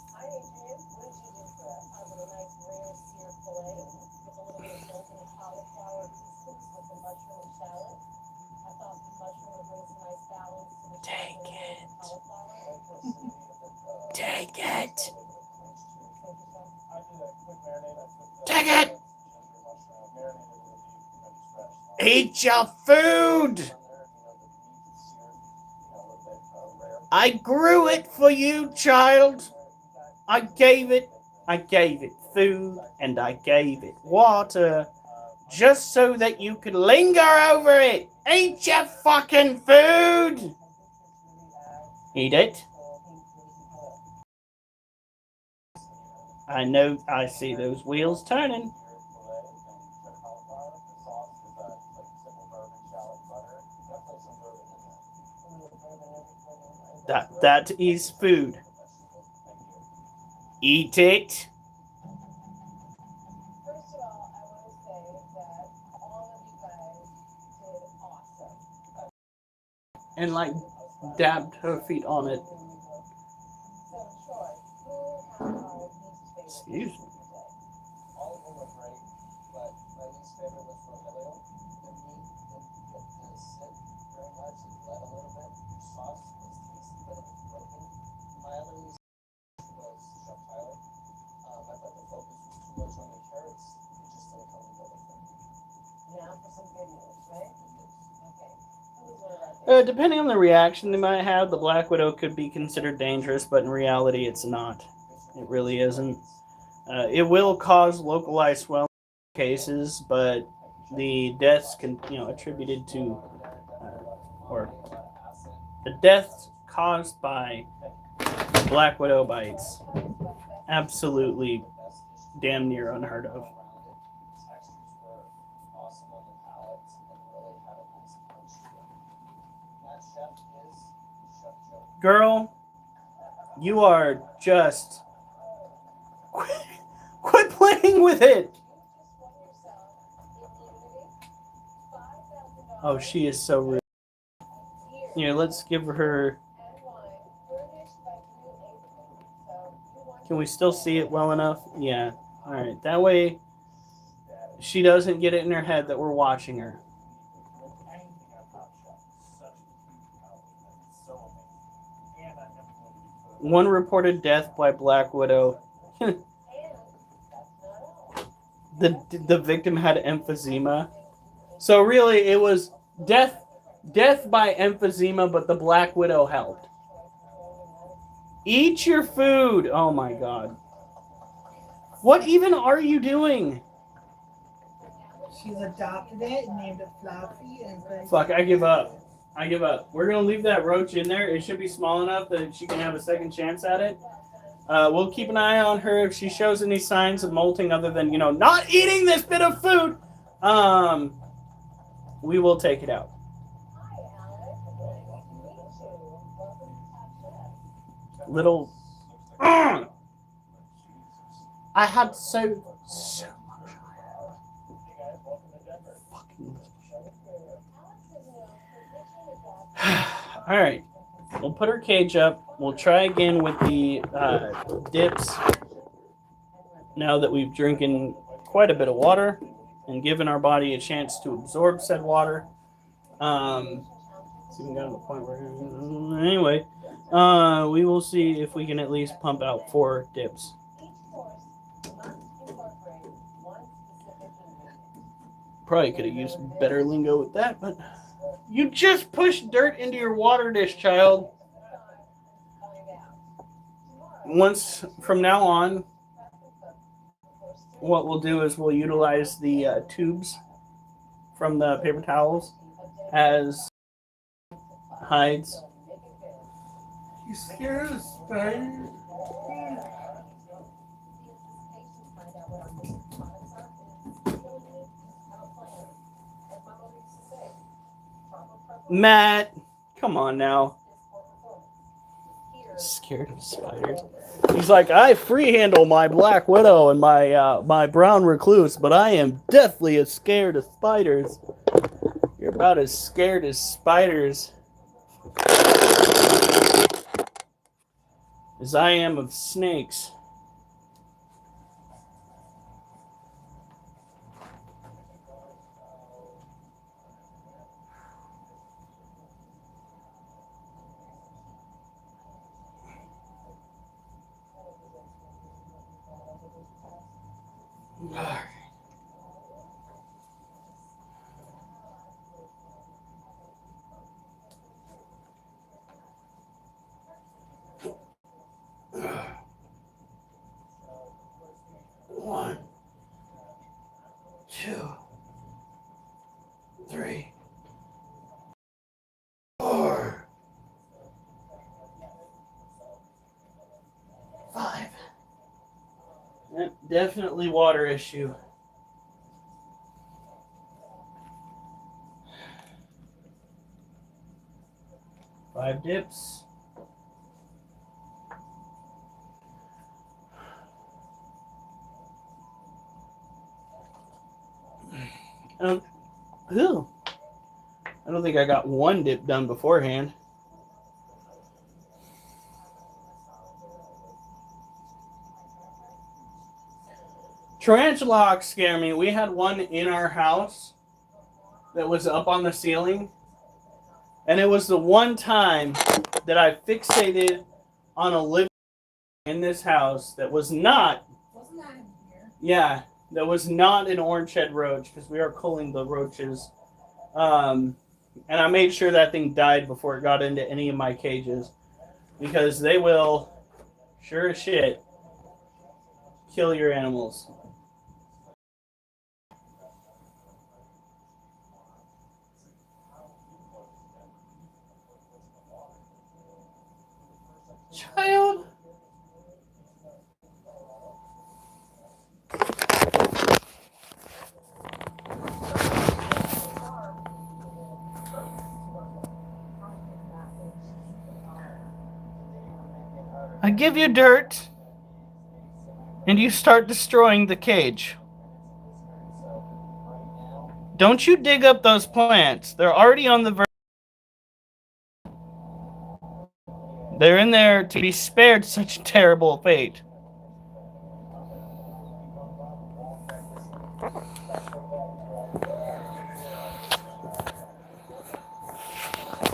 Hi, Adrian. What did you do for us? I got a nice rare sear fillet with a little bit of golden cauliflower pieces with the mushroom and shallot. I thought the mushroom would bring some nice balance to the take golden it. cauliflower. Take it. Thank you, sir. I did a quick marinade. I took the Take it. ginger mushroom, marinated it with the veggies fresh. Eat your food. I grew it for you, child. I gave it food and I gave it water just so that you could linger over it. Eat your fucking food. Eat it. I know, I see those wheels turning. That is food. Eat it. First of all, I want to say that all of you guys did awesome. And like dabbed her feet on it. So, Troy, who had our least favorite Excuse me. today? All of them were great, but my least favorite was Rogelio. The meat didn't sit very much. It bled a little bit. The sauce was tasty, but it was broken. My other least was Chef Tyler. I thought the focus was too much on the carrots. It just didn't come together for me. Now for some good news, right? Okay. Who's our Depending on the reaction they might have, the Black Widow could be considered dangerous, but in reality, it's not. It really isn't. It will cause localized swelling cases, but the deaths attributed to, or the deaths caused by Black Widow bites, absolutely damn near unheard of. Textures were awesome on the palate and really had a nice punch to them. That chef is Chef Joe. Girl, you are just quit playing with it. Oh, she is so rude. Here, let's give her. Can we still see it well enough? Yeah. All right. That way, she doesn't get it in her head that we're watching her. One reported death by Black Widow. The victim had emphysema. So really, it was death by emphysema, but the Black Widow helped. Eat your food. Oh my God. What even are you doing? She's adopted it and named it Fluffy. And Fuck, I give up. We're going to leave that roach in there. It should be small enough that she can have a second chance at it. We'll keep an eye on her if she shows any signs of molting other than, not eating this bit of food. We will take it out. Little. I had so much. All right. We'll put her cage up. We'll try again with the dips. Now that we've drinking quite a bit of water and given our body a chance to absorb said water. So we got to the point where anyway, we will see if we can at least pump out 4 dips. Probably could have used better lingo with that, but you just pushed dirt into your water dish, child. Once from now on, what we'll do is we'll utilize the tubes from the paper towels as hides. You scared of spiders? Matt, come on now. Scared of spiders. He's like, I free handle my Black Widow and my brown recluse, but I am deathly as scared of spiders. You're about as scared as spiders. as I am of snakes. One, two, three, four, five. Yep, definitely water issue. Five dips. I don't think I got one dip done beforehand. Tarantula hawks scare me. We had one in our house that was up on the ceiling. And it was the one time that I fixated on a living in this house that was not. Wasn't that in here? Yeah, that was not an orange head roach because we are culling the roaches. And I made sure that thing died before it got into any of my cages because they will, sure as shit, kill your animals. Child. I give you dirt, and you start destroying the cage. Don't you dig up those plants. They're already on the verge. They're in there to be spared such terrible fate.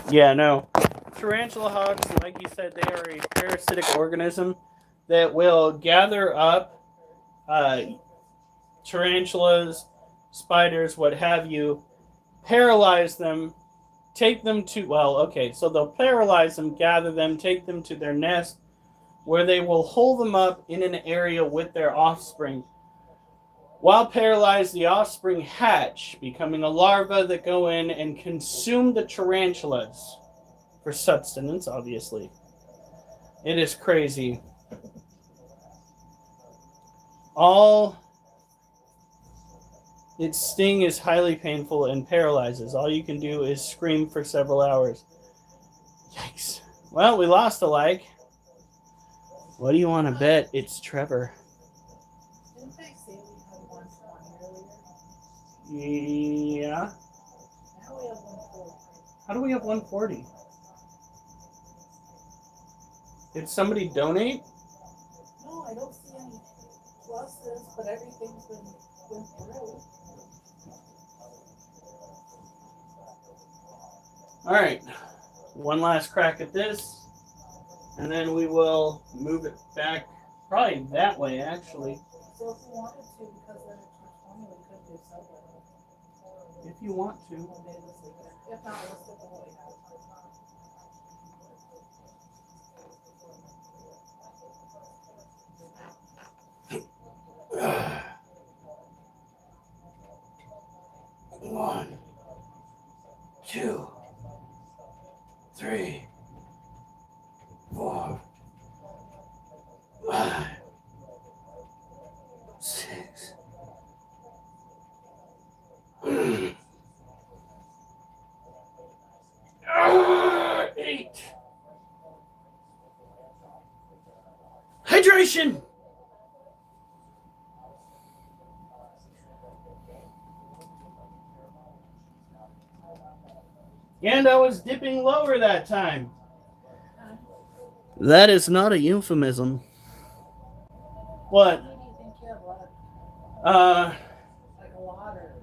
Yeah, no. Tarantula hawks, like you said, they are a parasitic organism that will gather up tarantulas, spiders, what have you, paralyze them, take them to, so they'll paralyze them, gather them, take them to their nest, where they will hold them up in an area with their offspring. While paralyzed, the offspring hatch, becoming a larva that go in and consume the tarantulas for sustenance, obviously. It is crazy. Its sting is highly painful and paralyzes. All you can do is scream for several hours. Yikes. Well, we lost a like. What do you want to bet? It's Trevor. Didn't they say we had 120 earlier? Yeah. Now we have 140. How do we have 140? Did somebody donate? No, I don't see any pluses, but everything's been went through. All right. One last crack at this. And then we will move it back probably that way, actually. So if we wanted to, because they're extra 20, we could do separate. If you want to. One day this week. If not, we'll stick with what we have. One, two, three, four, five, six, 8. Hydration! And I was dipping lower that time. That is not a euphemism. What? Maybe you think you have what? Like a lot or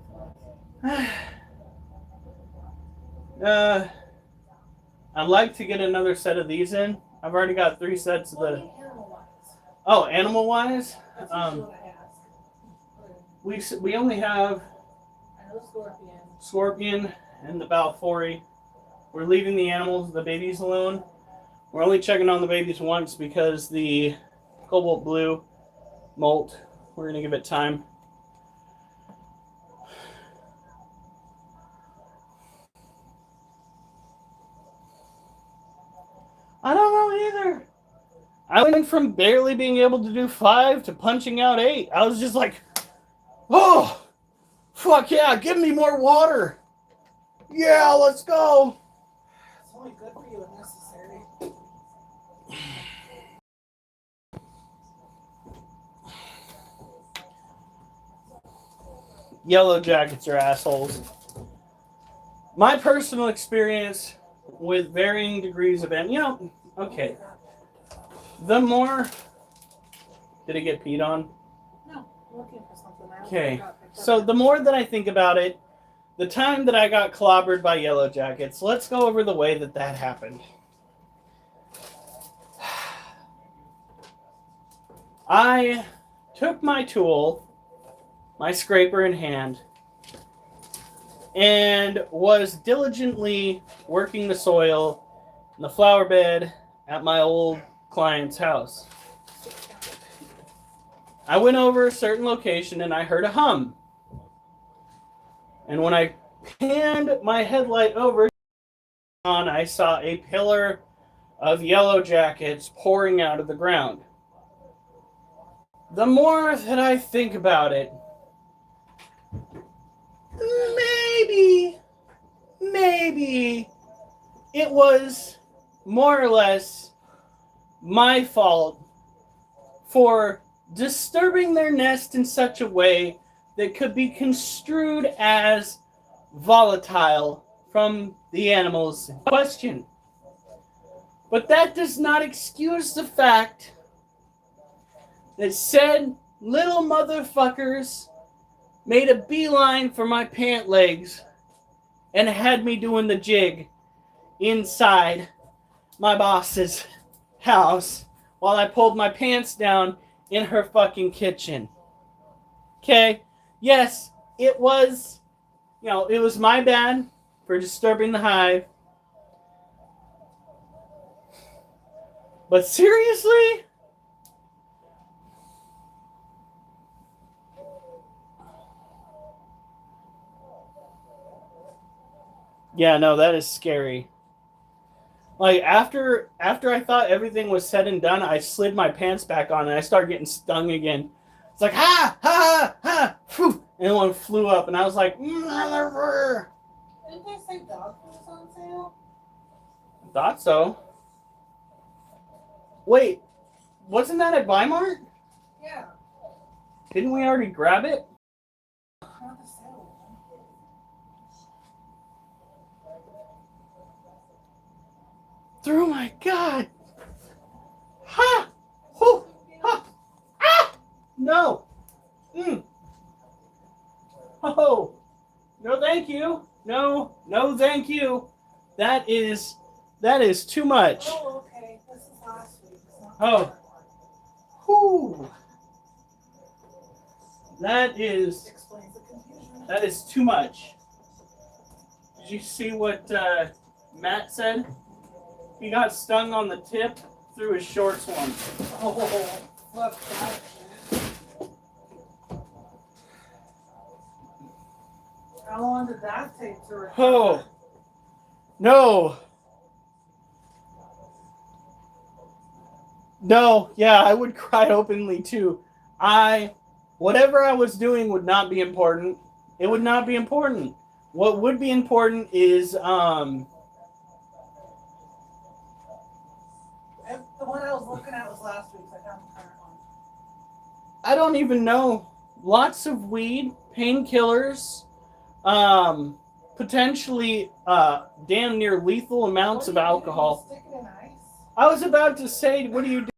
what? I'd like to get another set of these in. I've already got 3 sets of Well, I the. mean animal-wise. Oh, animal wise, That's usually what I ask. we only have I know scorpion. scorpion and the balfouri. We're leaving the animals, the babies alone. We're only checking on the babies once because the cobalt blue molt, we're gonna give it time. I don't know either. I went from barely being able to do 5 to punching out 8. I was just like, oh, fuck yeah, give me more water. Yeah, let's go. It's only good for you if necessary. Yellow jackets are assholes. My personal experience with varying degrees of okay. The more did it get peed on? No, I'm looking for something. Okay. So the more that I think about it, the time that I got clobbered by yellow jackets, let's go over the way that happened. I took my tool, my scraper in hand, and was diligently working the soil in the flower bed at my old client's house. I went over a certain location and I heard a hum. And when I panned my headlight over, I saw a pillar of yellow jackets pouring out of the ground. The more that I think about it, maybe it was more or less my fault for disturbing their nest in such a way that could be construed as volatile from the animals in question. But that does not excuse the fact that said little motherfuckers made a beeline for my pant legs and had me doing the jig inside my boss's house while I pulled my pants down in her fucking kitchen. Okay? Yes, it was, it was my bad for disturbing the hive. But seriously? Yeah, no, that is scary. Like, after I thought everything was said and done, I slid my pants back on and I started getting stung again. It's like, ha, ha, ha, phew, and one flew up and I was like, motherfucker. Didn't they say dog food was on sale? I thought so. Wait, wasn't that at Weimar? Yeah. Didn't we already grab it? Not the sale one. Oh my god! Ha! Ho! Ha! Ah! No! Oh! No thank you! No thank you! That is too much. Oh, okay. This is last week. It's not Oh. Whew. That is explains the confusion. That is too much. Did you see what Matt said? He got stung on the tip through his shorts once. Oh, fuck that shit. How long did that take to recover? Oh. No. No, yeah, I would cry openly too. Whatever I was doing would not be important. It would not be important. What would be important is, The one I was looking at was last week's. I found the current one. I don't even know. Lots of weed, painkillers, potentially damn near lethal amounts of alcohol. Stick it in ice? I was about to say, what do you do?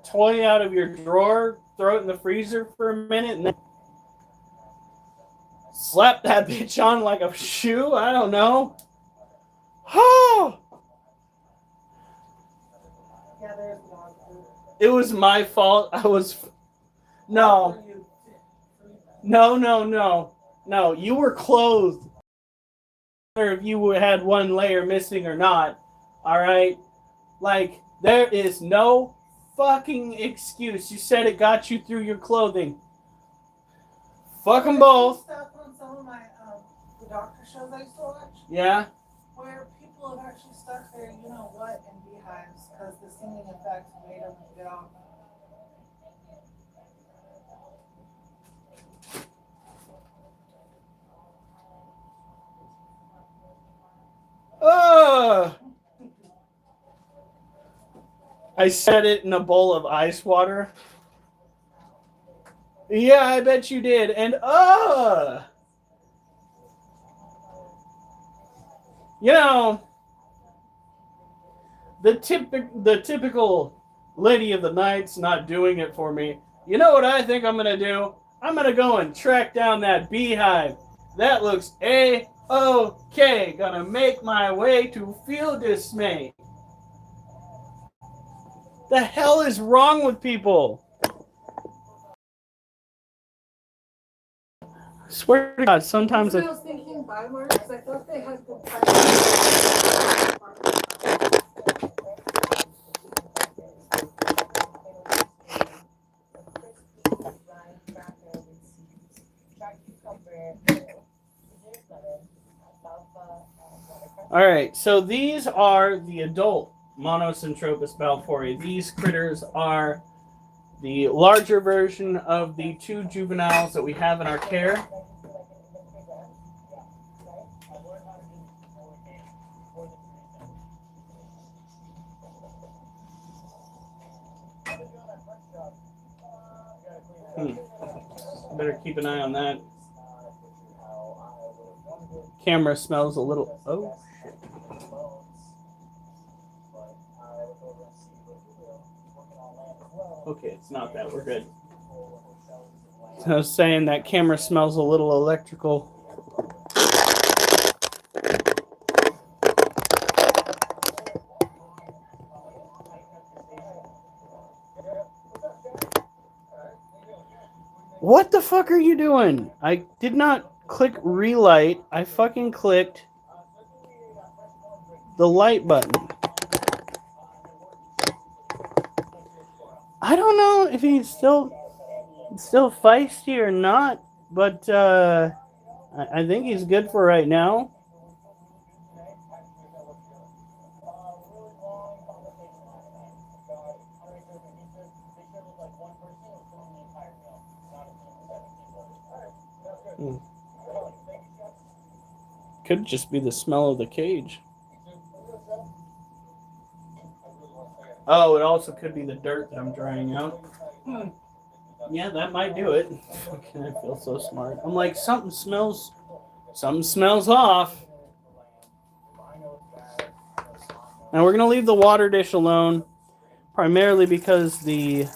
Toy out of your drawer, throw it in the freezer for a minute, and then slap that bitch on like a shoe? I don't know. Oh! Yeah, there's dog food. It was my fault. I was. No. No. You were clothed. Whether if you had one layer missing or not. Alright? Like, there is no fucking excuse. You said it got you through your clothing. Fuck them both. Stuff on some of my the doctor shows I used to watch, Yeah? where people have actually stuck their you know what in beehives because the stinging effect made them get off. I set it in a bowl of ice water. Yeah, I bet you did. And you know, the typical lady of the night's not doing it for me. You know what I think I'm gonna do? I'm gonna go and track down that beehive. That looks A-OK. Gonna make my way to Field Dismay. The hell is wrong with people? I swear to God, sometimes I was thinking Weimar because I thought they had good All right, so these are the adult Monocentropas balfouri. These critters are the larger version of the two juveniles that we have in our care. Better keep an eye on that. Camera smells a little. Oh shit. Okay, it's not that. We're good. I was saying that camera smells a little electrical. What the fuck are you doing? I did not click relight. I fucking clicked the light button. I don't know if he's still feisty or not, but I think he's good for right now. Could just be the smell of the cage. Oh, it also could be the dirt that I'm drying out. Yeah, that might do it. Okay, I feel so smart. I'm like, something smells off. Now we're gonna leave the water dish alone, primarily because the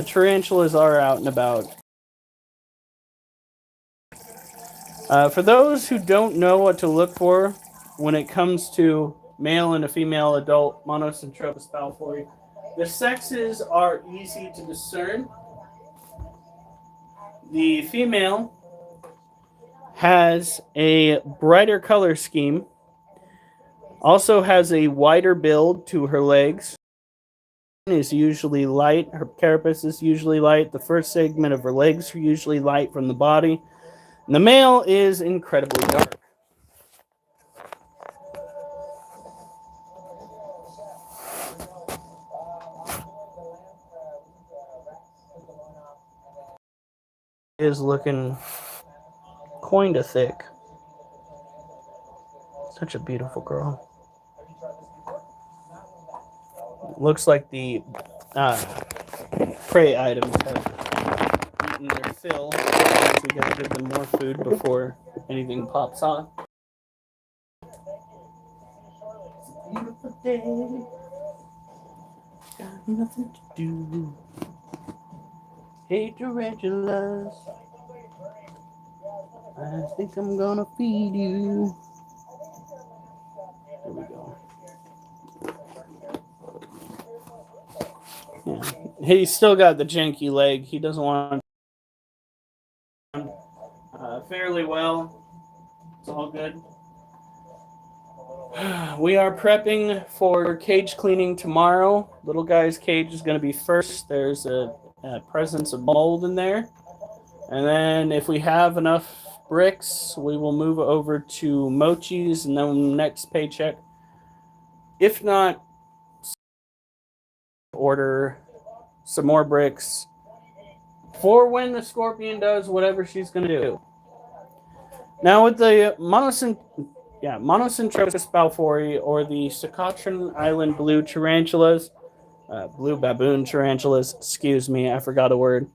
tarantulas are out and about. For those who don't know what to look for when it comes to male and a female adult Monocentropas balfouri, the sexes are easy to discern. The female has a brighter color scheme, also has a wider build to her legs, is usually light, her carapace is usually light, the first segment of her legs are usually light from the body, and the male is incredibly dark. Is looking kinda thick. Such a beautiful girl. Looks like the prey items have eaten their fill. We gotta give them more food before anything pops on. It's a beautiful day. Got nothing to do. Hey, tarantulas. I think I'm gonna feed you. There we go. Yeah. He's still got the janky leg. He doesn't want fairly well. It's all good. We are prepping for cage cleaning tomorrow. Little guy's cage is going to be first. There's a presence of mold in there. And then if we have enough bricks, we will move over to Mochi's and then next paycheck. If not, order some more bricks for when the Scorpion does whatever she's going to do. Now with the Monocentrosis balfouri, or the Socotra Island blue tarantulas, blue baboon tarantulas, excuse me, I forgot a word.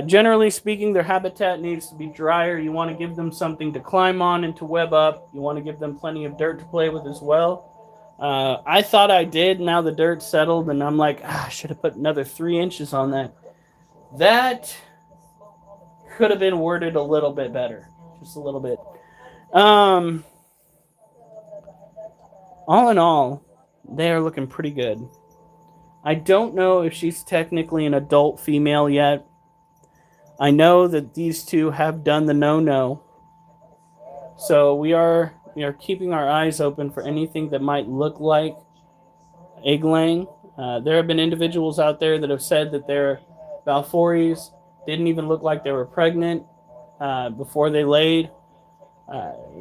Generally speaking, their habitat needs to be drier. You want to give them something to climb on and to web up. You want to give them plenty of dirt to play with as well. I thought I did. Now the dirt's settled, and I'm like, I should have put another 3 inches on that. That could have been worded a little bit better. Just a little bit. All in all, they are looking pretty good. I don't know if she's technically an adult female yet. I know that these two have done the no-no. So we are keeping our eyes open for anything that might look like egg laying. There have been individuals out there that have said that their balfouris didn't even look like they were pregnant before they laid.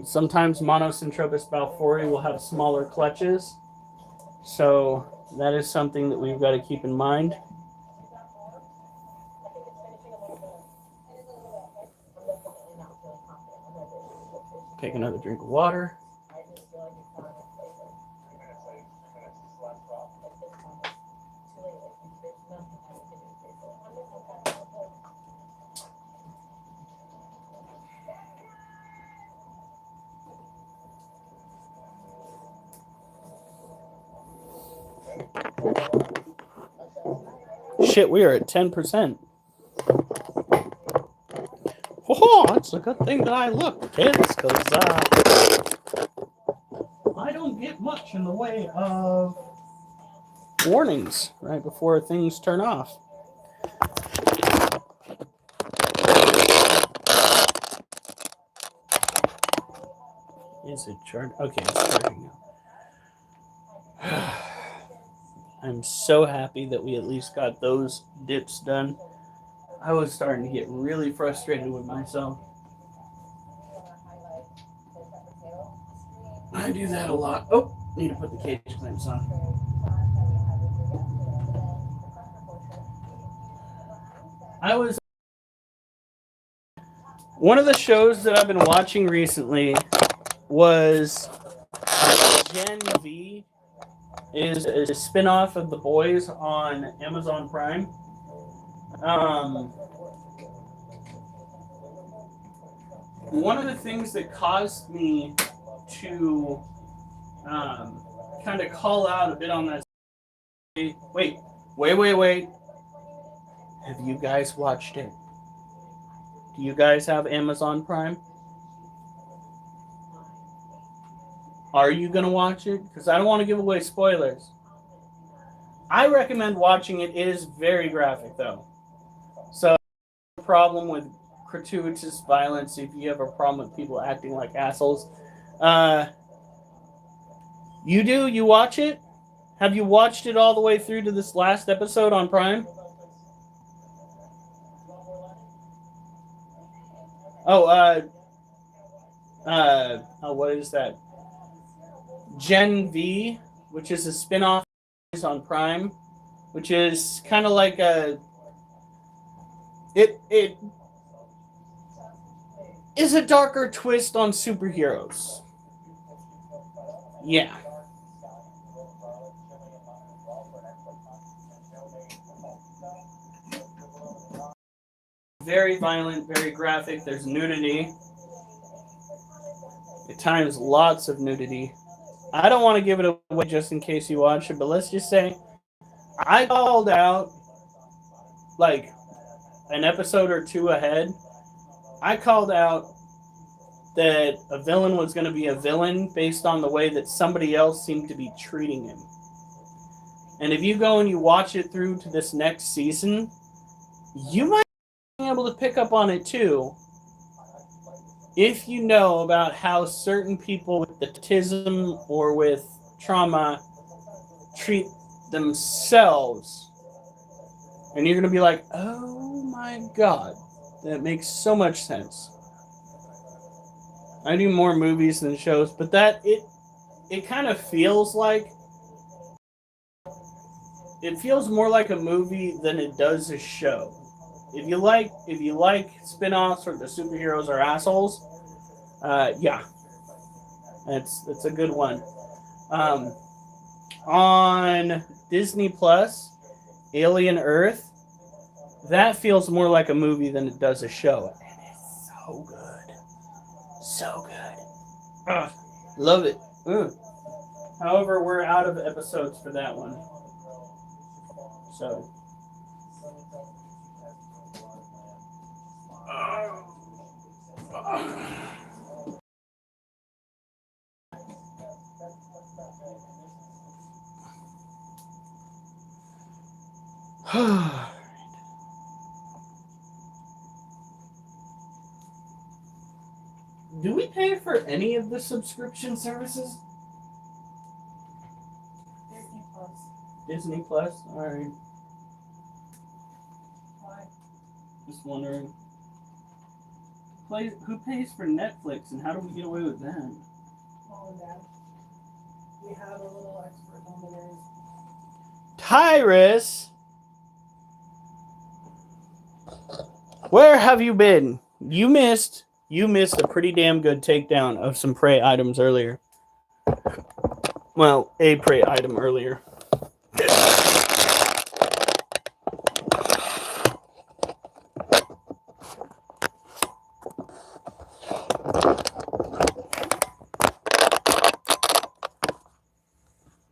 Sometimes Monocentrosis balfouri will have smaller clutches. So that is something that we've got to keep in mind. Take another drink of water. Shit, we are at 10%. Oh, it's a good thing that I looked, kids, because I don't get much in the way of warnings right before things turn off. Is it charged? Okay, it's charging now. I'm so happy that we at least got those dips done. I was starting to get really frustrated with myself. I do that a lot. Oh, need to put the cage clamps on. One of the shows that I've been watching recently was Gen V. Is a spin-off of The Boys on Amazon Prime. One of the things that caused me to kind of call out a bit on that. Wait. Have you guys watched it? Do you guys have Amazon Prime? Are you going to watch it? Because I don't want to give away spoilers. I recommend watching it. It is very graphic, though. So, no problem with gratuitous violence if you have a problem with people acting like assholes. You do? You watch it? Have you watched it all the way through to this last episode on Prime? What is that? Gen V, which is a spin-off on Prime, which is kind of like a... It is a darker twist on superheroes. Yeah. Very violent, very graphic. There's nudity. At times, lots of nudity. I don't want to give it away just in case you watch it, but let's just say I called out like an episode or two ahead. I called out that a villain was going to be a villain based on the way that somebody else seemed to be treating him. And if you go and you watch it through to this next season, you might be able to pick up on it too. If you know about how certain people with autism or with trauma treat themselves, and you're going to be like, oh my God, that makes so much sense. I do more movies than shows, but it kind of feels like it feels more like a movie than it does a show. If you like spin-offs or the superheroes are assholes, yeah, it's a good one. On Disney Plus, Alien Earth, that feels more like a movie than it does a show, and it's so good, so good. Ugh, love it. Ugh. However, we're out of episodes for that one, so. Do we pay for any of the subscription services? Disney Plus. Disney Plus? Alright. Why? Just wondering. Who pays for Netflix and how do we get away with that? Mom and Dad. We have a little expert on the nerds. Tyrus! Where have you been? You missed a pretty damn good takedown of some prey items earlier. Well, a prey item earlier.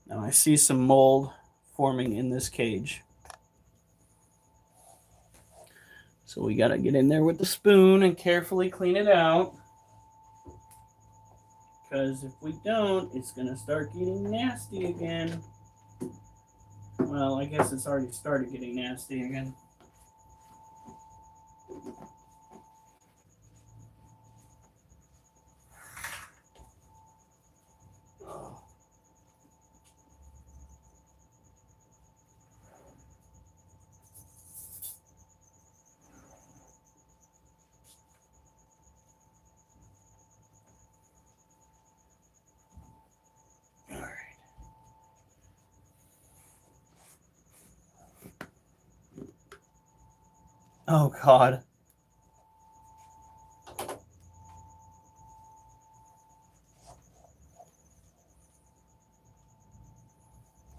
Now I see some mold forming in this cage. So we gotta get in there with the spoon and carefully clean it out. Because if we don't, it's gonna start getting nasty again. Well, I guess it's already started getting nasty again. Oh, God.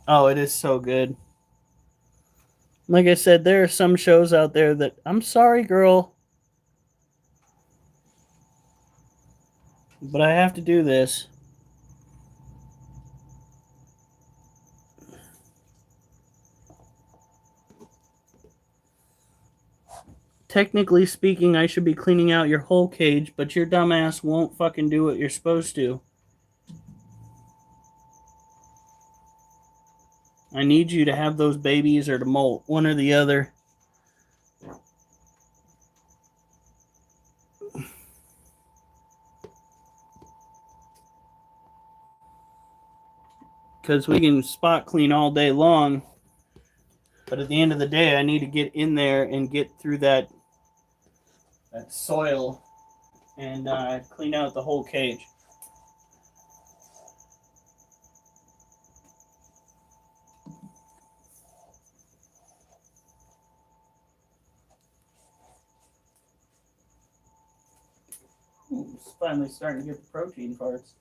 Oh, it is so good. Like I said, there are some shows out there that, I'm sorry, girl, but I have to do this. Technically speaking, I should be cleaning out your whole cage, but your dumbass won't fucking do what you're supposed to. I need you to have those babies or to molt, one or the other. Because we can spot clean all day long, but at the end of the day, I need to get in there and get through that soil and clean out the whole cage. It's finally starting to get the protein parts.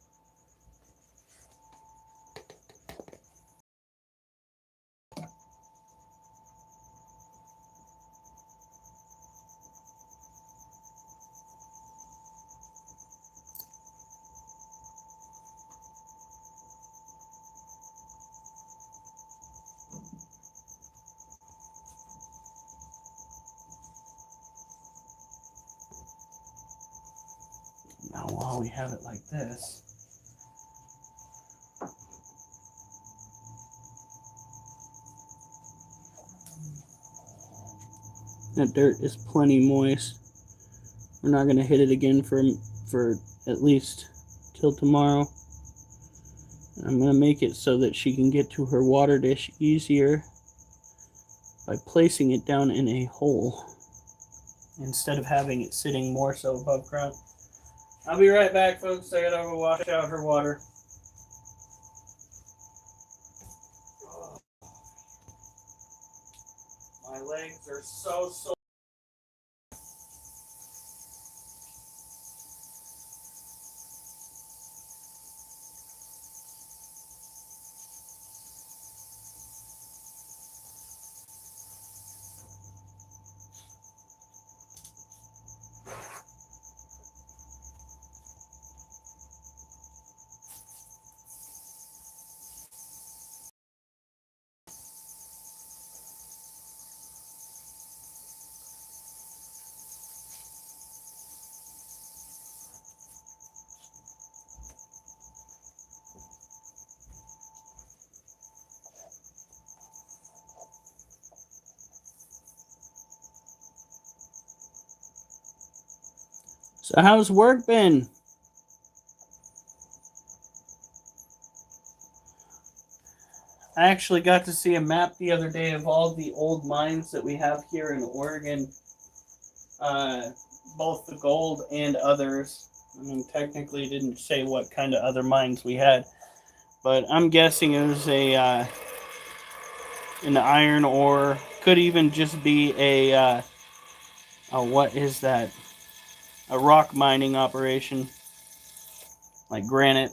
Now, while we have it like this, that dirt is plenty moist. We're not going to hit it again for at least till tomorrow. I'm going to make it so that she can get to her water dish easier by placing it down in a hole instead of having it sitting more so above ground. I'll be right back, folks. I gotta go wash out her water. My legs are so sore. So how's work been? I actually got to see a map the other day of all the old mines that we have here in Oregon, both the gold and others. I mean, technically, it didn't say what kind of other mines we had, but I'm guessing it was an iron ore. Could even just be a what is that? A rock mining operation, like granite.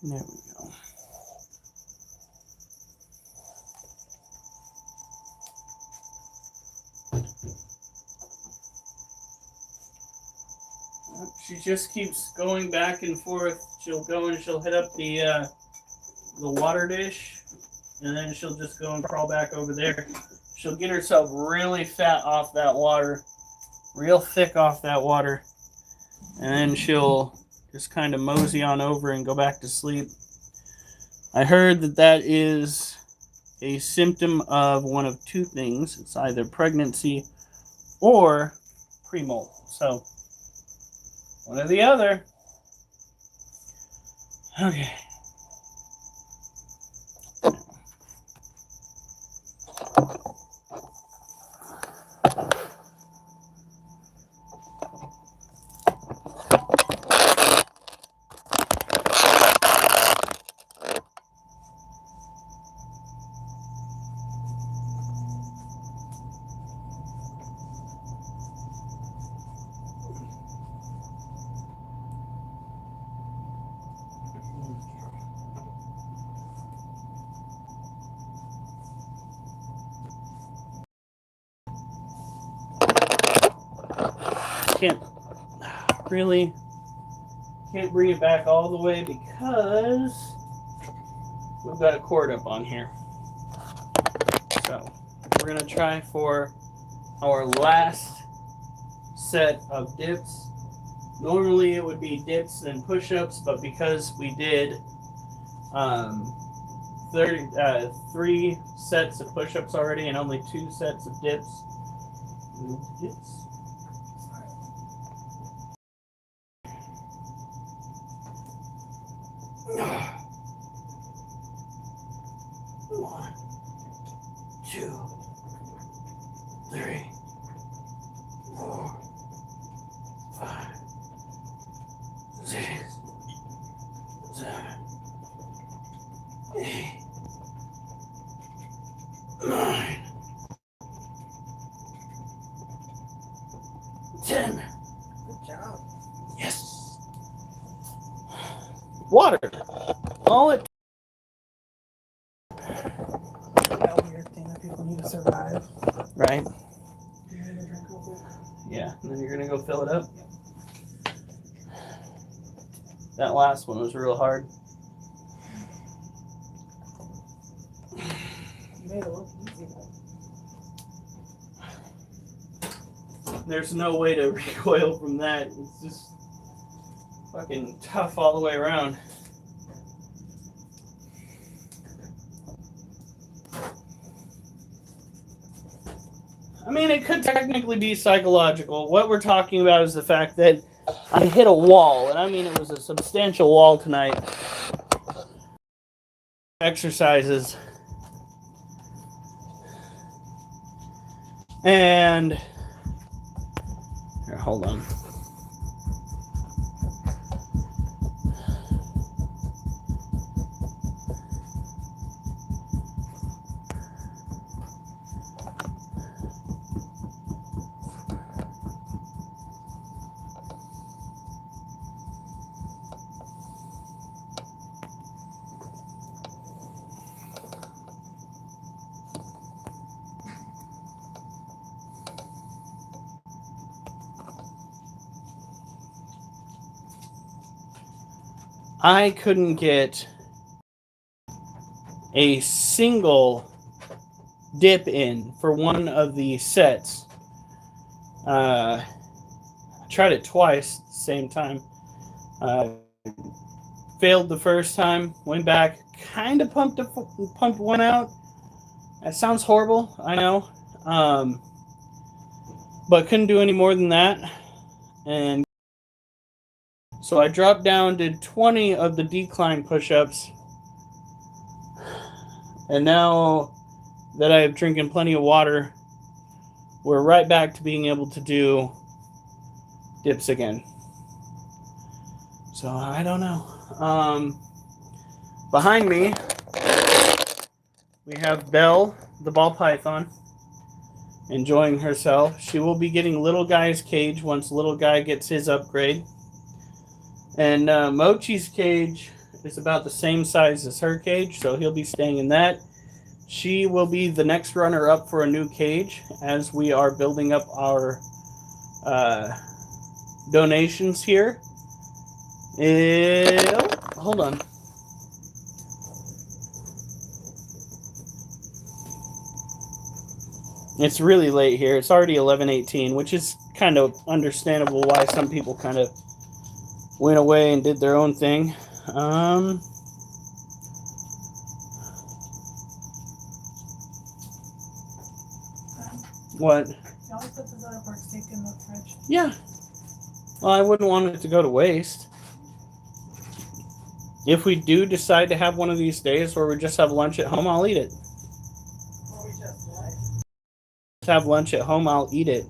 There we go. She just keeps going back and forth. She'll go and she'll hit up the water dish, and then she'll just go and crawl back over there. She'll get herself really fat off that water, real thick off that water, and then she'll just kind of mosey on over and go back to sleep. I heard that is a symptom of one of two things. It's either pregnancy or pre-molt. So, one or the other. Okay. Can't bring it back all the way because we've got a cord up on here. So we're gonna try for our last set of dips. Normally it would be dips and push-ups, but because we did 3 sets of push-ups already and only 2 sets of dips, dips. 1, 2, 3, 4, 5, 6, 7, 8, 9, 10. Good job. Yes. Water. All it. That weird thing that people need to survive. Right. You need a drink real quick? Yeah. And then you're gonna go fill it up. That last one was real hard. You made it look easy. There's no way to recoil from that. It's just fucking tough all the way around. I mean, it could technically be psychological. What we're talking about is the fact that I hit a wall, and I mean it was a substantial wall tonight. Exercises. And here, hold on. I couldn't get a single dip in for one of the sets. I tried it twice at the same time. Failed the first time, went back, kind of pumped one out. That sounds horrible, I know. But couldn't do any more than that. And so I dropped down, did 20 of the decline push-ups. And now that I've drinking plenty of water, we're right back to being able to do dips again. So I don't know. Behind me, we have Belle, the ball python, enjoying herself. She will be getting little guy's cage once little guy gets his upgrade. And Mochi's cage is about the same size as her cage, so he'll be staying in that. She will be the next runner up for a new cage as we are building up our donations here. Hold on. It's really late here. It's already 11:18, which is kind of understandable why some people kind of went away and did their own thing. What? You always put this other pork steak in the fridge. Yeah. Well, I wouldn't want it to go to waste. If we do decide to have one of these days where we just have lunch at home, I'll eat it. Or we just what? Have lunch at home, I'll eat it.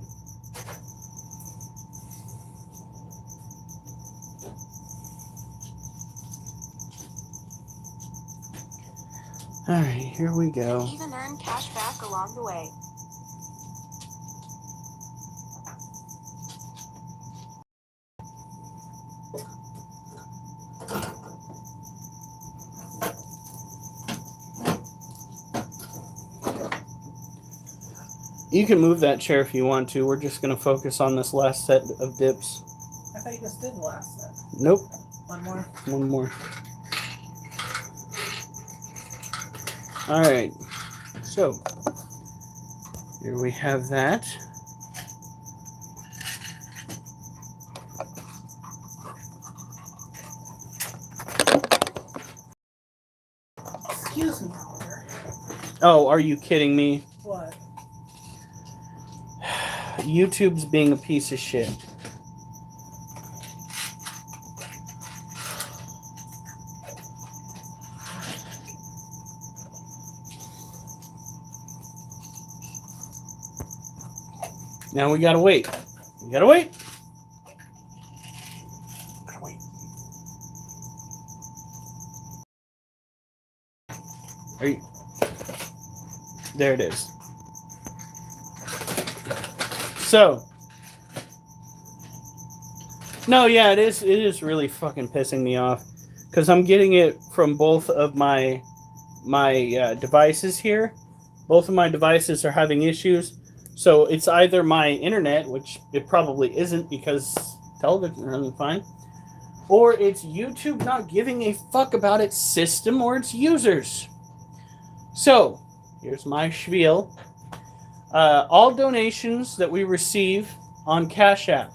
All right, here we go. Even earn cash back along the way. You can move that chair if you want to. We're just going to focus on this last set of dips. I thought you just did the last set. Nope. One more. One more. All right. So, here we have that. Excuse me, Oliver. Oh, are you kidding me? What? YouTube's being a piece of shit. Now we gotta wait. We gotta wait. Gotta wait. Are you? There it is. So. No, yeah, it is. It is really fucking pissing me off because I'm getting it from both of my devices here. Both of my devices are having issues. So it's either my internet, which it probably isn't because television is running fine, or it's YouTube not giving a fuck about its system or its users. So, here's my spiel. All donations that we receive on Cash App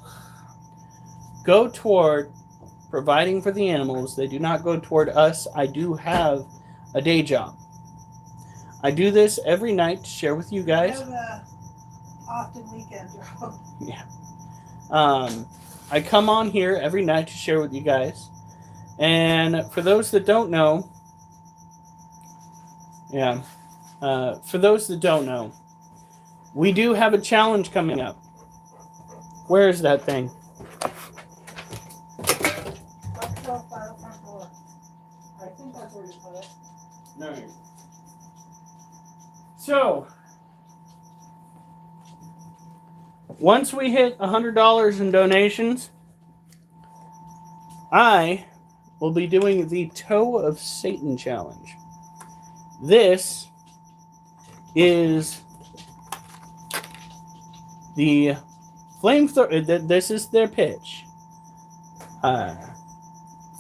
go toward providing for the animals. They do not go toward us. I do have a day job. I do this every night to share with you guys. I have a often weekend job. Yeah. I come on here every night to share with you guys. And for those that don't know, we do have a challenge coming up. Where is that thing? I think that's where you put it. No. So, once we hit $100 in donations, I will be doing the Toe of Satan challenge. This is the flamethrower. This is their pitch.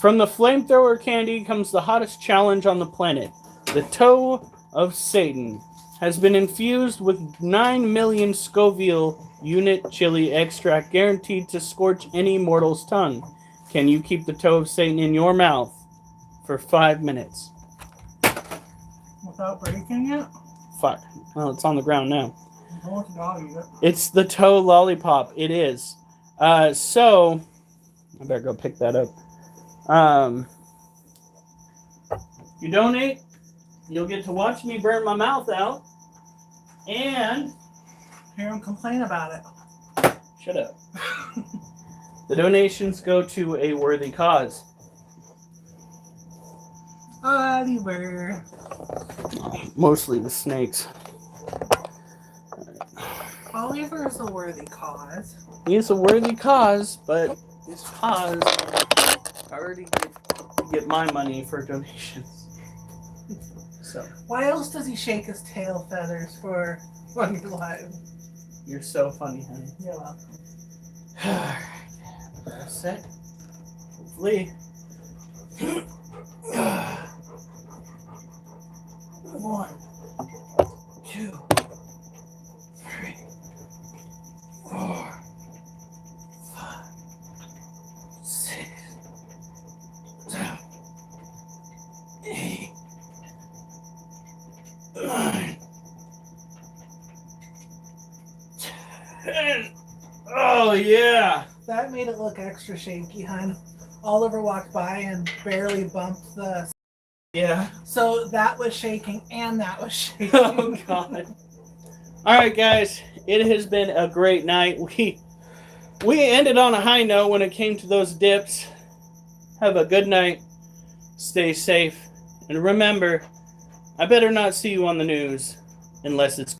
From the flamethrower candy comes the hottest challenge on the planet. The Toe of Satan has been infused with 9 million Scoville unit chili extract guaranteed to scorch any mortal's tongue. Can you keep the Toe of Satan in your mouth for 5 minutes? Without breaking it? Fuck. Well, it's on the ground now. I want the dog to eat it. It's the toe lollipop. It is. So, I better go pick that up. You donate, you'll get to watch me burn my mouth out. And hear him complain about it. Shut up. The donations go to a worthy cause. Oliver. Mostly the snakes. Oliver is a worthy cause. He is a worthy cause, but his cause already get my money for donations. So why else does he shake his tail feathers for when you're live? You're so funny, honey. You're welcome. That's it. Hopefully. 1, 2, 3, 4, 5, 6, 7, 8, 9, 10. Oh yeah. That made it look extra shaky, hon. Oliver walked by and barely bumped the. Yeah. So that was shaking and that was shaking. Oh God. All right, guys. It has been a great night. We ended on a high note when it came to those dips. Have a good night. Stay safe. And remember, I better not see you on the news unless it's